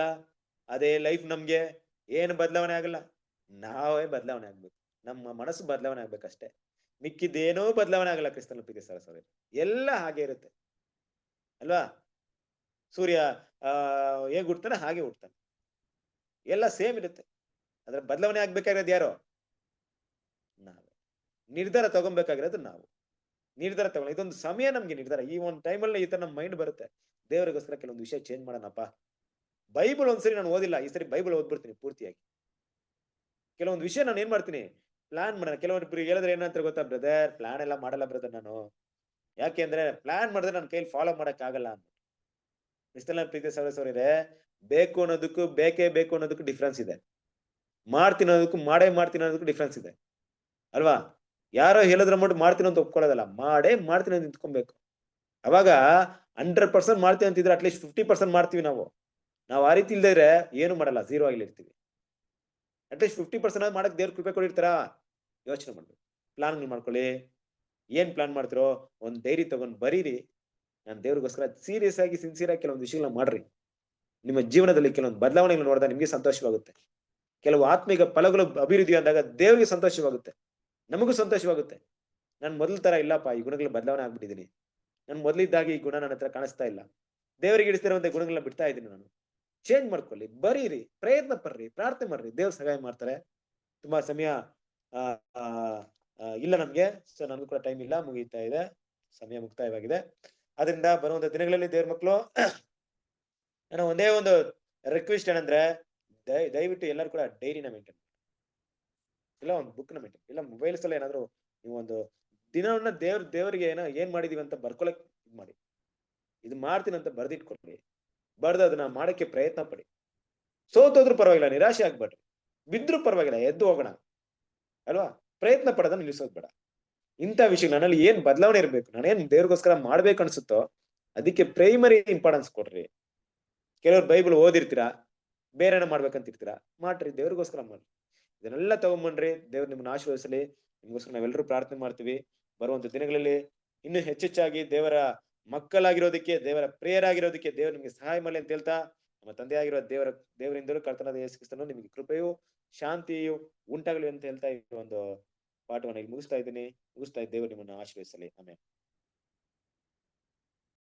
ಅದೇ ಲೈಫ್. ನಮ್ಗೆ ಏನು ಬದಲಾವಣೆ ಆಗಲ್ಲ. ನಾವೇ ಬದಲಾವಣೆ ಆಗ್ಬೇಕು. ನಮ್ಮ ಮನಸ್ಸು ಬದಲಾವಣೆ ಆಗ್ಬೇಕಷ್ಟೇ. ಮಿಕ್ಕಿದ್ದೇನೋ ಬದಲಾವಣೆ ಆಗಲ್ಲ. ಕ್ರಿಸ್ತನ ಪ್ರೀತಿಯ ಸರಸರಿ ಎಲ್ಲ ಹಾಗೆ ಇರುತ್ತೆ ಅಲ್ವಾ? ಸೂರ್ಯ ಹೇಗ್ ಹುಡ್ತಾನೆ ಹಾಗೆ ಹುಡ್ತಾನೆ, ಎಲ್ಲ ಸೇಮ್ ಇರುತ್ತೆ. ಅದ್ರ ಬದಲಾವಣೆ ಆಗ್ಬೇಕಾಗಿರೋದು ಯಾರೋ? ನಾವೇ. ನಿರ್ಧಾರ ತಗೊಬೇಕಾಗಿರೋದು ನಾವು. ನಿರ್ಧಾರ ತಗೊಳ್ಳಿ. ಇದೊಂದು ಸಮಯ ನಮ್ಗೆ ನಿರ್ಧಾರ. ಈ ಒಂದು ಟೈಮಲ್ಲಿ ಈ ತರ ನಮ್ಮ ಮೈಂಡ್ ಬರುತ್ತೆ, ದೇವರಿಗೋಸ್ಕರ ಕೆಲವೊಂದು ವಿಷಯ ಚೇಂಜ್ ಮಾಡೋಣಪ್ಪ. ಬೈಬಲ್ ಒಂದ್ಸರಿ ನಾನು ಓದಿಲ್ಲ, ಈ ಸರಿ ಬೈಬಲ್ ಓದ್ಬಿಡ್ತೀನಿ ಪೂರ್ತಿಯಾಗಿ. ಕೆಲವೊಂದು ವಿಷಯ ನಾನು ಏನ್ ಮಾಡ್ತೀನಿ? ಪ್ಲಾನ್ ಮಾಡೋಣ. ಕೆಲವೊಬ್ರು ಹೇಳಿದ್ರೆ ಏನಂತ ಗೊತ್ತಾ? ಬ್ರದರ್, ಪ್ಲಾನ್ ಎಲ್ಲ ಮಾಡಲ್ಲ ಬ್ರದರ್ ನಾನು. ಯಾಕೆ ಅಂದ್ರೆ ಪ್ಲಾನ್ ಮಾಡಿದ್ರೆ ನನ್ನ ಕೈಲಿ ಫಾಲೋ ಮಾಡಕ್ ಆಗಲ್ಲ ಅಂತ. ಕ್ರಿಸ್ತನ ಪ್ರೀತಿಯ ಸಹೋದರರೇ, ಬೇಕು ಅನ್ನೋದಕ್ಕೂ ಬೇಕೇ ಬೇಕು ಅನ್ನೋದಕ್ಕೂ ಡಿಫ್ರೆನ್ಸ್ ಇದೆ. ಮಾಡ್ತೀನಿ ಅನ್ನೋದಕ್ಕೂ ಮಾಡೇ ಮಾಡ್ತೀನಿ ಅನ್ನೋದಕ್ಕೂ ಡಿಫ್ರೆನ್ಸ್ ಇದೆ ಅಲ್ವಾ? ಯಾರೋ ಹೇಳಿದ್ರ ಮಾಡ್ತೀನಿ ಅಂತ ಒಪ್ಕೊಳ್ಳೋದಲ್ಲ, ಮಾಡ್ತೀನಿ ಅಂತ ನಿಂತ್ಕೊಬೇಕು. ಅವಾಗ 100% ಮಾಡ್ತೀವಿ ಅಂತಿದ್ರೆ ಅಟ್ಲೀಸ್ಟ್ 50% ಮಾಡ್ತೀವಿ ನಾವು ಆ ರೀತಿ ಇಲ್ದಿದ್ರೆ ಏನು ಮಾಡಲ್ಲ, 0 ಆಗಿರ್ತೀವಿ. ಅಟ್ಲೀಸ್ಟ್ 50% ಮಾಡಕ್ ದೇವ್ರ ಕೃಪೆ ಕೊಡಿರ್ತಾರ. ಯೋಚನೆ ಮಾಡ್ಬೇಕು, ಪ್ಲಾನ್ ಮಾಡ್ಕೊಳ್ಳಿ. ಏನ್ ಪ್ಲಾನ್ ಮಾಡ್ತಿರೋ ಒಂದ್ ಡೈರಿ ತಗೊಂಡ್ ಬರೀರಿ. ನಾನು ದೇವ್ರಿಗೋಸ್ಕರ ಸೀರಿಯಸ್ ಆಗಿ ಸಿನ್ಸಿಯರ್ ಆಗಿ ಕೆಲವೊಂದು ವಿಷಯಗಳನ್ನ ಮಾಡ್ರಿ. ನಿಮ್ಮ ಜೀವನದಲ್ಲಿ ಕೆಲವೊಂದು ಬದಲಾವಣೆಗಳು ನೋಡಿದಾಗ ನಿಮ್ಗೆ ಸಂತೋಷವಾಗುತ್ತೆ. ಕೆಲವು ಆತ್ಮಿಕ ಫಲಗಳು ಅಭಿವೃದ್ಧಿ ಆದಾಗ ದೇವರಿಗೆ ಸಂತೋಷವಾಗುತ್ತೆ, ನಮಗೂ ಸಂತೋಷವಾಗುತ್ತೆ. ನಾನು ಮೊದಲ ತರ ಇಲ್ಲಪ್ಪ, ಈ ಗುಣಗಳ ಬದಲಾವಣೆ ಆಗ್ಬಿಟ್ಟಿದ್ದೀನಿ. ನಾನು ಮೊದಲಿದ್ದಾಗಿ ಈ ಗುಣ ನನ್ನ ಹತ್ರ ಕಾಣಿಸ್ತಾ ಇಲ್ಲ. ದೇವರಿಗೆ ಇಡಿಸ್ತಿರುವಂತ ಗುಣಗಳನ್ನ ಬಿಡ್ತಾ ಇದ್ದೀನಿ. ನಾನು ಚೇಂಜ್ ಮಾಡ್ಕೊಳ್ಳಿ, ಬರೀರಿ, ಪ್ರಯತ್ನ ಪಡ್ರಿ, ಪ್ರಾರ್ಥನೆ ಮಾಡ್ರಿ, ದೇವ್ರ ಸಹಾಯ ಮಾಡ್ತಾರೆ. ತುಂಬಾ ಸಮಯ ಇಲ್ಲ ನಮ್ಗೆ, ಸೊ ನನ್ಗೂ ಕೂಡ ಟೈಮ್ ಇಲ್ಲ, ಮುಗೀತಾ ಇದೆ, ಸಮಯ ಮುಕ್ತಾಯವಾಗಿದೆ. ಅದರಿಂದ ಬರುವಂತ ದಿನಗಳಲ್ಲಿ ದೇವ್ರ ಮಕ್ಕಳು ನಾನು ಒಂದೇ ಒಂದು ರಿಕ್ವೆಸ್ಟ್ ಏನಂದ್ರೆ, ದಯವಿಟ್ಟು ಎಲ್ಲರೂ ಕೂಡ ಡೈರಿನ ಮೇಂಟೈನ್, ಇಲ್ಲ ಒಂದು ಬುಕ್ನ ಮೇಂಟೈನ್, ಇಲ್ಲ ಮೊಬೈಲ್ಸ್ ಅಲ್ಲಿ ಏನಾದ್ರು ನೀವು ಒಂದು ದಿನವನ್ನ ದೇವರಿಗೆ ಏನ್ ಮಾಡಿದೀವಿ ಅಂತ ಬರ್ಕೊಳಕ್ ಮಾಡಿ. ಇದು ಮಾಡ್ತೀನಿ ಅಂತ ಬರ್ದಿಟ್ಕೊಳ್ರಿ. ಬರ್ದು ಅದನ್ನ ಮಾಡಕ್ಕೆ ಪ್ರಯತ್ನ ಪಡಿ. ಸೋತೋದ್ರೂ ಪರವಾಗಿಲ್ಲ, ನಿರಾಶೆ ಆಗ್ಬೇಡ್ರಿ. ಬಿದ್ರು ಪರವಾಗಿಲ್ಲ, ಎದ್ದು ಹೋಗೋಣ ಅಲ್ವಾ. ಪ್ರಯತ್ನ ಪಡೋದನ್ನ ನಿಲ್ಲಿಸೋದ್ ಬೇಡ. ಇಂಥ ವಿಷಯ ನನ್ನಲ್ಲಿ ಏನ್ ಬದಲಾವಣೆ ಇರ್ಬೇಕು, ನಾನೇನ್ ದೇವ್ರಿಗೋಸ್ಕರ ಮಾಡ್ಬೇಕು ಅನ್ಸುತ್ತೋ ಅದಕ್ಕೆ ಪ್ರೈಮರಿ ಇಂಪಾರ್ಟೆನ್ಸ್ ಕೊಡ್ರಿ. ಕೆಲವ್ರು ಬೈಬಲ್ ಓದಿರ್ತೀರಾ, ಬೇರೆನ ಮಾಡ್ಬೇಕಂತಿರ್ತೀರಾ, ಮಾಡ್ರಿ, ದೇವ್ರಿಗೋಸ್ಕರ ಮಾಡ್ರಿ. ಇದನ್ನೆಲ್ಲ ತಗೊಂಬನ್ರಿ. ದೇವ್ರು ನಿಮ್ಮನ್ನ ಆಶೀರ್ವದಿಸಲಿ. ನಿಮ್ಗೋಸ್ಕರ ನಾವೆಲ್ಲರೂ ಪ್ರಾರ್ಥನೆ ಮಾಡ್ತೀವಿ. ಬರುವಂತ ದಿನಗಳಲ್ಲಿ ಇನ್ನೂ ಹೆಚ್ಚೆಚ್ಚಾಗಿ ದೇವರ ಮಕ್ಕಳಾಗಿರೋದಕ್ಕೆ, ದೇವರ ಪ್ರಿಯರಾಗಿರೋದಕ್ಕೆ ದೇವರು ನಿಮ್ಗೆ ಸಹಾಯ ಮಾಡಲಿ ಅಂತ ಹೇಳ್ತಾ, ನಮ್ಮ ತಂದೆಯಾಗಿರೋ ದೇವರಿಂದಲೂ ಕರ್ತನಾದ ಯೇಸು ಕ್ರಿಸ್ತನು ನಿಮಗೆ ಕೃಪೆಯು ಶಾಂತಿಯು ಉಂಟಾಗಲಿ ಅಂತ ಹೇಳ್ತಾ ಈ ಒಂದು ಪಾಠವನ್ನು ಇಲ್ಲಿ ಮುಗಿಸ್ತಾ ಇದ್ದೀನಿ. ದೇವರು ನಿಮ್ಮನ್ನು ಆಶೀರ್ವದಿಸಲಿ. ಆಮೆನ್.